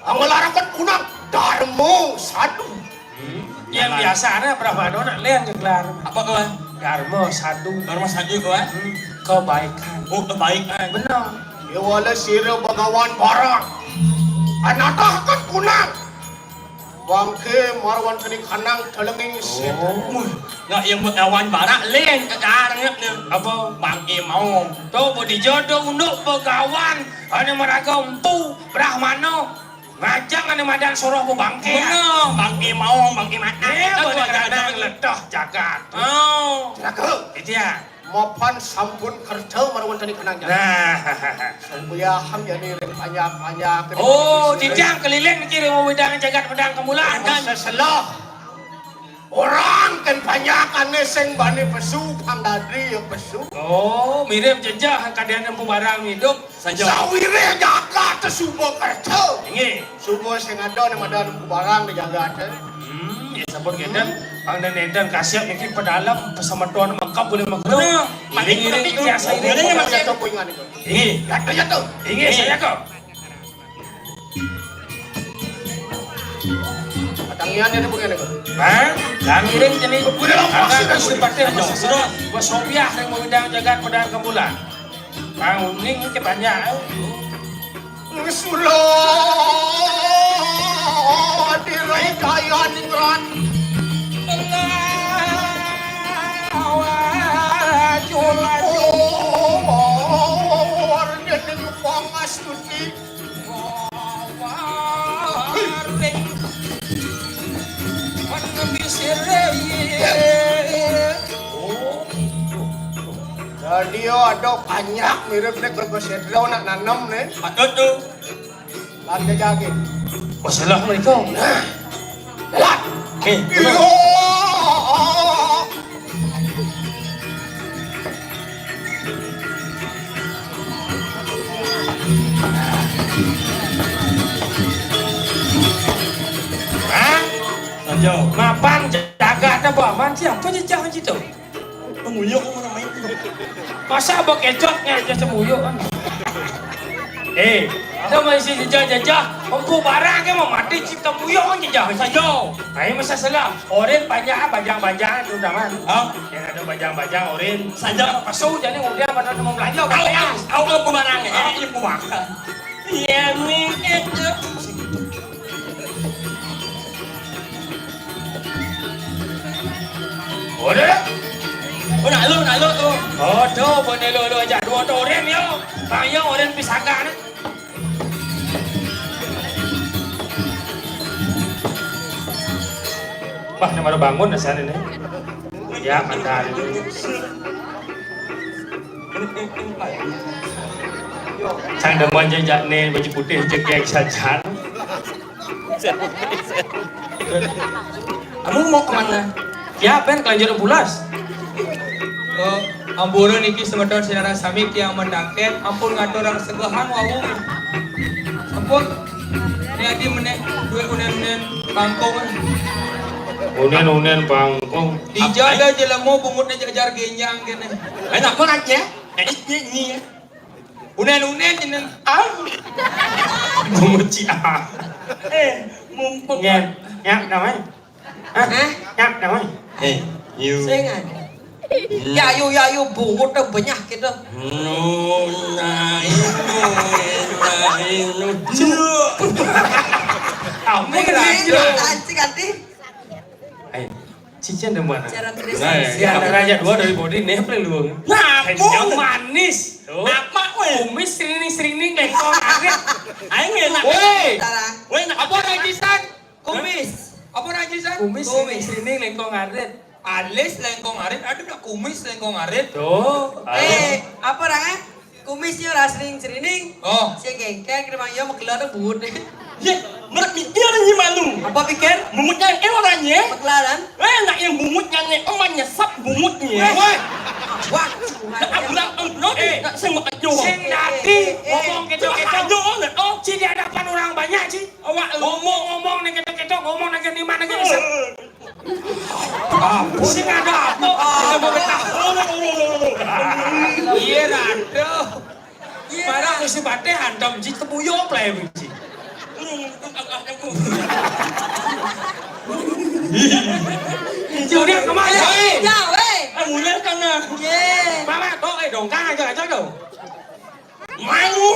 ang larakan kunang darmo sadu Yang biasa na berapa dona lian jenglar. Apa kawan? Dharma sadu. Baru saja kawan. Kebaikan. Oh, kebaikan. Benar. ya wala sira bagawan barang anatah kan kunang bangke marwan kini kanang telenging sit Nggak yang berkawan barak lain sekarang ni. Apa? Bang mau. Tu budi jodoh untuk begawan. Ada mereka empu Brahmano. Ngajak ada madan soroh bangke. Benar. Bang mau, bang mata. Boleh kadang ledah jagat. Oh. jaga Itu ya. mapan sampun kerja marwan kini kanang jaga Nah. buya ham jadi banyak Oh, tidak keliling kirim wedang jagat pedang kemulaan kan. seselah orang kan banyak aneh sing bani pesu pandadri ya pesu Oh, mirip jejak kadang empu barang hidup saja. sawire jaga tesubo kerja Ini. subo sing ada nama dan barang dijaga teh Ya sabun gedan, ang nenedan kasih mikir pedalam bersama tuan mengkap boleh makan. Benar. Iring-iring biasa ini. Benar, ini Mas. masih ada poingan itu Ini, ya tuh ini saya kok. Katangian ini poingan itu Hah? Lang iring jenis. Udah lah, pasti dah, Aku seperti Ayo, sudah. Gua sopiah yang mau wedang jagat pedang kemulan. Bang uning ke banyak. Sulah dirai kaya ningran Wardening pangastuti Jadi ada banyak mirip nih kergosedra nak nanam nih Patut tu. Lagi jagi Wassalamualaikum. Jalan Iya. Hah? Saja. Mapan jaga ada bawa siapa jejak macam itu? Pemuyuk mana main tu. Masa abang kecotnya aja semuyuk kan? Itu masih jejak-jejak. Empu barang ke mau mati cipta muyuk kan jejak saja. Ayo masa salah. Oren banyak bajang-bajang terutama. Yang ada bajang-bajang oren. Saja. Pasau jadi udah pada mau belanja. Aku pembarang ini pembarang. Ya, ni itu. Aduh, boleh lo aja dua orang yo. Bayo orang pisakan. Wah, ini baru bangun dah sana nih. Ya, mandar ini. Sang demen jejak nih baju putih jegek saja. Kamu mau kemana? Ya, pen kelanjutan pulas. Amburan iki semeton sinara sami yang mendaket ampun ngaturang segahan wawung. Ampun. Ini adi meneh dua unen-unen bangkong. Unen bangkong. Dijaga jelema bungutnya jajar genjang kene. Enak banget ya. Ini. Unen-unen jeneng. Menguci mumpung. Nyap namanya. Nyap namanya. Sengan. Ya yu bungut dah banyak gitu. Anti. Cincin demen. Cara tulis. Si ada raja dua dari body nepre luang. Kenyang manis. Apa kumis sering lekong arit. Aing enak. Woi, apa rajisan? Kumis. Apa rajisan? Kumis sering lekong arit. Alis lengkong arit, ada udah kumis lengkong arit. Tuh. Apa orangnya? Kumisnya ora sering-sering. Oh. Si gengkek memang yo menggelar bud. Ya, mereka mikir ini malu. Apa pikir? Bungutnya yang orangnya. Pegelaran? Enak yang bungutnya nih, emaknya sap bungutnya. Wah, Nak bilang, nak semua aja. Sing dadi ngomong ketok-ketok. Oh, Ci di hadapan orang banyak Ci. awak Ngomong nih ketok-ketok, ngomong nih di mana nih. Sing ada apa? Kita mau betah. Iya rado. Para mesti bate hantam Ci tebuyo play Ci. Udah kemana? Ya, weh. Mulai kana. Ye. Mama, dong ca cho đâu. Mau.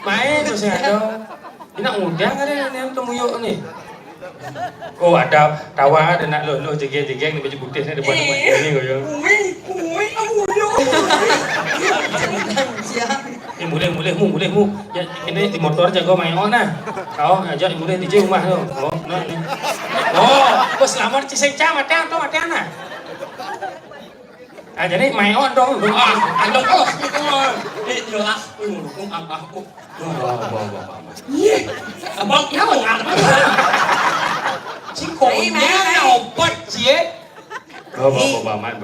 Main terus ada. Ini udah kan ini temuyo nih. Oh ada tawa ada nak lo jegek nih baju putih nih depan ini kau yang. Kuih, amuyo. Mulai mu. Ya ini di motor jago main nah. Kau ngajak mulai di rumah tuh. Oh, nah ini. Oh, bos selamat ciseng matian nah. Ah jadi main dong. Ada oh. Ini jelas. Aku. Abang kenapa ngapa? Si konya nyopot cie. Baman.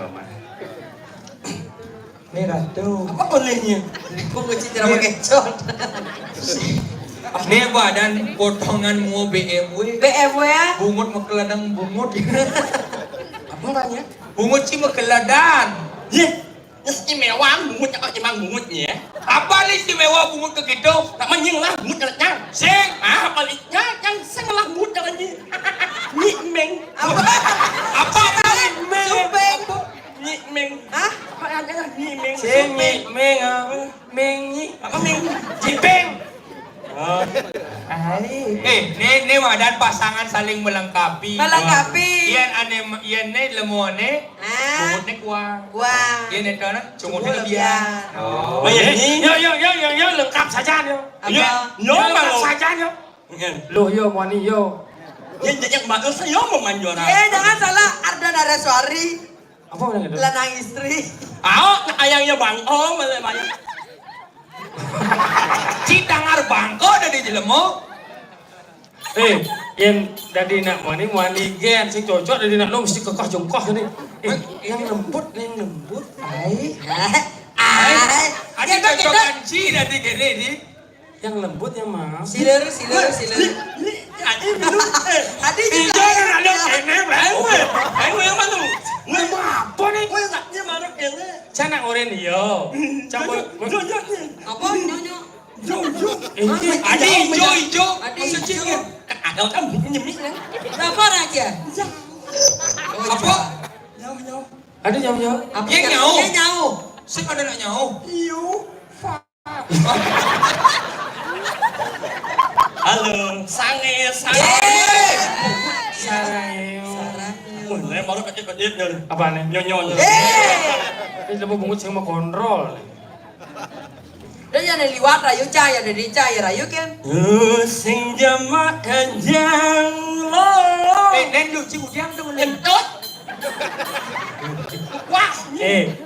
Nih rado. Apa bolehnya? Kok nguci cara bekecot. Nih badan potongan mau BMW. BMW ya? Bungut mekeladang bungut. Apa namanya? Bungut sih mekeladan. Ye, istimewa bungutnya kok emang bungutnya. Apa nih istimewa bungut ke gitu? Tak menying lah bungut jalannya. Sing. Apa liknya yang seng lah bungut jalannya. Nyimeng. Apa Supeng. Nyimeng. Hah? Apa yang nyimeng? Sing mengi Apa meng? jipeng. Nih wadan pasangan saling melengkapi. Melengkapi. Iyan nih lemone. Ah. Bungut nih kuah. Wah. Iyan nih kana cungut Cungut lebihan. lebihan. Oh ya ini. Yo lengkap saja yo. Apa? Yo Lengkap malu. saja yo. Lo yo mani yo. Yang bagus saya mau manjora. Jangan salah Arda Naraswari. Apa orang itu? Lanang istri. Ayangnya bang. Oh, malah banyak. Citangar bangko dari jelemo. Yang dari nak mani gen sing cocok dari nak lo mesti kekah jongkah ni. Yang lembut. Ai. Ada cocokan ci dari gede di. Yang lembut yang mas. Siler. Adi juga. Jangan ada kene bae. Ayo yang mana? Apa nih? Kau enaknya mana kene? Cana oren yo. Campur. Apa? Nyonya. Adi hijau. Adi Maksud ci. hijau. Ada kan nyemik kan? Berapa aja? Apa? Ada jauh. Apa Yang nyau. Yang nyau. Sing ada nak nyau. Halo, sange. Sarayo. Mulai yang baru kecil-kecil Apa nih? nyonyo. Ini lebih bungut sing mau kontrol. Dan yang liwat rayu cahaya dari cahaya rayu kan. Sing jamak kanjang lo. Nen lu ci udiang tuh Entut. Wah.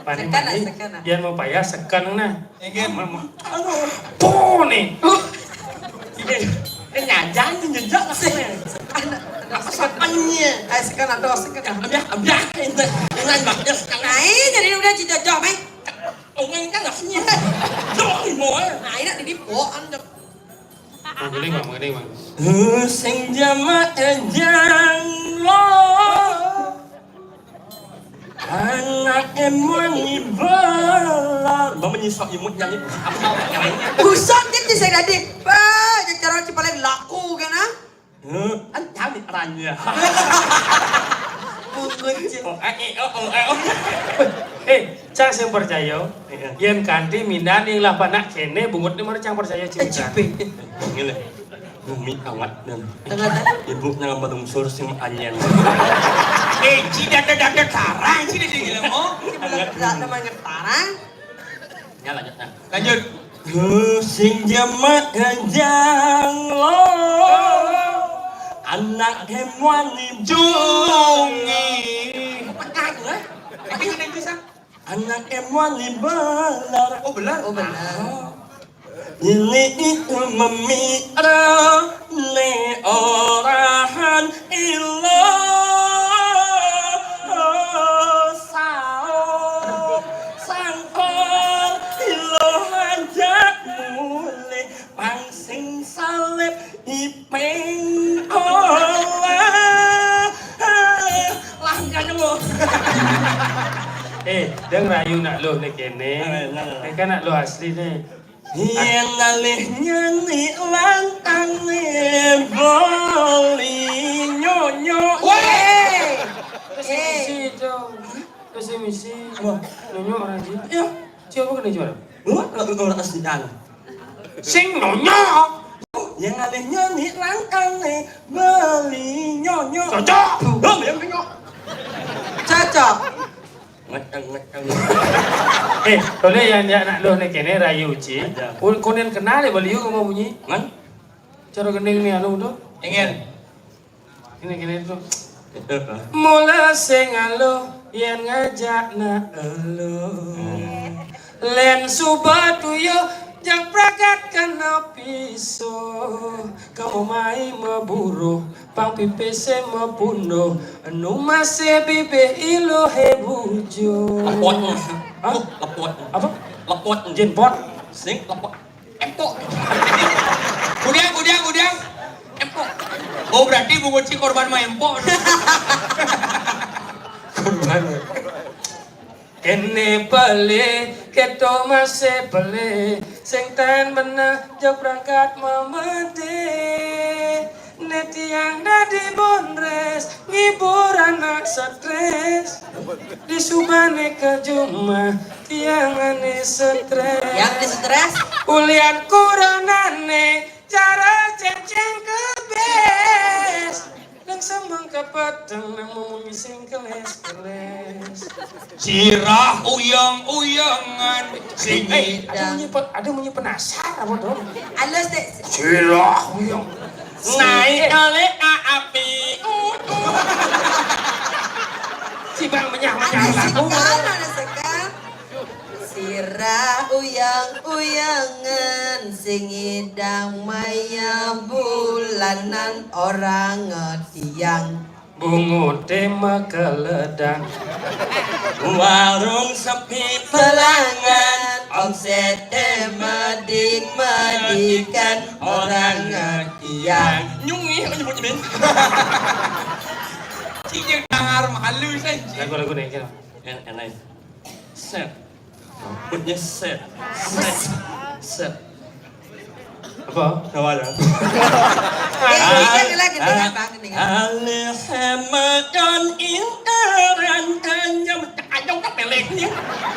Paling Sekan, ini sekan. dia mau payah sekan nah. Ingin. Tuh nih. Ini nyajang nyenjak Sekannya. Sekan atau sekan. Abah itu. Dengan baknya sekarang. Nah ini jadi udah cita jom Ungin kan ngasihnya. Doi mau. Nah ini di poan dok. Mengeling bang. Sing jamak kanjang lo. Anak emang ibarat. Bang menyisok imut nyanyi. Pusat gitu saya tadi. Bah, cara paling laku kan ah? Anh di ranya. Cang sing percaya, yen kanthi mindani lah panak kene bungut ni mana cang percaya cerita. Ngene. Bumi awat dan Tengah ibu nang badung sur sing anyen. Cida ada karang, cida gila mo. nama ngetarang. Ya lanjut. Lanjut. Sing jamak ganjang lo. Anak hewan jungi. Anak hewan belar. Oh belar. Oh benar. Ini itu memikra ne orahan ilo sao sangkol ilo hanjak mule pangsing salep ipeng olah langkahnya lo. Deng rayu nak lo ni kene. Kan nak lo asli ni. Yang alih nyanyi lantang nih boli nyonyo. Wey. Misi dong. Misi. Nonyo orang sih. Ya. Siapa kena juara? Orang asli dan. Sing nonyo. Yang alih nyanyi lantang nih boli nyonyo. Cocok. Yang nyonyo. Cocok. Ngeceng. Tole yang nak lo ni kene rayu ci. Kunen kenal ya baliu kamu bunyi. Man? Cara kening ni anu tu. Ingin. Ini kene tu. Mula sing alo yen ngajak na elo. Len subatu yo jang pragat kena piso. Kau mai maburu pang pipe se mapuno. Anu masih pipe ilo hebujo. Lepot. Hah? Lepot. Apa? Lepot. Jenpot. Sing lepot. Empok. Gudang. Empok. Oh berarti Bu Boci korban mah empok. Korban. Kene pele, keto masih pele, sing tan bener jauh berangkat memede. Neti yang dadi bonres, ngibur anak stres. Di subane ke jumah, tiang ane stres. Yang di stres. Ulian kuranane, cara ceng-ceng ke bes. Nang sambang ke pateng, nang memising keles-keles. Cirah uyang-uyangan singi. Ada bunyi penasar apa dong? Alus deh. Cirah uyang. Naik kali api. Si bang menyah-menyah Ada lagu. sekan. Sirah uyang-uyangan sing idang maya bulanan orang ngetiang. Bungu tema keledang. Warung sepi Pelangan omset medik-medikan orang ngetiang. Nyungi apa nyebut-nyebut. Cik tangar malu saya. Lagu-lagu nih kira. Yang lain. Set. Rambutnya set. Set. Apa? Kawalan. Lagi dengan bang dengan. Alhamdulillah intaran kanyam ayong kapeleknya.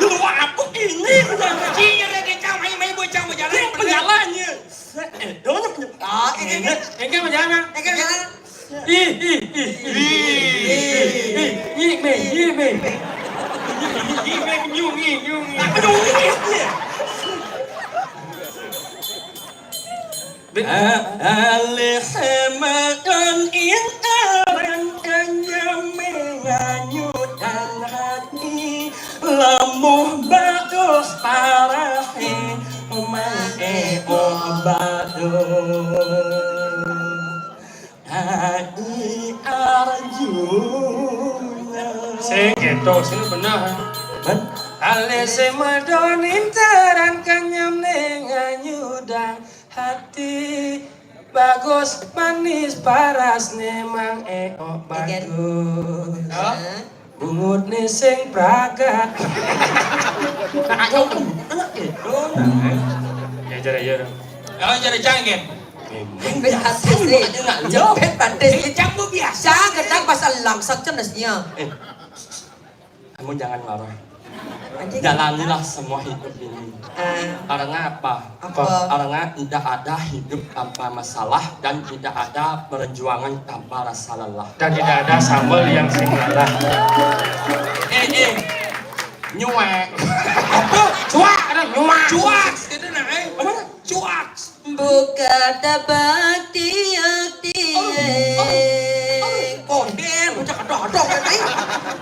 Lu aku ini Cira dia kau main bocah berjalan. penjalannya. Doanya Oh, Engkau berjalan. jalan. Alih makan yang aran kanyame nganyutan hati lamuh bagus parahe mae obado ai arjuna sing gitu sing benar alih semadon intaran kanyame nganyudan hati bagus manis paras nemang bagus bungut sing praga ya jare ya Kalau jadi canggih. Jepit hati sih, jepit batis. Jambu biasa, kadang pasal langsat jenisnya. kamu jangan marah jalanilah semua hidup ini karena apa? Karena tidak ada hidup tanpa masalah dan tidak ada perjuangan tanpa rasa lelah dan tidak ada sambal yang singgalah nyuek apa? Cuak ada nyuak Cuak, gitu nah, cuak. Buka dapat Konden, ucap kedodok tadi.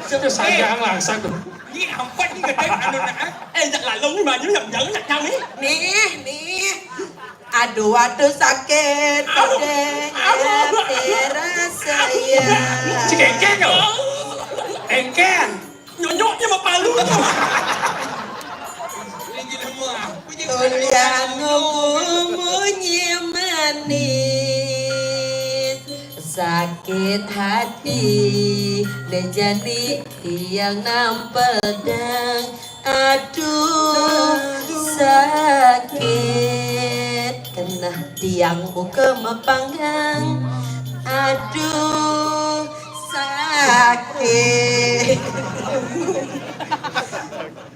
siapa sayang langsung tuh Ini apa nih gede anu nah? giật lại luôn mà nhớ nhầm nhẫn nhặt nhau ấy Nih. Aduh sakit. Terasa ya. si kengken loh kengken nyonyok nhưng mà palu Ini gila semua. Tulian ngomongnya manis. Sakit hati dan jadi yang nampedang. Aduh sakit kena tiang buka mepanggang. Aduh sakit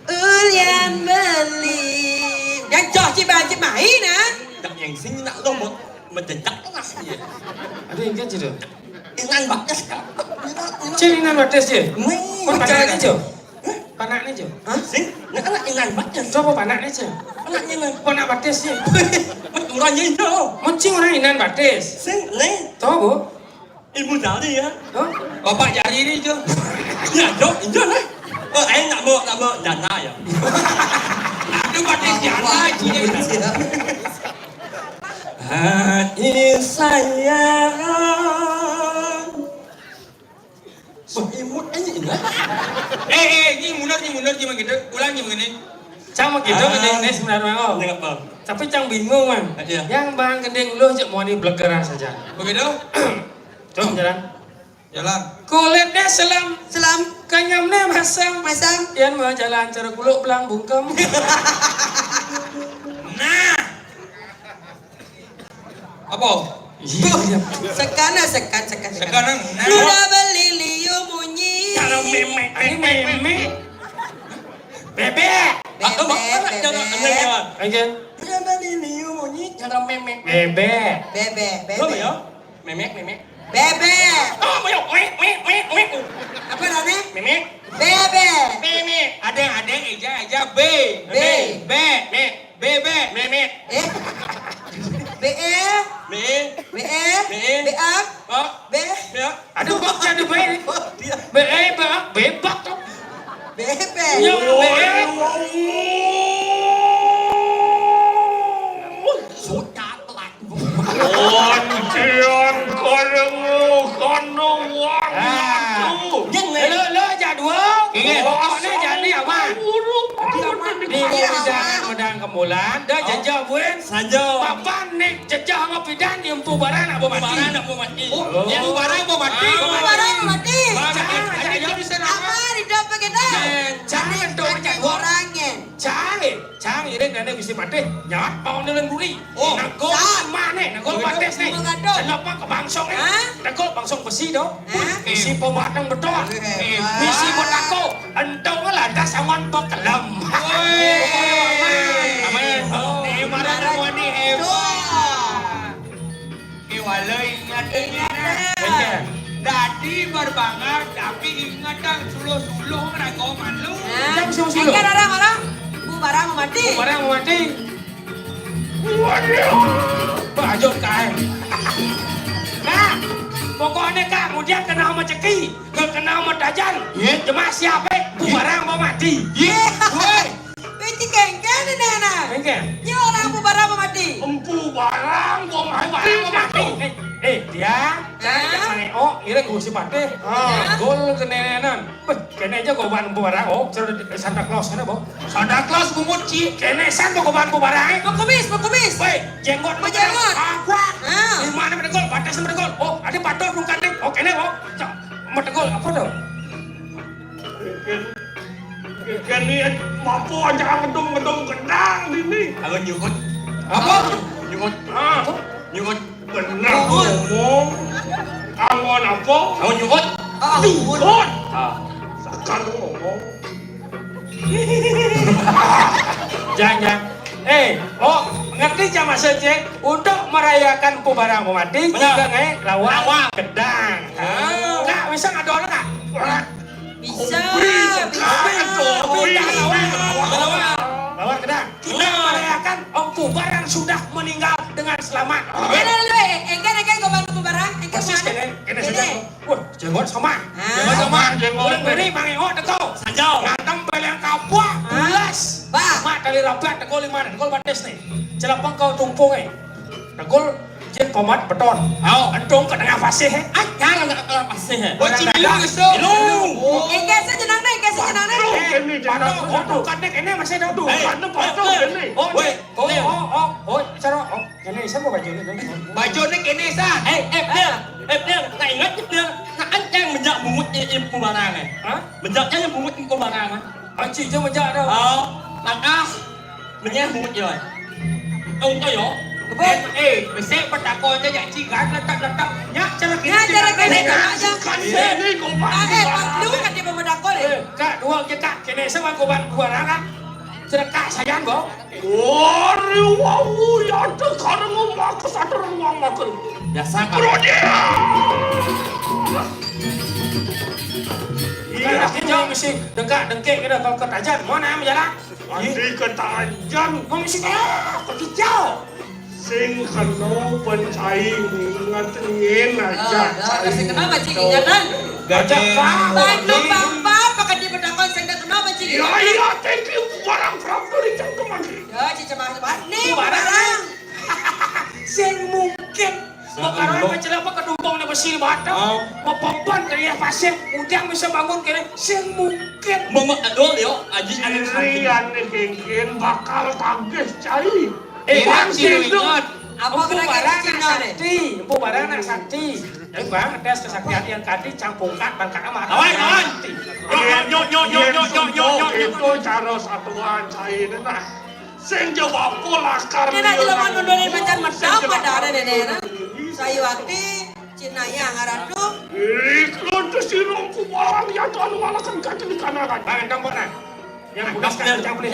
ulian beli dan cho chị bà chị mày nè đặt nhàng sinh nặng đâu mà chỉnh chắc nó là gì ada yang kecil tuh ingan batas kan ingan batas je kau panaknya je panaknya je sing nak anak ingan batas coba panaknya je anaknya lah panak batas je macam orang ni tu macam orang ingan batas sing ni tahu bu ilmu jadi ya Bapak jadi ini je. ya jom injil lah em nak mau dana ya Aduh batik jana je. hati sayang imut aja ini Ini mundur gimana gitu. Ulang gimana? Cang begitu ini sebenarnya oh. Tapi Cang bingung man. Yang bang gending lu cek mau di blegeran saja. Begitu? Coba jalan. Jalan. Kulitnya selam, selam kanyamnya masam. Yang mau jalan cara kuluk belang bungkem. Nah. Apa? sekarang Sekarang. Nah. udah beli liu munyi Kalau memek, ini memek. Bebek. Atau mana jangan jangan. Aja. Udah beli liu munyi cara memek. Bebek. bebek Apa ya? Memek. bebek Oh, mau memek. apa namanya Memek. bebek Memek. Ada aja B. B. Memek. B E B A B Aduh, bak jadi baik. Bebak tuh. bebek Ya, Sudah telat. Oncian kono wong itu. nhưng lỡ giả đuông. Họ này giả đi hả ba? Đi medang kemulan, dah jajah buen. Saja. Papan nih jajah ngopi dan yang pubaran apa mati? Yang pubaran apa mati? barang mati Jangan di sana. apa di dapat kita Jangan dong jangan. orangnya Cang ini nenek mesti patih nyat mau nelen buri. Nagol mana? Nagol pates nih. Kenapa ke bangsong nih? Nagol bangsong besi dong. Misi pematang betul. Misi buat aku. Entong lah dah sangon pekelam. Aman. Ni marah semua ni hebat. Ni walau ingat. bener banget, tapi ingat dang suluh-suluh meragoman lu. Nah, Jam suluh-suluh. enggan orang Bu Barang mau mati. Barang mau mati. Waduh. Baju kae. Nah, pokoknya kak, kemudian kena sama Ceki, kena sama Dajan. Cuma siapa? Bu Barang mau mati. Woi, Beci kengken ini anak. enggak. Ya orang Bu Barang mau mati. Empu barang gua mau Barang mau mati. Dia, jangan ngeok, kira gue si pate. Gol kenenenan. Kene aja gue ban Bu Barang. Oh, cerita Santa Claus kena, Bo. Santa Claus bunguci. Kene san gue ban Bu Barang. Mau kumis. Woi, jenggot Mau jenggot. Apa? Ah. Di mana medegol? Batas medegol. Oh, ada patok bukan nih. Oh, kene, oh. Medegol apa tuh? Kini mampu aja ngedung gendang ini. Kalau nyukut. Apa? Nyukut. Nyukut. Benar ngomong. Angon apa? Kalau nyukut. Nyukut. Sekarang ngomong. Jangan. Ngerti jama saja untuk merayakan Pubarang mati juga ngai lawang gedang. Kak, bisa ngadol kak? Bisa. Lawang gedang. Kita merayakan Om Pubarang sudah meninggal dengan selamat. Jangan lu, enggan gue bantu Bu Barang. Enggan Persis mana? kene sudah. Wah, jenggot sama. Ah. Jenggot beri mangeho teko. Sanjau. Ngantem beleng kapua. Bulas. Bah. Mak kali rapat tegol mana? Tegol bates nih. Celapang kau tumpung tegol jen pomat beton. Entong ke tengah fasih jangan enggak ke fasih Bocil bilang geso. Enggan sejenang nih. Kini jangan Foto kadek ini masih ada tuh. Karena foto kini. Cara ini siapa baju ini? Baju ni kene san. Dia nggak ingat dia nggak ancang menjak bungut yang Pubarang Hah? menjaknya yang bungut yang Pubarang Aci je menjak dah. langkah menyah bungut je ông tôi yo Besek petako aja jak cigat letak-letak. Nyak cara kini. Nah, cara kene aja. Kini kau Lu kan dia pemedakol ya. Kak dua je kak kene sama ko ban Pubarang kak. Sedekah sayang bo. Wari wawu ya tuh karena ngomong kesadaran ngomong makan. biasa kan Iya, kita mesti dengkek kita kalau ketajan mana menjalan. Nanti ketajan Mau mesti kejauh. sing kena pencaing ngatengin aja. Kasih kenapa cikinya kan? Gajah kak. Bantu bapak pakai dia pedakol saya dah kenapa cikinya? Ya, thank you barang from dari jantung lagi. Ya, cica mas nih Bu Bu Barang. Sing mungkin Bukan macam apa kedumpang na besi batang, mapampan kaya pasir, udang bisa bangun kaya sing mungkin. mama adol yo aji anin Rian nih kengkin bakal tagih cai. Bang ingat. Apa Empu kena barang kena nak deh? sakti, empu barang nak sakti. Jadi bang, tes kesaktian yang tadi campungkan bangkat amat. Kawan. Itu cara satuan cai nah. Sing jawab pola karena. Dia nak jelema nundonin macam pada ada nenek. Saya waktu Cina yang ngaratu. Ikut si rompu barang ya tuan walakan kaki di kanan. Bang, kamu nak? Yang budak kan campur ini.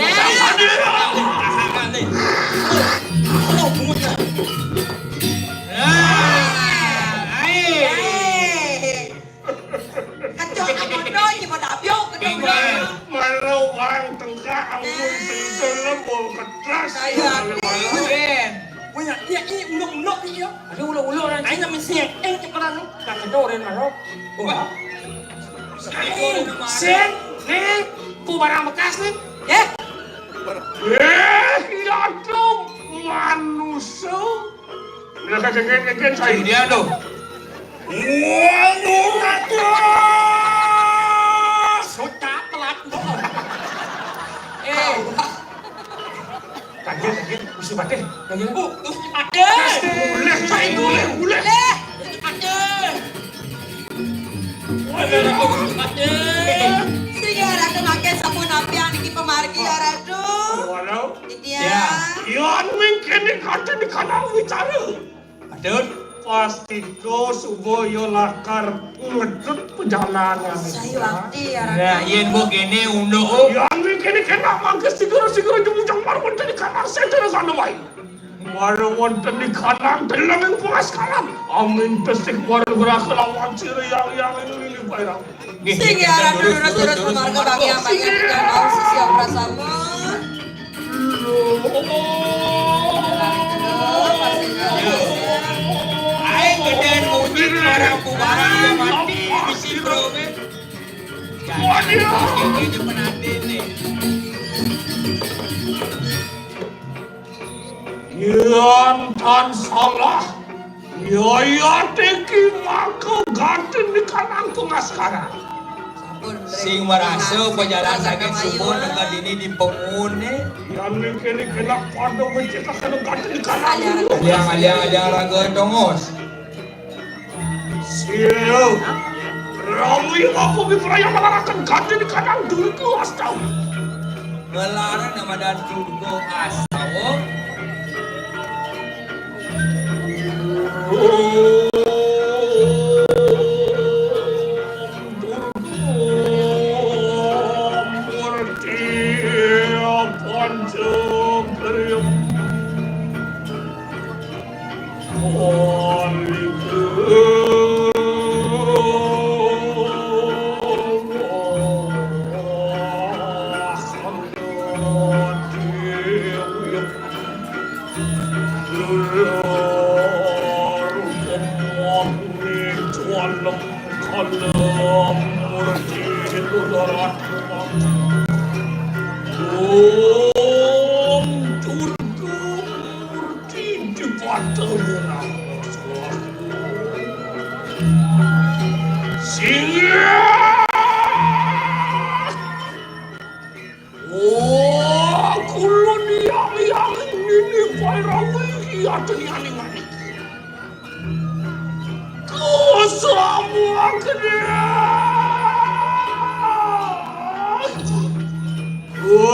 Kacau bodoh je pada apiok kedua. Malau bang tengah amun pintu lembol ketras. Saya punya dia ini ulok ni yo Ada ulo-ulo orang aina mesiak cepetan tak kedoren marok. Sing, nih, empu barang bekas nih. ya. Ya tuh manusia. Mereka kengken saya. Dia tu. sudah telat Kaget, mesti batin. Kaget. ada Boleh saya boleh. Sehingga ratu makan sabun api yang di pemargi ya ratu. Walau. Dia. Yan mungkin kata di kanan bicara. Adut. Pasti kau supaya lakar ngedut perjalanan. Saya waktu ya ratu. Ya, yen bo kene undo. Yan mungkin kena magas sigara jumujang marwan dari kanan saya dari sana baik. Warna wonten di kanan dalam yang pengaskaran. Amin tesik warna berakelawan ciri yang ini bayram. Sige arah dulu sumarga bagi yang bagian tidak mau sisi prasama. Aing gedean mujik orang bubaran mati bisi bro men. Jadi penantin nih. Yan tan salah. Ya teki maka gantin di kanan pengaskaran. Sing merasa perjalanan sakit sumur dengan ini di pemune. Yang ini kena pada mencegah kena gantin di kanan. Aliang raga tongos. Siap. Rami aku biperaya melarakan gantin di kanan dulu ke astau. Melarang nama dan turgo astawo.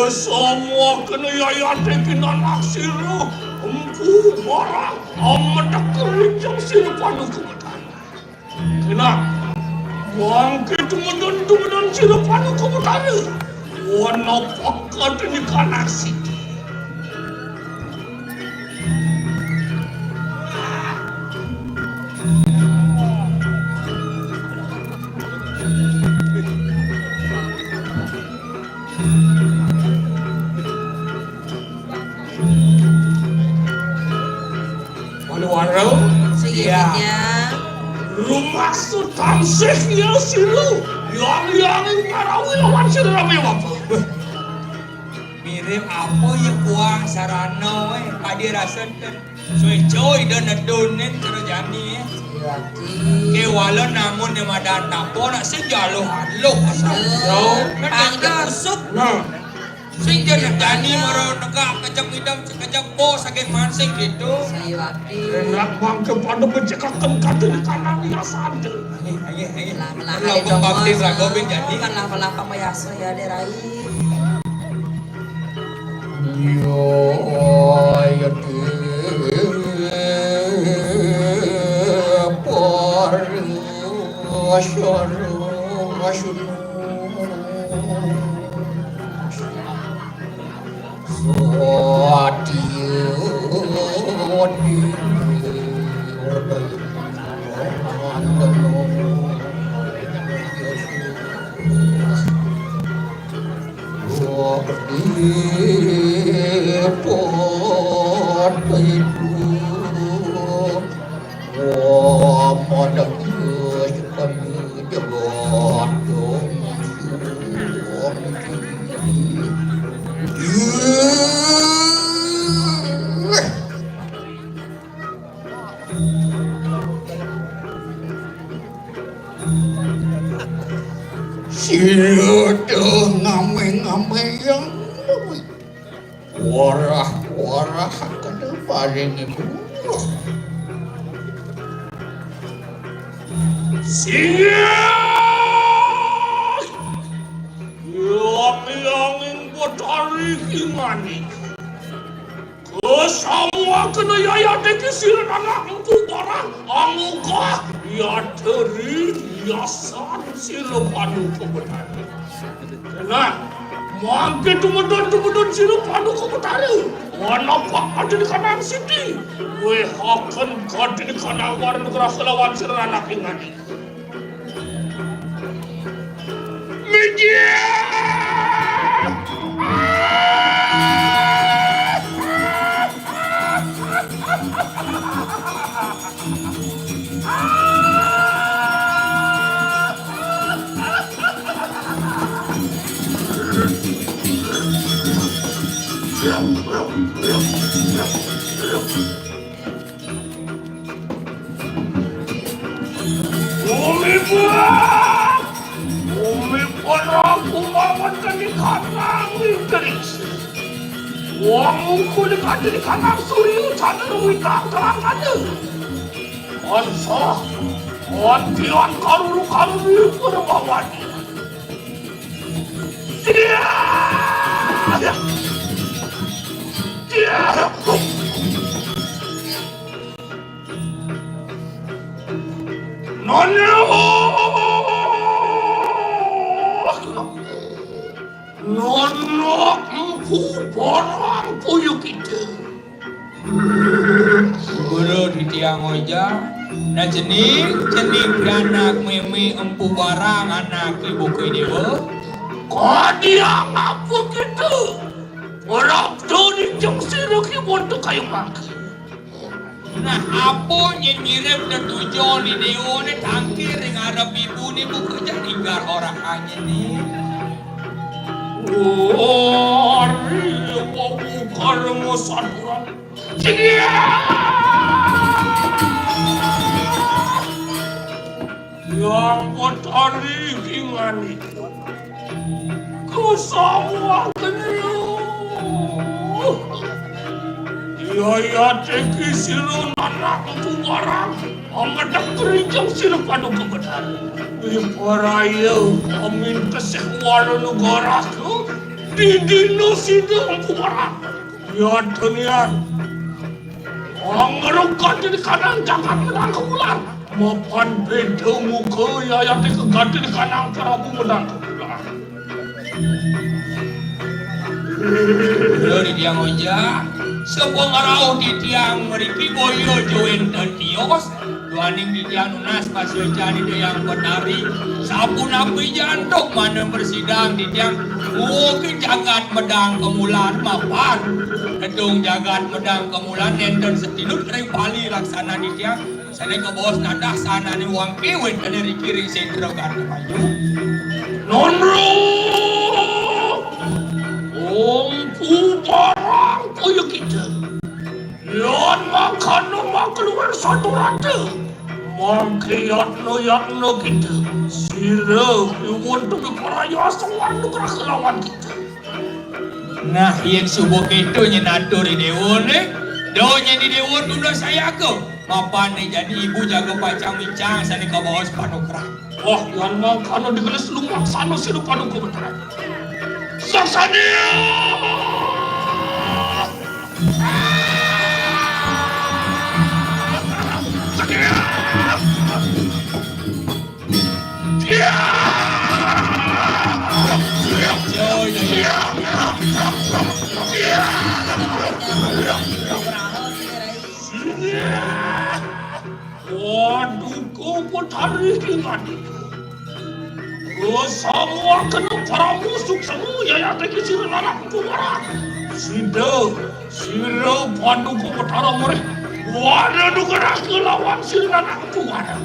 Semua kena yayatekin anak siru empu marah amat kerjang siru padu kemudian kena bangkit medan siru padu kemudian warna pakat ini kanak situ rumah sultan sehnya siru yang ngarawi lawan siru ramai apa mirip apa ya kuang sarana we kadi rasakeun suwe coy dan adonen kerjani ke wala namun de madan tapo nak sejalo halo asal Pangga usuk. sing jadi maro negak kecak idam kecak bos sakit mansing gitu enak bangke pada mencekakkan kata di kanan ya sadar Kalau pembaptis lagu ben jadi kan lapa-lapa mayasa ya derai. Warah kada paring ibu. Siap! Yang botari kimani. Kesamua kena yaya teki siran anak itu barang angka ya teri yasan silapanu kebenaran. Kena Mampir tumedon sirup anu komentari. Wana pak ada di kanan sini. Gue akan kau di kanan warna gerak lawan serana ingani. Media. Umi pernah kumawan di kanang Inggris. Wangku di kanang suri ucapan wita terang aja. Ansah, antian karuru perbawan. Dia. Nono empu borang puyuk itu. Guru di tiang oja. Nah jenik beranak meme empu barang anak ibu dewa. Kau dia apa gitu? Orang tu ni jom siruk ibu tu kayu maki. Nah apa nyirip dan tujuan di dewa ni tangkir yang Arab ibu ni buku jadi gar orang hanya ni. Oh, hari bukan musaduran. Yang bertari gimana itu? Kesawa kenyu. Ya teki silu anak tu barang. Amat kerijang silu padu kebenaran. Iparaya amin kesehwala negara tu. Di dino sidang barang. Ya dunia. Orang ngerukat di kanan jangan menang kebulan. Mapan beda muka ya yang dikeganti di kanan Prabu menang kebulan. Guru di tiang oja. Sebuah ngarau di tiang meriki boyo join dan tios. Duaning di tiang nunas pasir jani yang penari. Sapu napi jantok mana bersidang di tiang. Mungkin jagat medang kemulan mapan. Gedung jagat medang kemulan nenten setinut ring pali laksana di tiang. Sana ke bos nadah sana ni wang kewin dari kiri sentro garda maju. Nonro. Ompu barang puyuk kita. Yan makan keluar satu rata. Mangkiyat no kita. Sira iwan tu berperaya sewan tu kelawan kita. Nah yang subuh itu nyenatur di dewa ni. Doanya di dewa tu dah saya ke. Mapan ni jadi ibu jaga pacang bincang sana ke bawah sepanukra. Wah yan makan di gelas lumak sana siru padu kebenaran. Saksania! Waduh, kau pun tarik ingat itu. Semua kena para musuh semua yang teki sira anak kumara. Sira pandu kumara mereka. Wada dukara kelawan sira anak kumara.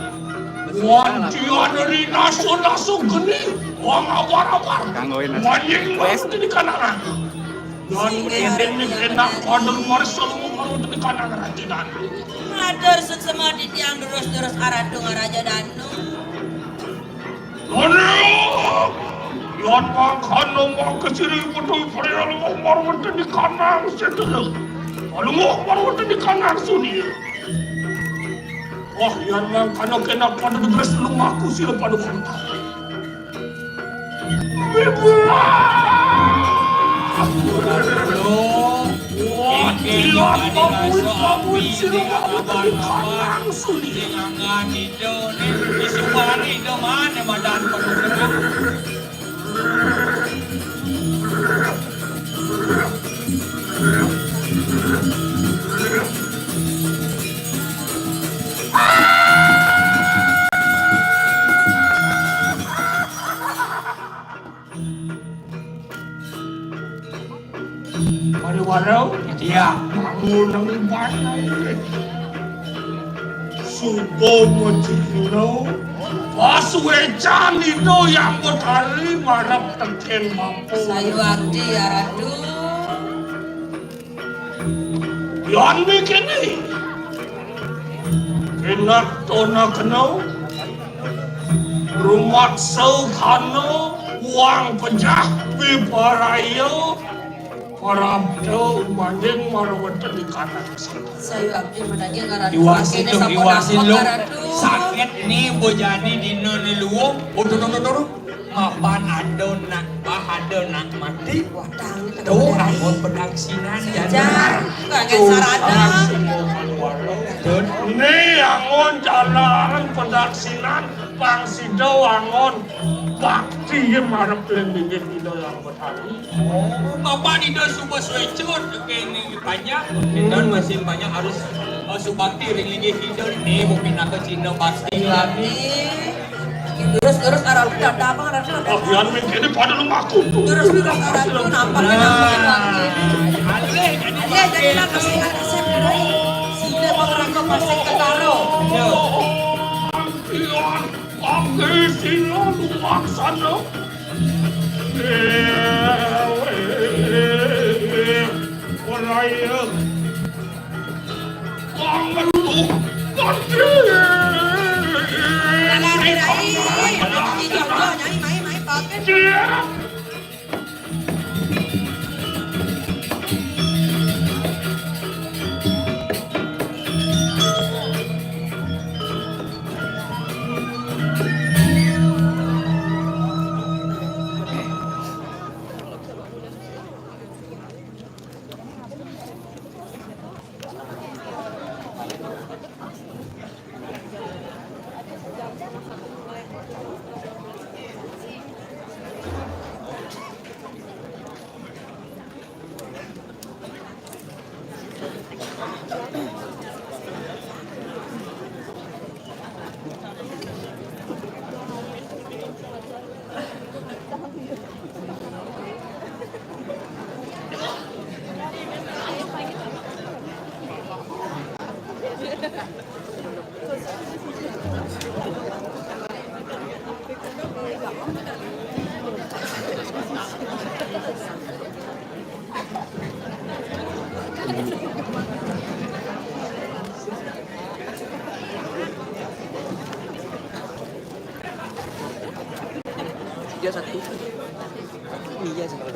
Wantia dari naso geni. Wang abar-abar. Wanying di kanan. Dan ini kena pandu marsal mengaruh di kanan raja danu. Matur sesama di tiang terus arah dengar raja danu. Yan makan nama kesiri betul pada alam marwat di kanan setelah. Alam marwat di kanan suni. Wah yan makan kena pada dress lumaku sila pada kota. Bibla. Wah yan makan sila pada kanan suni. Jangan itu nih isuan itu mana madan penuh. warau Dia. bangun ng banay. Subo mo dino. Paswecan itu yang bertali marap teken mampu. Sayu abdi aradu. Yan bikin ni. Kenak tona kenau. Rumah seukhano. Uang pejah biparayo. Parabdo manding marawatan di kanan. Sayu abdi menagih aradu. Iwasin Akhirnya dong, sampun iwasin dapat dong. aradu. Sakit nih bojani dino ni luwung. Aduh. Mapan adona, bahadona mati. Wadang itu Tuh, anggon pedang sinan Jar, kangen sarana. Ini angon jalan pedaksinan pangsido angon bakti yang marap lembingin itu yang bertali. Bapak dino subuh swecot kene banyak. Dan masih banyak harus subakti ringlingi hidung. Nih mungkin aku Cina pasti lagi. Terus aradu tidak apa aradu. Bagian mungkin pada rumahku tuh. Terus aradu nampaknya lagi. Aleh jadi Iya jadilah kasih kasih dari sini pengerangkap masih ketaro. Bagian pakai sinon maksana. Oraya. Pangeluh ganti. Iya. Dia satu. Iya satu.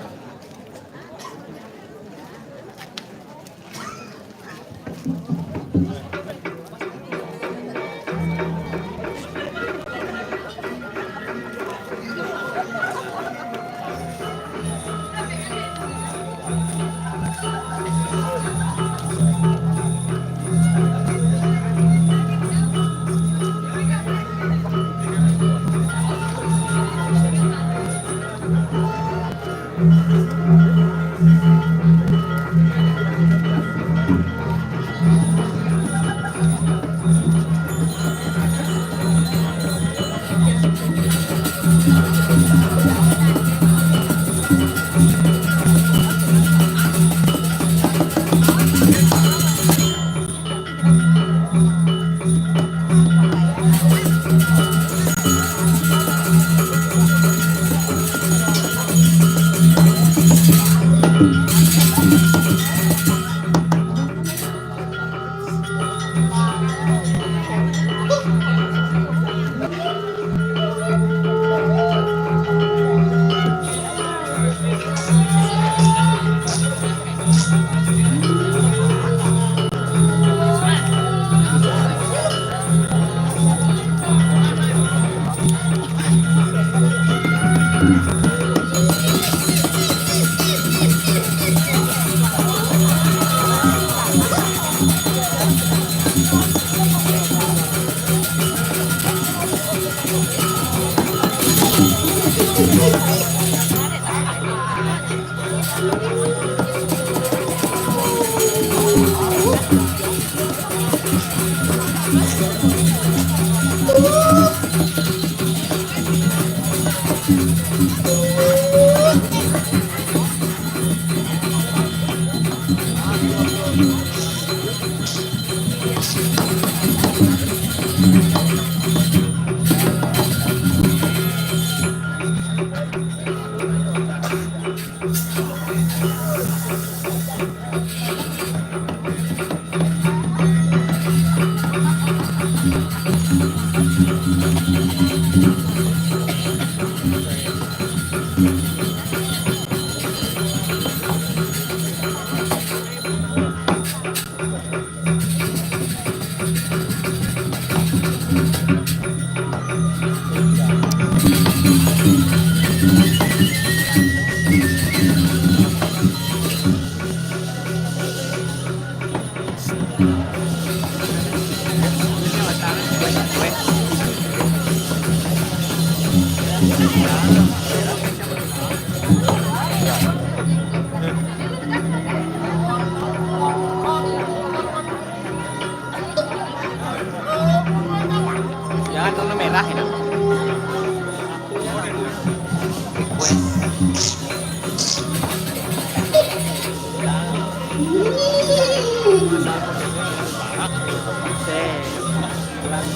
Jangan warna merah ya.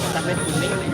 Sampai kuning nih.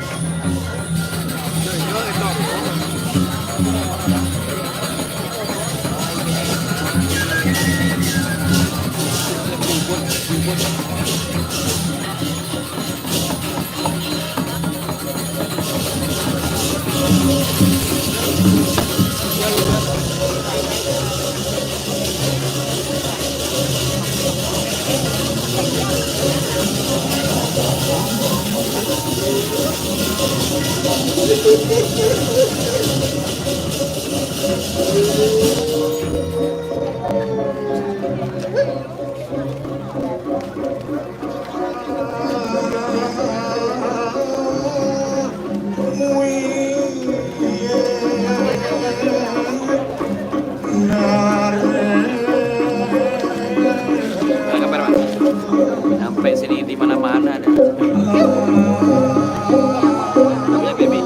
Sampai sini di mana-mana ada. Ya baby.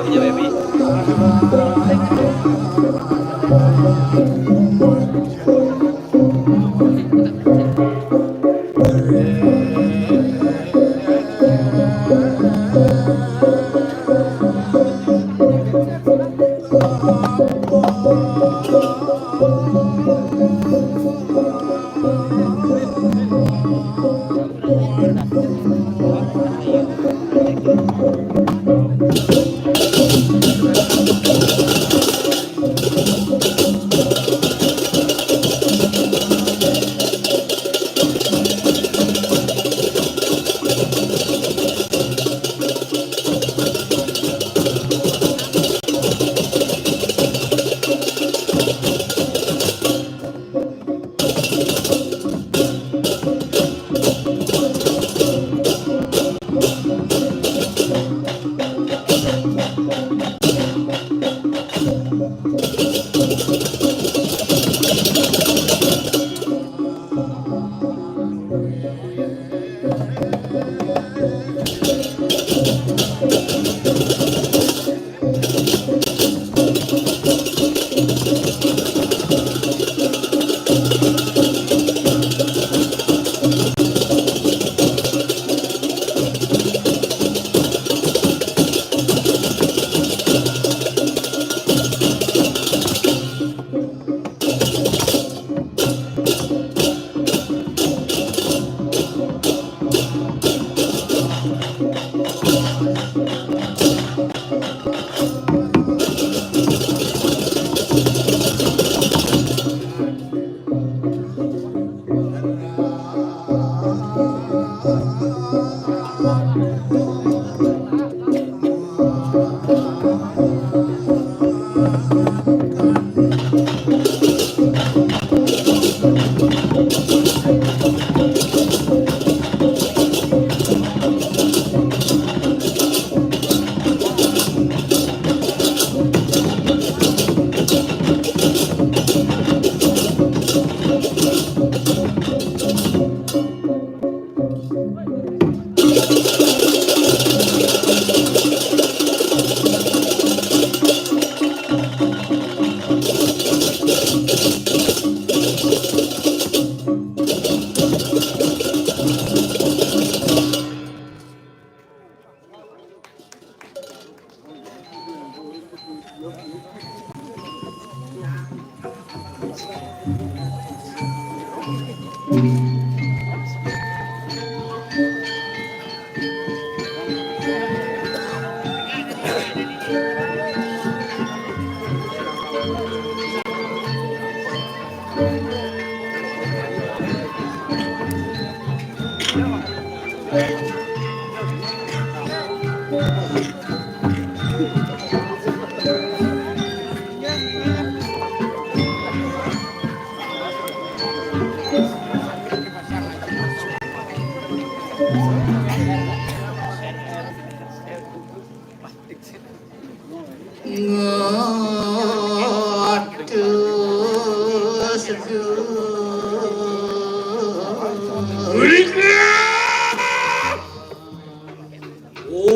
Ya baby.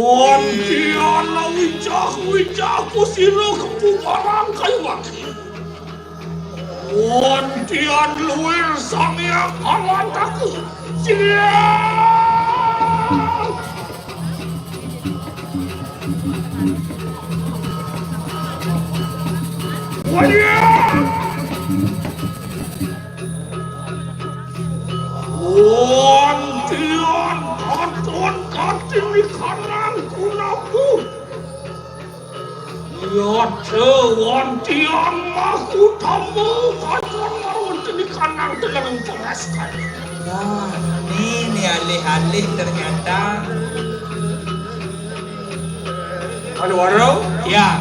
Wantiana wijah-wijahku sira kepumarang kayu waki. Wantian luwir samya alantaku. Siap! Wadiah! Wantian katon katin di kanan kunaku. Ya wantian mahu tamu katon marunti di kanan telang pereskan. Wah, ini alih-alih ternyata. Ada warau? Ya,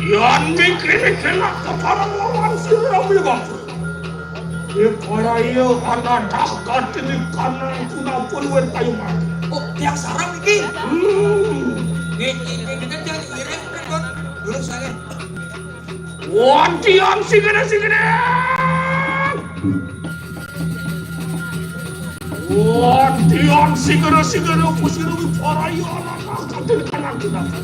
Yang bikin kelak kepada lawan siram lebak. Para ia anak dah katin di kanan kunapun wer kayu mati. oh tiang sarang iki. Ini kan jangan iring kan lurus aja. Wantian sigede. Wantian sigede pusir para ia anak dah katin di kanan kunapun.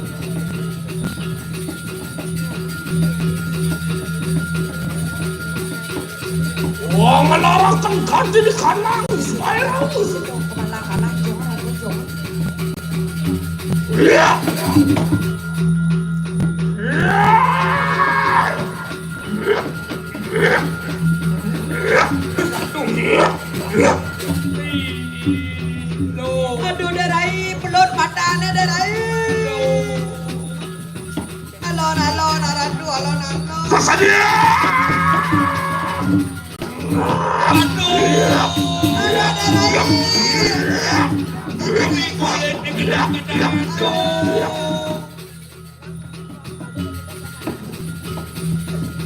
Wong melarakan katin di kanan Israel. Kalang-kalang jom. Ya. Aduh derai pelut matanya derai. Alon arandu alon. Kesadia.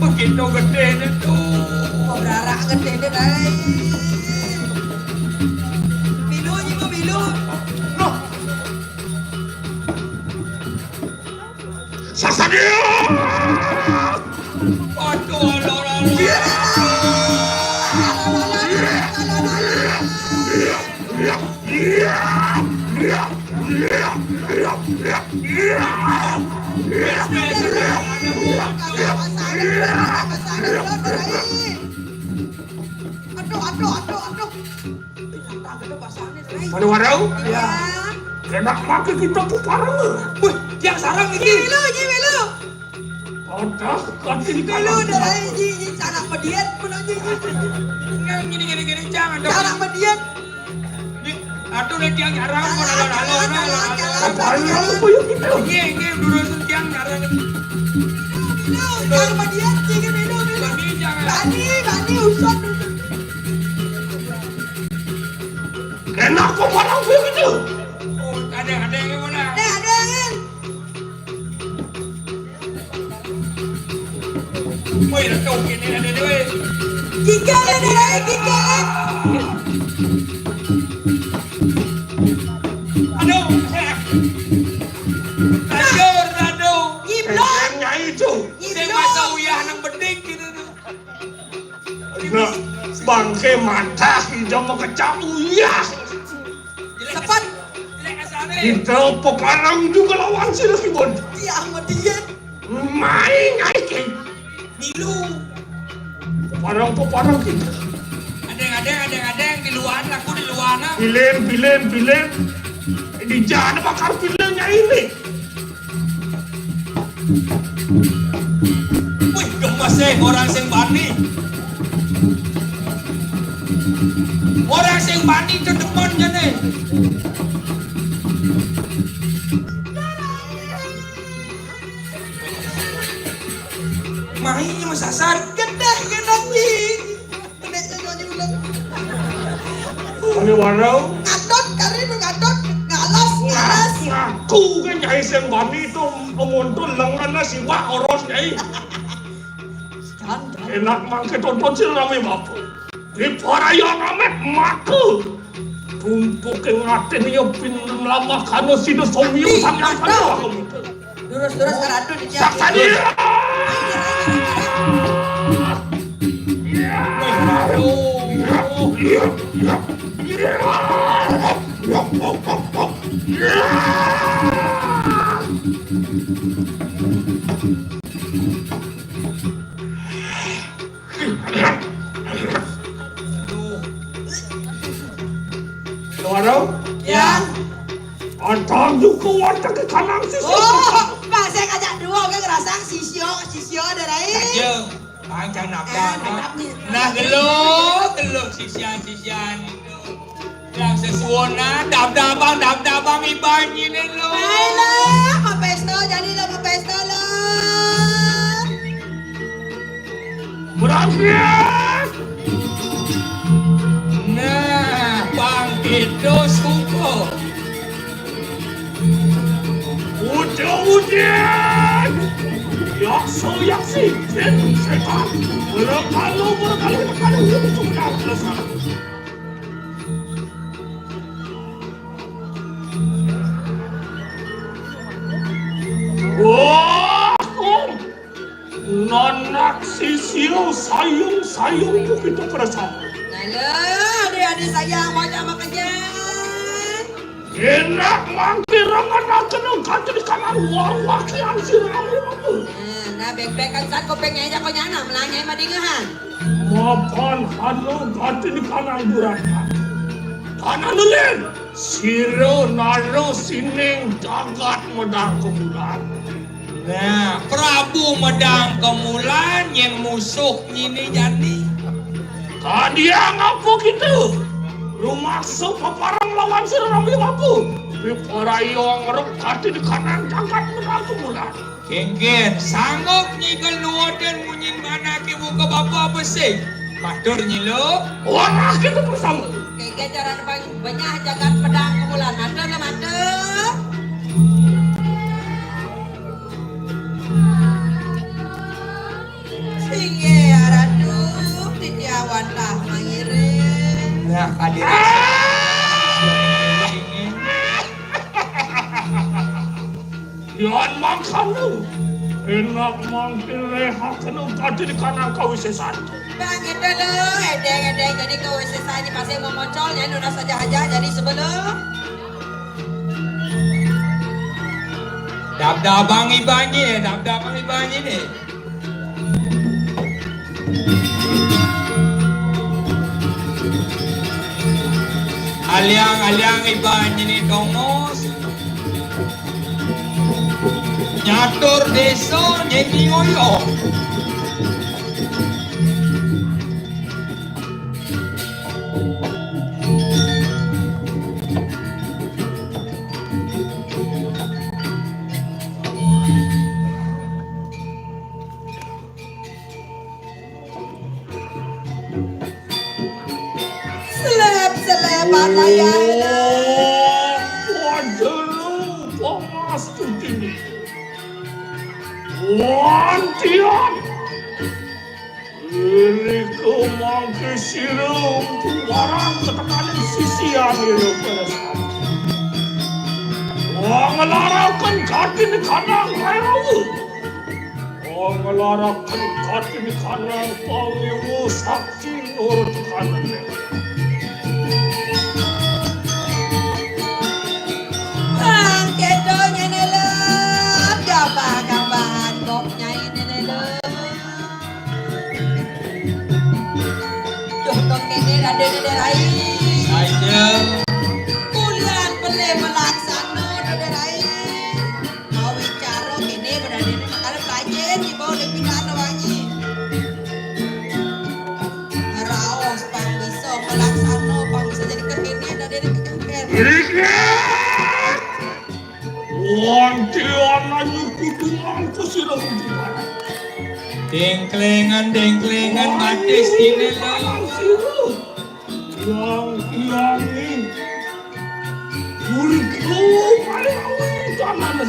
Begitu gede itu. Berarah gede derai. Bilu. Kesadia. Aduh, Pada warau? Ya. Enak maka kita puparang. wih, tiang sarang iki. Bilu. Ada katin di Bilu kanan. derai ji anak median menanya Gini, jangan dong. anak median. Aduh, nih tiang sarang, alon. Apaan yang puyuh kita? Iya, durus tiang sarang. Anak median ji bilu. Bani, jangan. Bani usut. Enak puparang begitu. Oh, ada yang mana? Ada angin. Woi, retu gini ada dewe. Gigal derai gigal. Aduh. Nyiblon. Kayaknya itu. Saya masa uyah nang beding gitu tuh. Nah, bangke mata hijau mau kecamu ya. Cepat. Jelek asane. Kita peparang juga lawan si Lekibon. Si Ahmad Dian. Main aikin. Milu. Peparang kita. Ada yang di luar, aku di luar. Bilen. Di jana bakar bilennya ini. Wih, gemas orang sing bani. Orang sing bani itu depan jane. Main mas sasar. Gendah ji. Gendah nyanyi ulang. Ini warau. Ngadot kari nu ngadot. Ngalas. Ngaku kan nyai sing bani itu pemuntul lengan si wak oros nyai. Enak mangke tonton si rame bapu. Di parayang amet maku. Tumpuk yang ngaten ya pin lama kano sida somyu samyang kano. Lurus karatu di dia. Saksani. Warau? Ya. Antang juga warta ke kanan sisi. Oh, Pak saya kajak dua ke ngerasa sisio ada lain. Aja, panjang nafda. Nah geluk sisian itu. Yang sesuona dab-dabang ibanyin lo. Baiklah, mau pesta jadilah mau pesta lah. Berakhir. Nah, bang itu suko. Ujian. Yaksi. Setan. Berkali. Itu sudah selesai. Wah, nanak sisiu sayung begitu bersama. Nah, adik sayang mau sama kerjaan. Enak mangkirangan akan kancil kanan wakian sirami mamu. Nah, bek-bekan saat kau pengen aja kau nyana melanyai madingahan. Mapan hanu kancil kanan durata. Kanan nulen. Siro naro sining jagat medang kemulan. Nah, Prabu medang kemulan yang musuh ini jadi. Kadia ngapu gitu. Rumah sepaparang lawan si Rami ngapu. Biparayong rekati di kanan jagat medang kemulan. Kengken, sanggup nyikal nuoden munyin mana ke buka bapa besi. Matur nyilo. Wah, kita bersama. Kayak jaran banyak jagat pedang kemulan. Ada lah ada. Tinggi aradu titiawan tah mangiring. Nah, hadir. Yan makanu. Enak mangkir rehat kanu kaji di kanan kau sesan. Bang itu loh, edeng jadi kau sesanya pasti mau moncolnya nuna saja aja jadi sebelum. Dab-dabang ibanyi nih. Aliang ibanyi nih dongos. Nyatur deso nyenyi oyo. Selepan layar. Waduh, panas tuh ini. Wantian. Ini kemangke sirum barang ketekanan sisian ini pada saat. Wangelarakan kati di kanan rayu. Wangelarakan kati di kanan pangimu saksi nur kanan. Bang kedonya nelep, gambar koknya ini nelep. Dong kene ada nederai. Aja. Bulan beli melaksana nederai. Mau bicara kene berani makanya kajen di bawah lebih ada wangi. Raos pang bisa melaksana pang bisa jadi kekene ada dari kekengker. Wantian aja kudungan kusirang di mana. Dengklengan matis ini lah. Yang ini kulit paling awal kanan.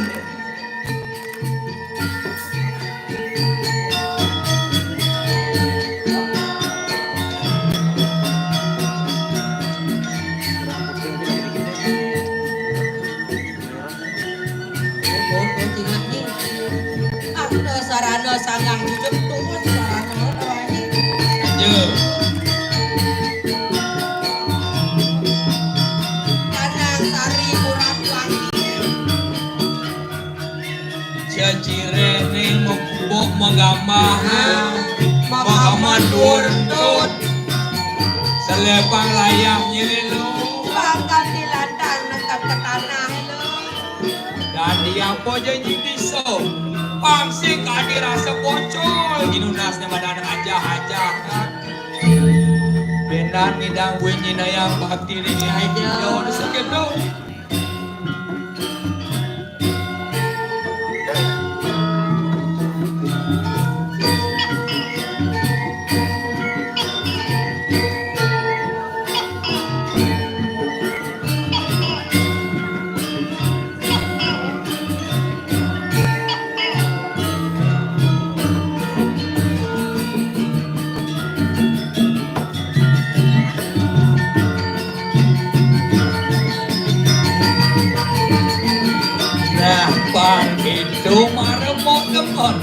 Cacirene mengkubuk menggambah Muhammad Wurtut Selepang layang nyelu Bangkan di ladang nangkap ke tanah lo. Dan dia po janji diso Pangsi kadi rasa bocol Ginunasnya badan aja-aja Benar nidang bunyi na yang bakti rini aja Daun sakit dong Pang itu maremok demon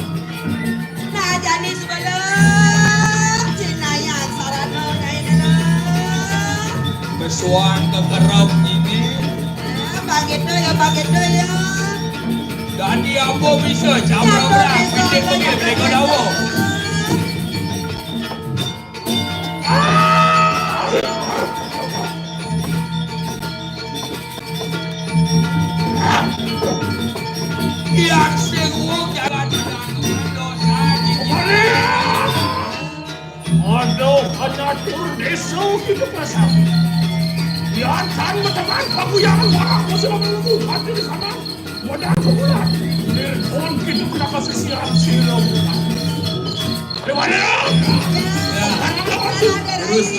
Nah jadi sebelum Cina yang sarana nyainana. Kesuan kekerap ini Begitu ya. Dan dia po bisa cabra-bra Pindik-pindik mereka dawo Yang senguk jangan ditanggung dosa Aduh, hanya turdeso kita pasang. Biarkan teman kamu yang orang masih menunggu hati di sana. Modal kebulan. Nelpon kita kenapa sesiram-siram. Gimana? Terus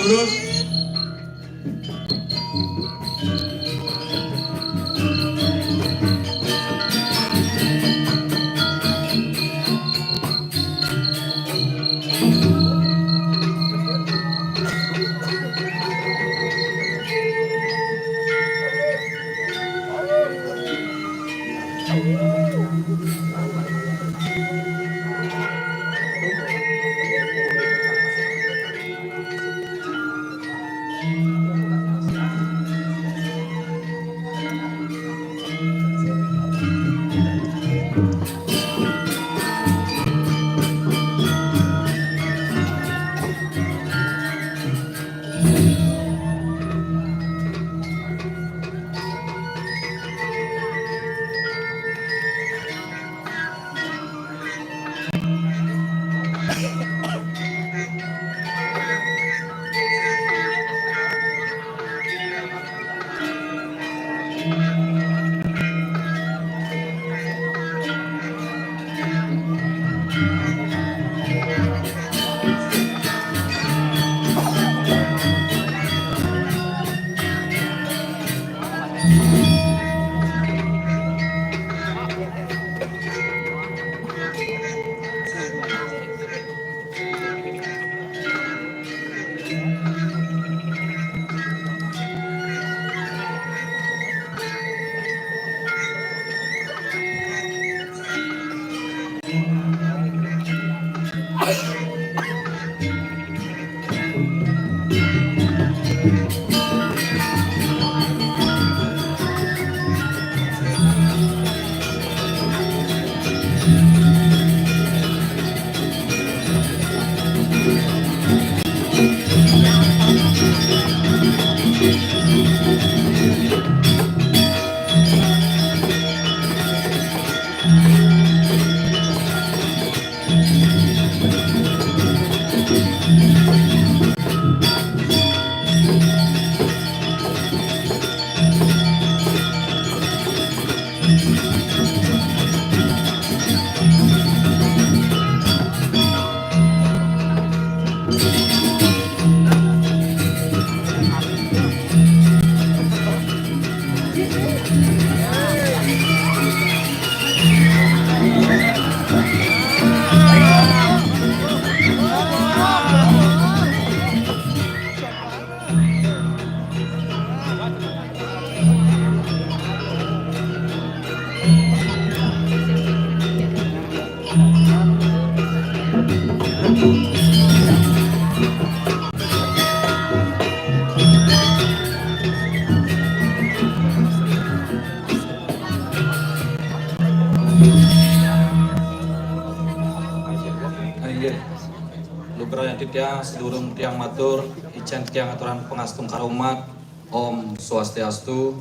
Geraya titiang sedurung tiang matur ican tiang aturan pengastung karumat Om Swastiastu.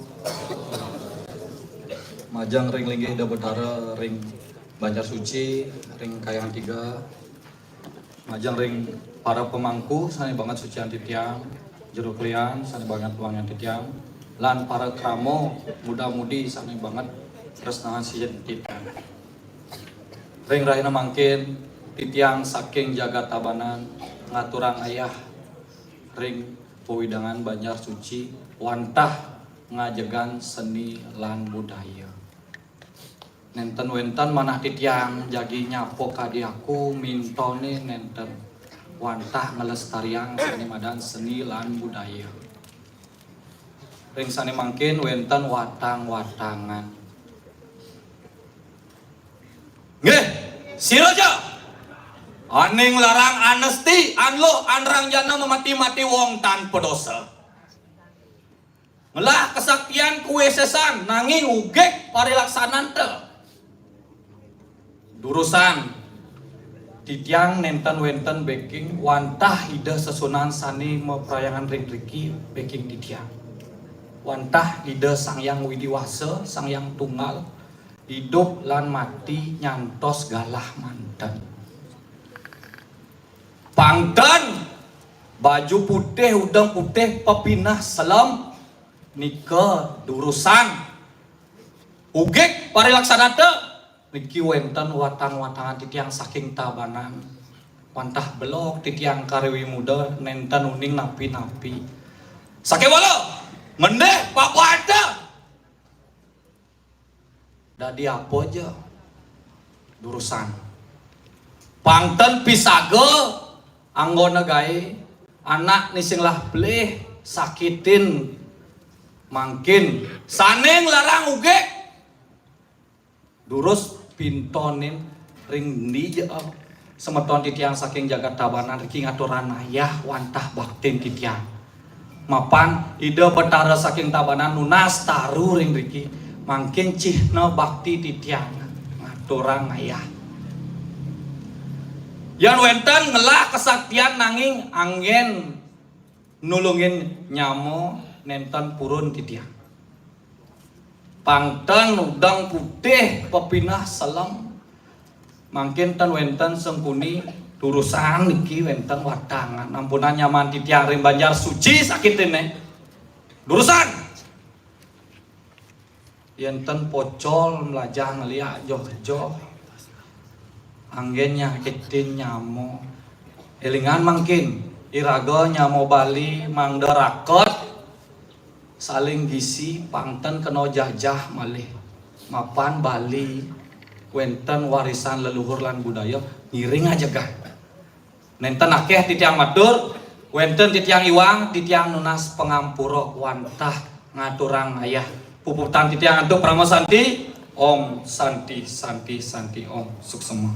Majang ring linggi ida betara ring Banjar Suci ring Kayangan 3. Majang ring para pemangku sani banget sucian titiang jeruk lian sani banget tuangan titiang lan para kramo muda-mudi sani banget tresnahan si titiang. Ring rahina mangkin titiang saking jagat tabanan ngaturang ayah ring pewidangan Banjar Suci wantah ngajegan seni lan budaya. Nenten wenten manah titiang jagi nyapo kadiaku mintone nenten wantah ngelestariang seni madan seni lan budaya. Ring sani mangkin wenten watang-watangan. Nggih, siroja. Aning larang anesti, anlo anrang jana memati-mati wong tanpa dosa. Ngelah kesaktian kuesesan nanging ugek parilaksanan te. Durusan titiang nenten wenten baking wantah ida sesunan sani meperayangan ring riki baking titiang. Wantah ida sangyang widiwasa, sangyang tunggal, hidup lan mati nyantos galah manten. Pangten baju putih udang putih pepinah selam nika durusan ugek parilaksanate niki wenten watang-watangan titiang saking tabanan wantah belok titiang karewi muda nenten uning napi-napi sakewala mendeh papata dadi apa aja durusan pangten pisage anggona gae anak nising lah bleh sakitin mangkin saneng larang uge durus pintonin ring di semeton titiang saking jagat tabanan riki ngaturan ayah wantah baktin titiang mapan ide betara saking tabanan nunas taru ring riki mangkin cihna bakti titiang ngaturan ayah. Yan wenten ngelah kesaktian nanging angin nulungin nyamo nenten purun titiang. Pangten udang putih pepinah selam mangkin ten wenten sengkuni turusan niki wenten wadangan ampunan nyaman titiang ring Banjar Suci sakit ini durusan yenten pocol melajah ngeliat joh-joh anggennya kitin nyamo elingan mangkin iraga nyamo Bali mangda rakot saling gisi pangten kena jajah malih mapan Bali wenten warisan leluhur lan budaya ngiring aja kan nenten akeh titiang matur wenten titiang iwang titiang nunas pengampura wantah ngaturang ayah puputan titiang antuk Prama Santi Om Santi Santi Santi Om suksema.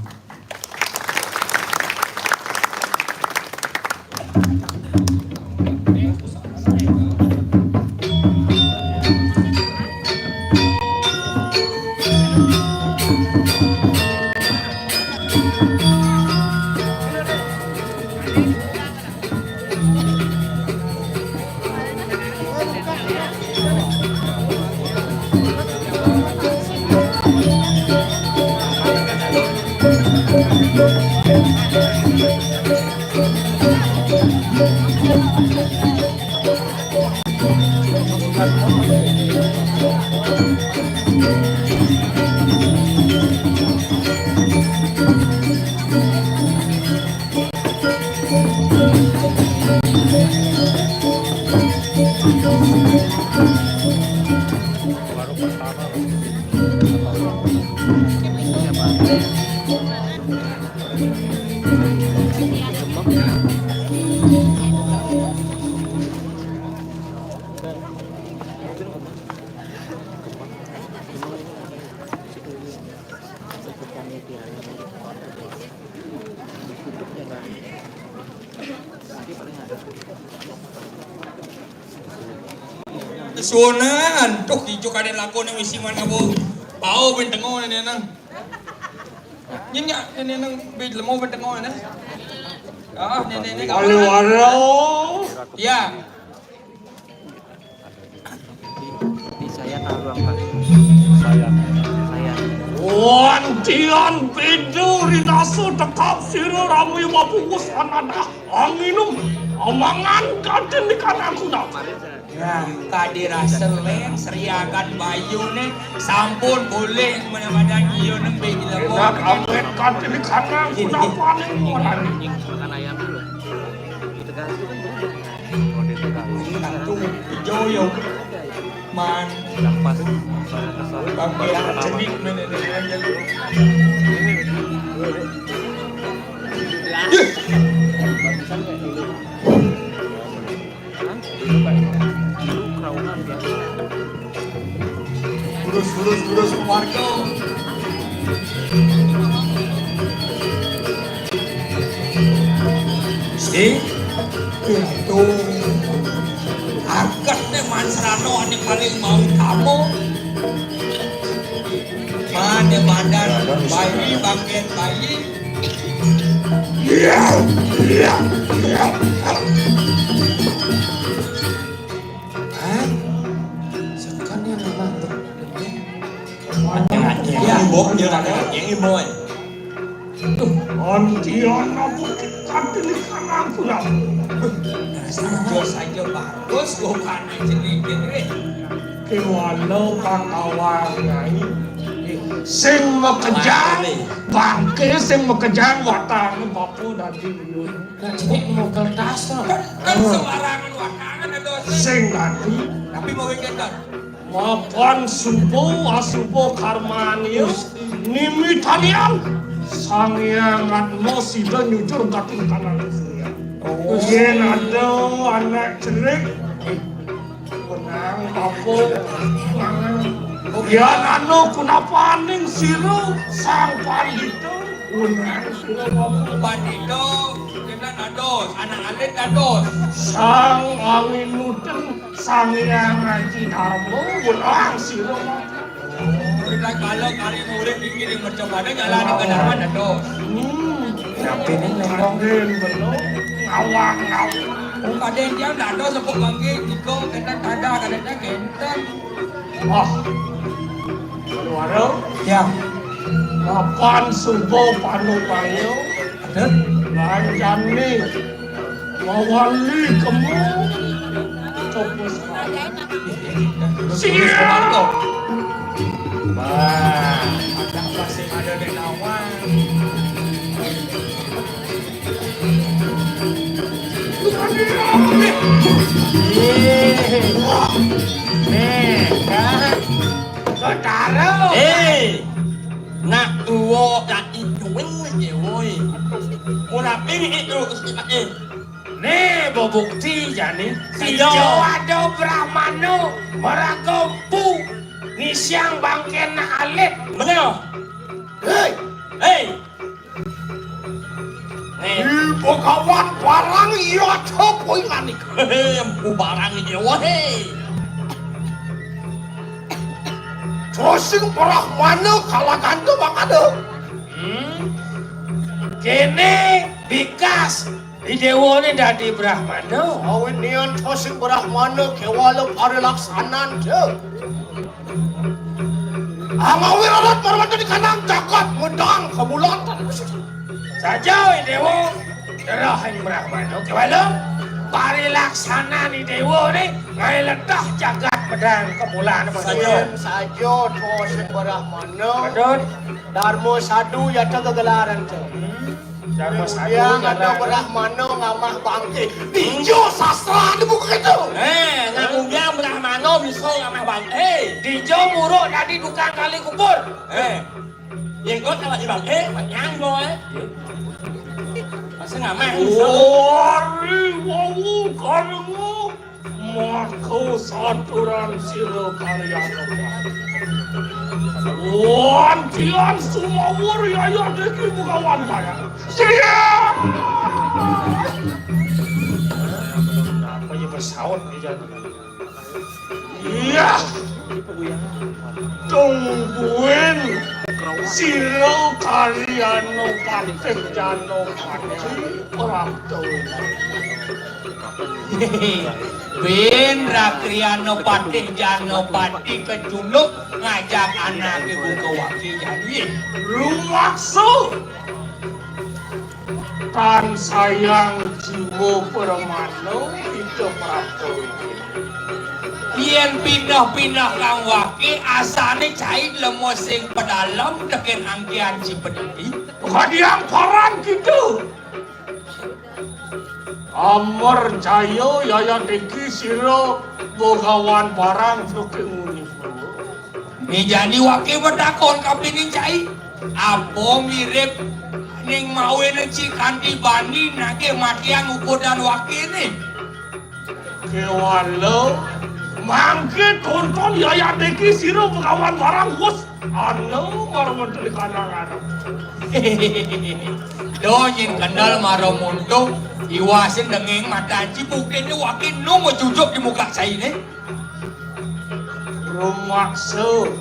Suonan, tuh hijau kaden lakon yang isi mana bu, bau bentengo ini nang, nyenyak ini nang bed lemo bentengo ini, Oh, nenek Waduh. Ya. Di saya taruh Pak. Saya. Wantian pedo rinaso tekap siro ramu yang mabungkus anada anginum amangan kaden di kananku nak. Ya, kadira seleng seriakan bayu nih sampun boleh mana-mana iyo nembe di Enak lemot. amet kaden di kananku nak paling mulai. Makan ayam dulu. Itu kan. Kantung joyo. Man, Pas. bangkit cenik menene aja lu. Keraunan biasa. Urus warga. Si, Itu agak deh Mansrano ane paling mau tamu. Mana badan bayi bangkit bayi. Ya, bok dia ada yang imoy. Wantian apa kaden di kananku nak. Saja bagus bukan sedikit eh. Kewalau kakawan nyai sing mekejang bangke sing mekejang watang bapu dadi yun cenik mau kertas lah. Kan sembarangan wakangan ada dosa. sing dadi Tapi mau weekend mapan supo asupo karmanius nimi tanian sangyangat mo sida nyujur kating kanan saya yen ada anak cerik benang bapu ya anu kunapa ning siro sang pandito unang siro bapu Bandito kena dados, anak alit dados. sang angin muten sang yang ngaji dharma unang siro bapu Kita kalau kali murid pikirin macam mana jalan ke dharma dados. Napinin nengongin belum ngawang ngawang Oh kaden dia dados sepuk bangke iko kena tada kadang kenten. ah waduh Ya, mapan subo panu payo ada. lanjani mawali kemu coba Serius siap Ada masih ada di lawan. Saudara Nak tuwo dan itu aja woi. Mula pilih itu Nih bukti jani. Si Iya. Jawado Brahmano Marakompu Nisyang bangken alit. mana? Hei. Nih, ibu kawan barang iya copoy manik empu barang ini woi. Josing parah mana kalakan tuh makanya Kene bikas Idewo ini dadi Brahmano. awin nian josing parah mana kewala parilaksanan tuh Amawir alat marwata di kanang jagat mendang kebulatan Saja Idewo Derahin Brahmano kewalo Parilaksana ni Dewo ni ngai ledah jagat pedang kemulan saja josing parah mana Pedut Darmo sadu ya kegelaran tuh Dharma sadu yang ada jalan. Brahmana ngamah bangke tinju sastra di buku itu Ngakunya Brahmano bisa ngamah bang. Dijo muruk dadi dukang kali kubur. Yang kau tahu bang. Banyak boy. Masih ngamah. Wari wawu karengu mako saturan siro karyana Wantian semua warrior ya deki bukawan saya siap Apa ya pesawat di jalan. iya tungguin Siro kaliano patih jano patih Prapto. Ben Rakriano Patih Jano Patih keculuk ngajak anak ibu ke waki jadi Rumakso tan sayang jiwa permano itu Prapto. yen pindah-pindah kang waki asane cai lemo sing pedalam teken angkian si pedidi Hadiang parang gitu. Amor Jayo Yaya Deki Siro Bogawan barang Suki Unifu. ni jadi waki bedakon kapini cai apa mirip ning mawe neci kanti bani nage matian ukuran waki ni Kewalo mangke tonton Yaya Deki Siro Bogawan barang Wus anu marmenteri kanang-kanang. Donyin kendal maro muntung iwasin dengeng mata cipukin ni wakin no mau cucuk di muka saya ini Rumakso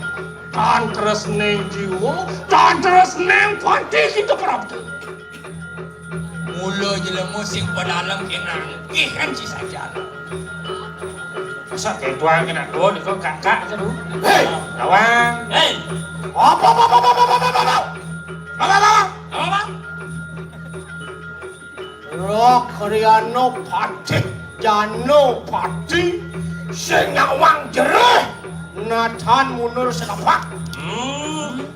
tan terus neng jiwa tan terus neng panti kita Prapto. mula je lemu sing pedalam kenang kan si saja Masa kayak tuang kena tuh, itu kakak itu. Hei, Lawang. Hei, apa? Rakriano Patih Jano Patih sing nyawang jereh Nathan mundur sekapak.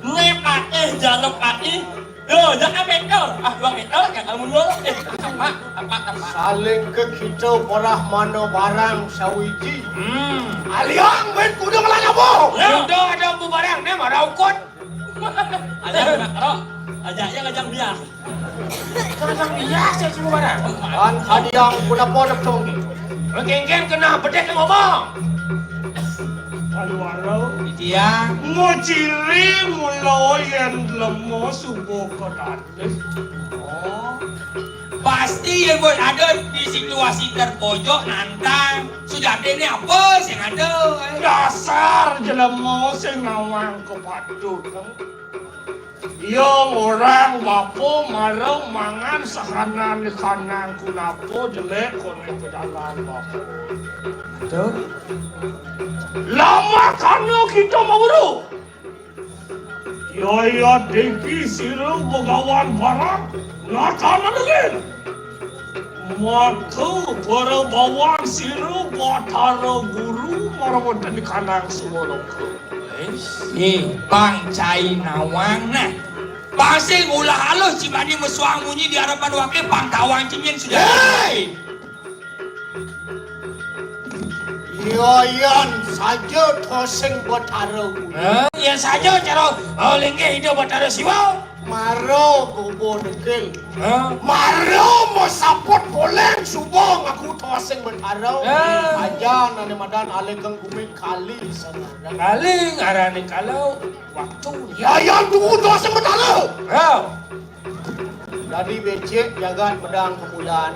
nge patih jangan patih. Yo, jangan betul. Ah, bang betul, jangan mundur. Apa? Saling ke kita parah mana barang sawiji. Aliang ben kudu melanya bo. Udah ada bu barang, nih marah ukun. Aja nak ro. Ajaknya ngajak dia. Kan biasa sih bu barang. Kan hadiang kuda podok tongi. Geng-geng kena bedek ngomong. Walau dia mo ciri mulo yang lemo subuh kodate. pasti yang buat ada di situasi terpojok nantang sudah ada ini apa sing ada Dasar jelemo sing nawang kepadut. Yang orang bapo malau mangan sakanan di kanan kunapo jelek konek pedagang bapo. Lama kano kita mau Yaya Deki Siro Bogawan barang Natana dengan Maka para bawan Siro Batara Guru Marawan di kanang semua Bang Cai Nawang nah pasti ulah halus cibani mesuang munyi di hadapan wakil Bang Tawang Cimin sudah Yayan saja toseng Batara Guru Ya saja cara lengke hidup batara siwa. Maro kubo dekil Maro mo sapot boleh subong aku toseng Batara Aja nane madan alekang gumi kali sana Kaling arane kalau waktu. Yayan tunggu toseng Batara Oh. Jadi becek jagat pedang kemuliaan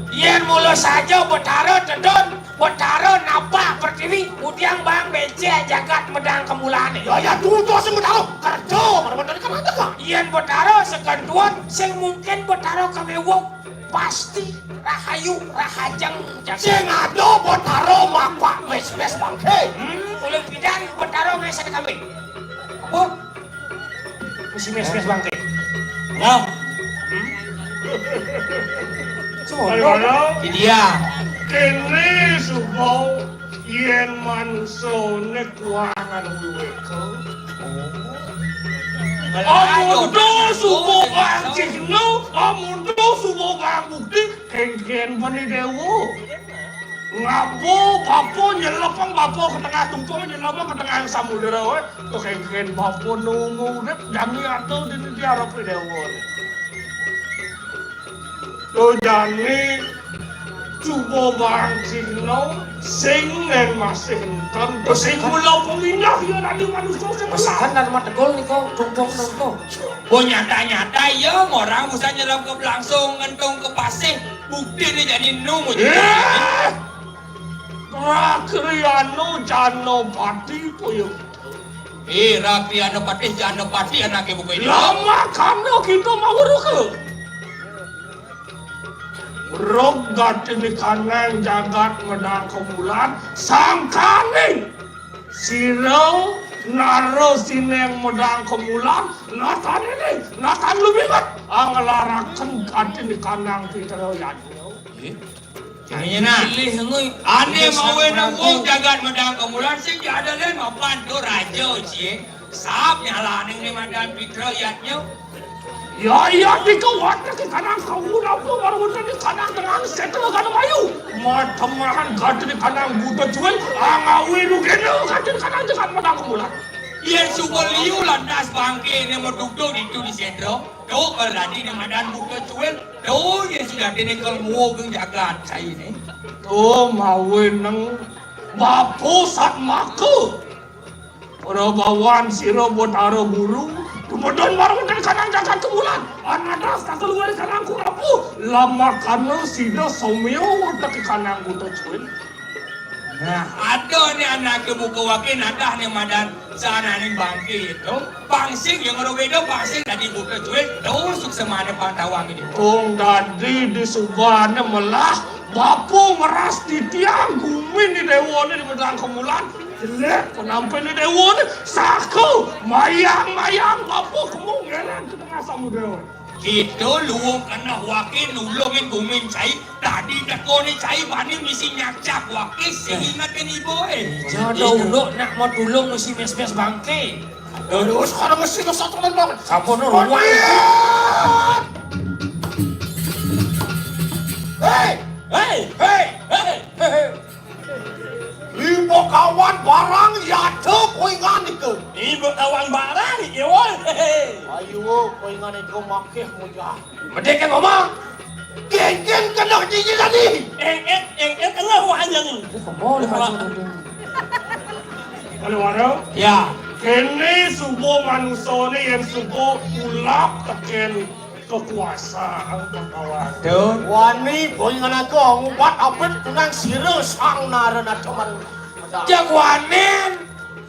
Yen mulu saja betaro tedon, betaro napa pertiwi, udiang bang becek jagat medang kemulane. Ya tunggu toseng Batara kerja pada kan ada kah? Yen betaro sekenduan, sing mungkin betaro kewewok pasti rahayu rahajeng Sing ada Batara mapak mes-mes bangke Ulang pidan betaro ngesa de kambing. Apa? Mesti mes-mes bangke. Nah, Ayo dia kene subo yen manso nek kuangan wiweko Amundo subo bang cigno amundo subo bang bukti kengken bani dewo ngapo bapo nyelepang bapo ke tengah tungtung nyelepang ke tengah samudera we to kengken bapo nungu nek jami atau di diarap dewo to jani Cuba bang cigno sing nen masing tan to sing mula pemindah ya dari manusia Pesahan dan mata tegol nih kau, tungtung nengko. oh nyata-nyata ya orang usah nyelam ke langsung ngentung ke pasir bukti dia jadi nunggu Rakriano Jano Pati Puyuk Rapi anu patih jana patih anake buku ini. Lama karena kita mau ke. Rogat ini kanang jagat medang kemulan sangkaning siro naro sineng medang kemulan natan ini natan lumingat anglarakan gat ini kanang pitero yanyo. Kayaknya na. Ane mau nang wong jagat medang kemulan sing ada lain mapan do raja cie. Sap nyalaning ni madan pitro yanyo. Ya di kawat ke kanang kemulan pun baru di kanang tenang setel kanang ayu. Matamahan gat ini kanang buta jual angawi rugeno gat ini kanang jagat medang kemulan. Iya suka liu landas bangke ni moduk itu di sentro. Do berladi ni madan buka cuel. Do ye sudah dinekal muo geng jagat saya ini. Tuh mawin nang bapo sat maku. Ora bawan siro botaro burung. Kemudian baru dari kanang jagat kemulan. Anadas tak keluar kanang kurapu. Lama kano sida somyo watak kanang buta cuel. Nah, ada ni anak buka wakin ada ni madan sana ni bangke itu. Bangsing yang orang beda bangsing tadi buka cuel. Do sukses mana pantawang ini. Tung dadi di subana melah. Bapo meras di tiang gumin di dewa ni di medang kemulan. Jelek penampai ni dewa ni. Saku mayang-mayang bapo kemung ngelan ke tengah samudera. Kita luang kena wakin nulungin gumin cai. Tadi dako ni cai bani misi nyakcak wakin seingatkan ibu Jauh dulu nak mau tulung mesti mes-mes bangke. Aduh sekarang mesti ke satu dan banget. Sampun ruang. Hei! Ibu kawan barang ya tuh poingan itu. Ibu kawan barang ni woi. Ayo poingan itu makih muja. Merdeka ngomong. Geng kena gigi tadi. Eng tengah wajah ni. Boleh masuk. Kalau ada? Ya. Kini subuh manusia ni yang subuh ulap teken kekuasaan kawan. Wani poingan aku ngubat abet tunang siro sang narana cuman. Jagoanen.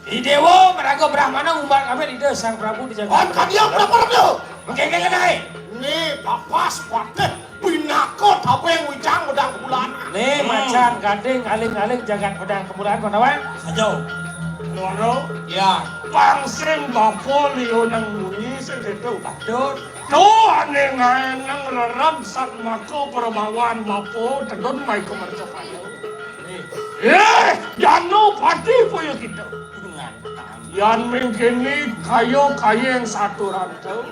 Di dewa meraga Brahmana umat kami di sang Prabu di jagat. Kan dia berapa tu? Mungkin kenai. Ni papas paket pinakot apa yang wijang medang bulan. Nih macan gading aling-aling jagat pedang kemudahan kawan. Sejauh. Luaro, Ya. pangsing bapo liyo nang bunyi segitu. Patut. Tuh ane nang lerap sak mako perbawan bapo tedon mai kemerdekaan. Jano pati puyo kita. Yan mengkini kayo yang satu rantau.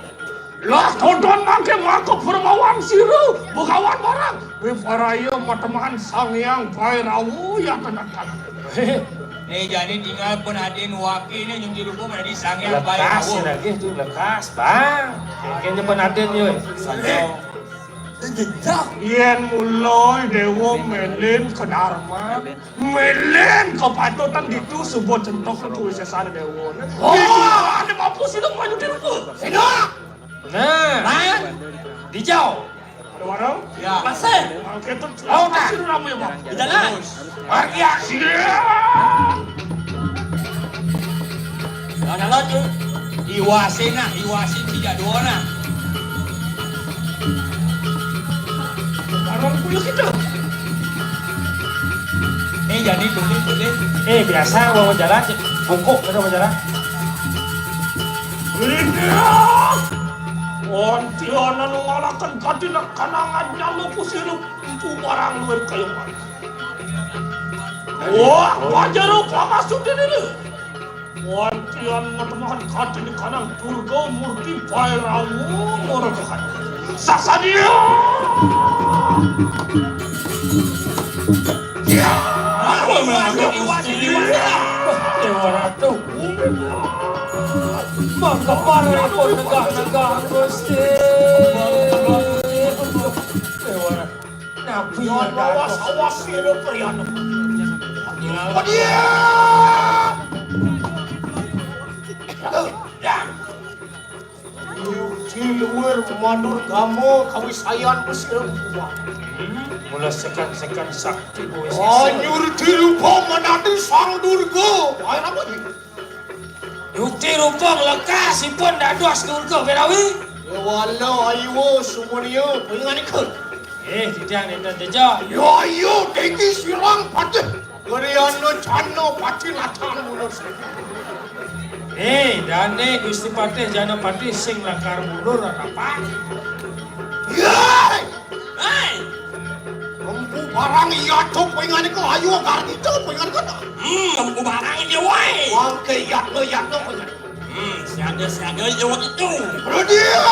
Lah todon make mako perbawan siru bukawan barang. Bifarayo matemahan sangyang Bhairawu ya tenang-tenang. Jadi tinggal pun adin wakil ni yung dirupo menjadi sangyang Lekas Bhairawu. lagi tu lekas bang. Kayaknya penaden yoi. Yen mulai dewa melin ke dharma, melin ke patutan itu sebuah contoh ketulisan dewa. Oh, ada mampu sih dong maju di rumput. Sino? Nah, dijauh. Ada warung? Ya. Pasal. Kita Oh, tak. sih ramai bang. Di dalam. Pergi aksi. Ada lagi. Iwasin tidak dua na. Warung punya kita. Jadi tulis. Biasa bawa jalan, bungkuk kita bawa jalan. Ontiana nungalakan katina kanangan nyalo pusiru itu barang luar kayu mana. Wah, wajar apa masuk di sini? Ontian matemahan katina kanang Durga Murti Bhairawu morokahan. Saksania. Ya, Dewa Ratu. Mengkepala pun negah-negah Gusti. Dewa Ratu. Nabi yang datang. awas siru priano. Luar mandur kamu kawisayan besar. Mula sekan-sekan sakti boi. Anyur dilupa menadi sang Durga. Ayo apa ni? Bukti rupa lekas si pun dah dos ke urga berawi. Ya wala ayo semuanya pengen ikut. Titiang ni teja. Yo ayo tinggi silang pati. Geriano cano pati latan mulut. Dane Gusti Patih jana patih sing lakar mundur apa? Yai! Hai. Empu barang iya tuh pengen ikut ayo gar itu pengen ikut. Lembu barang dia wai. Oke ya lo pengen. Siaga jawab itu. Rodia!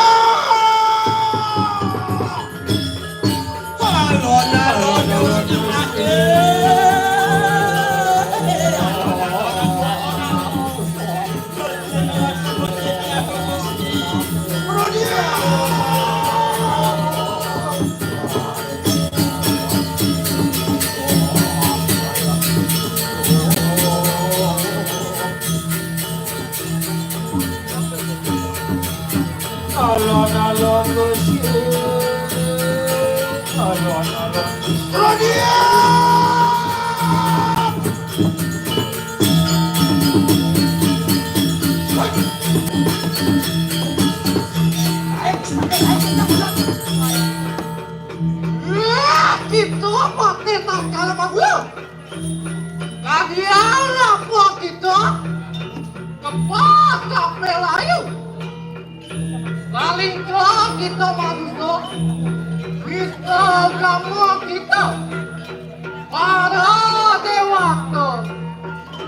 Alon Gusti. Alon. Rodia! Gitu apa kita kalau aku? Kalian apa kita? Kepas sampai layu. Paling kelas kita manusia. Kita agama kita. Para dewata.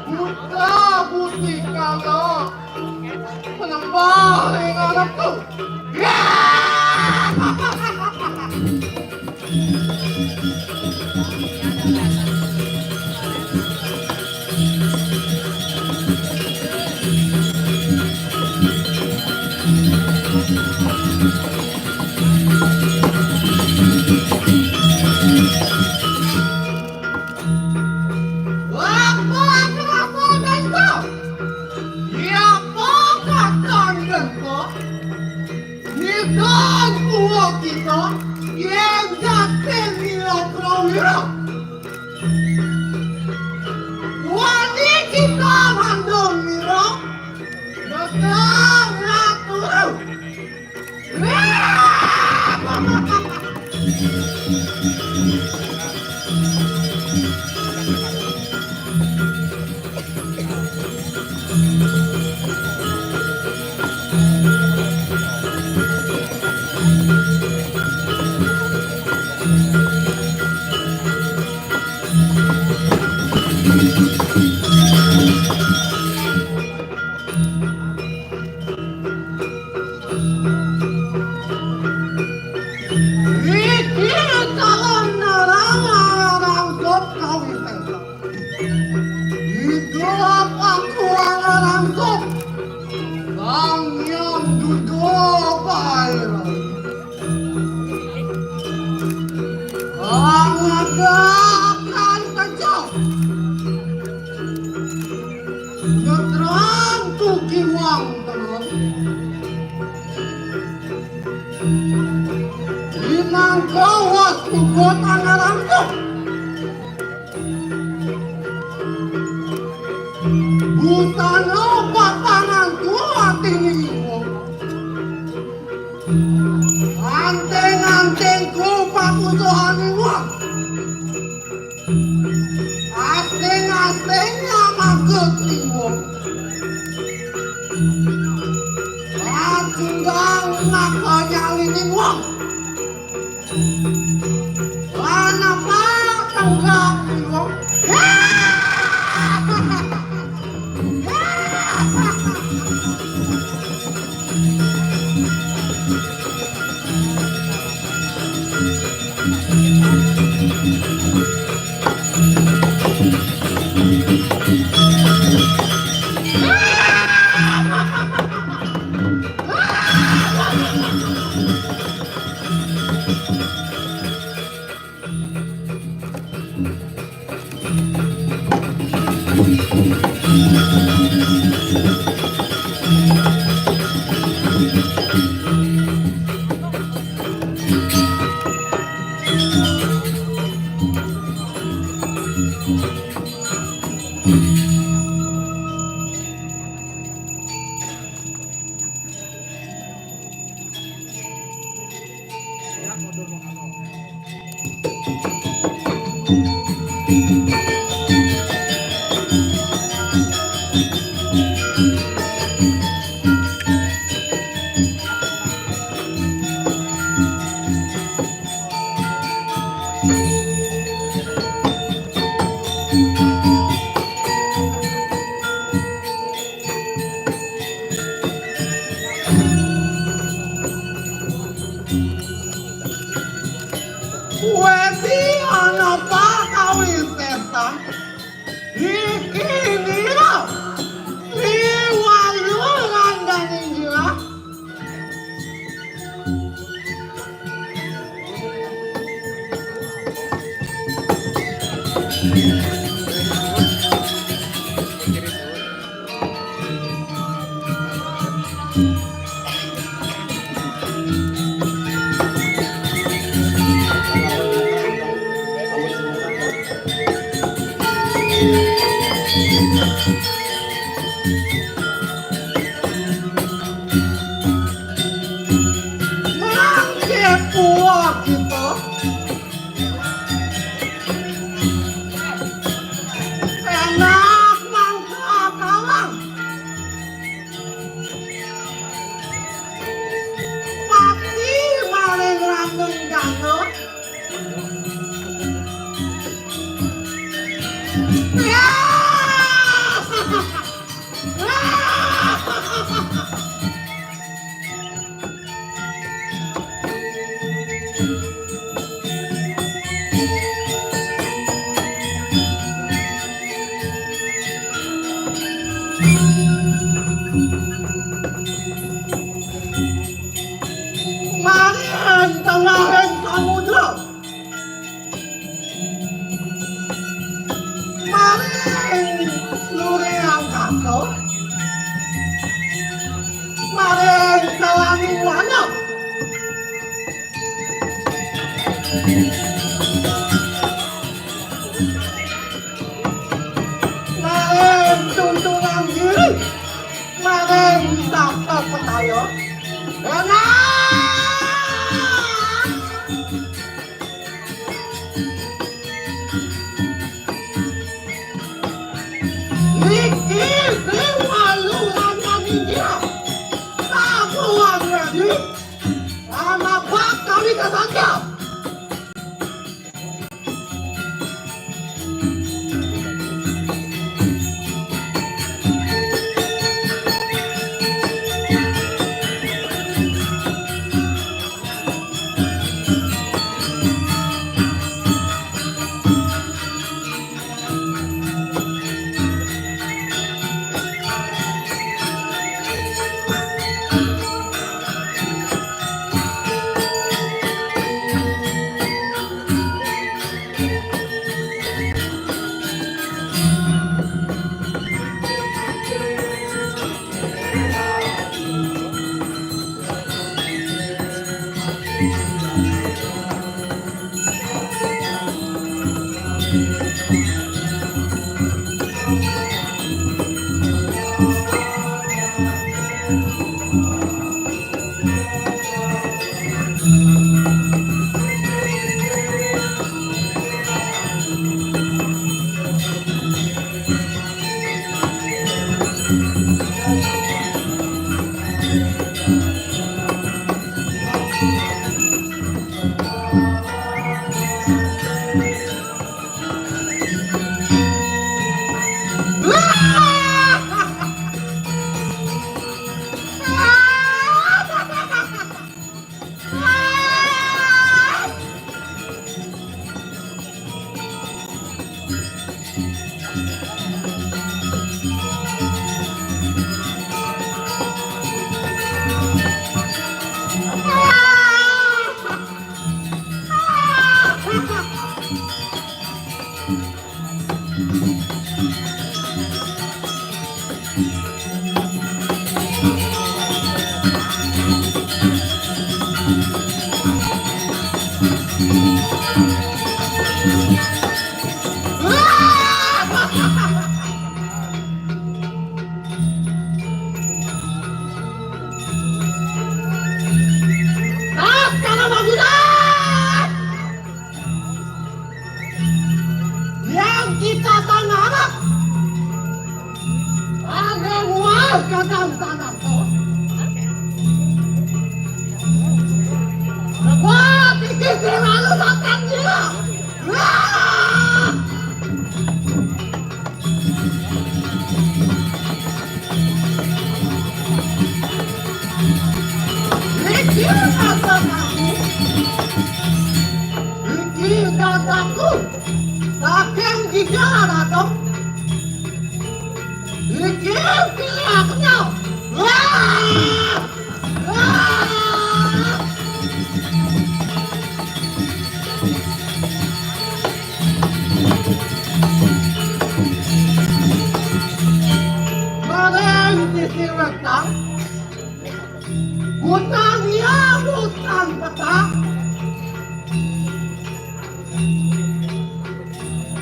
Buta bukti kalau penembaling anakku. Wedi ana pak kawin pesta. Iki dina. Liwayu ngandani jira. Mangke puak kita. Enak mangka kawan. Pati maling randeng jangan. Ya! Marin tengahin samudra. Marin lureang kakau. Marin telani wana. Marin tuntunan diri. Marin tak percaya. Enak! Iki Liwayu ngandani dia. Aku ready. Sama pak kami kesangka. aku. Saking gigala datang. Dikir pilihnya. Wah! Wah! Barang disiratan. Butang ya butang petang.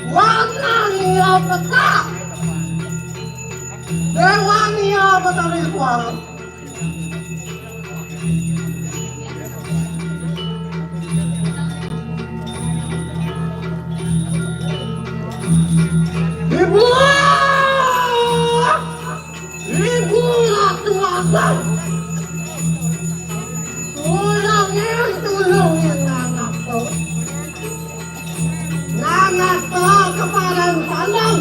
Warna ya petang. Dewan ya petang ritual. Ibu! Ibu ratu abang. Tulungin anakku. Anakku kepalang pandang.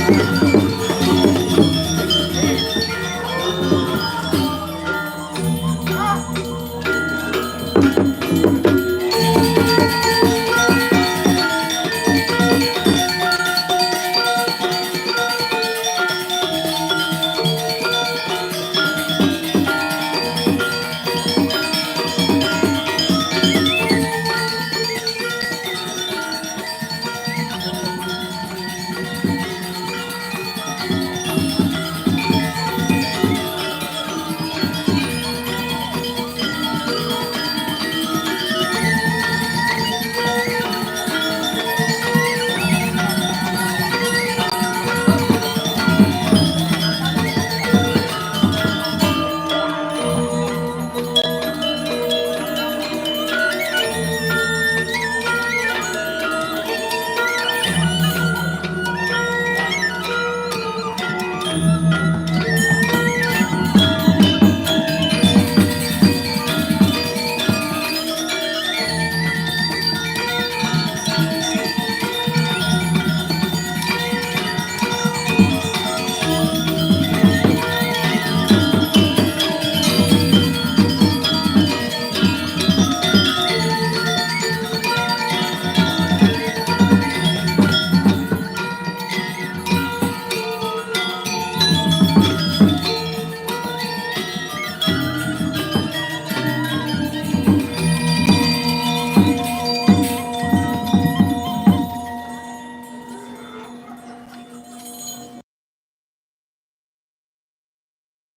Thank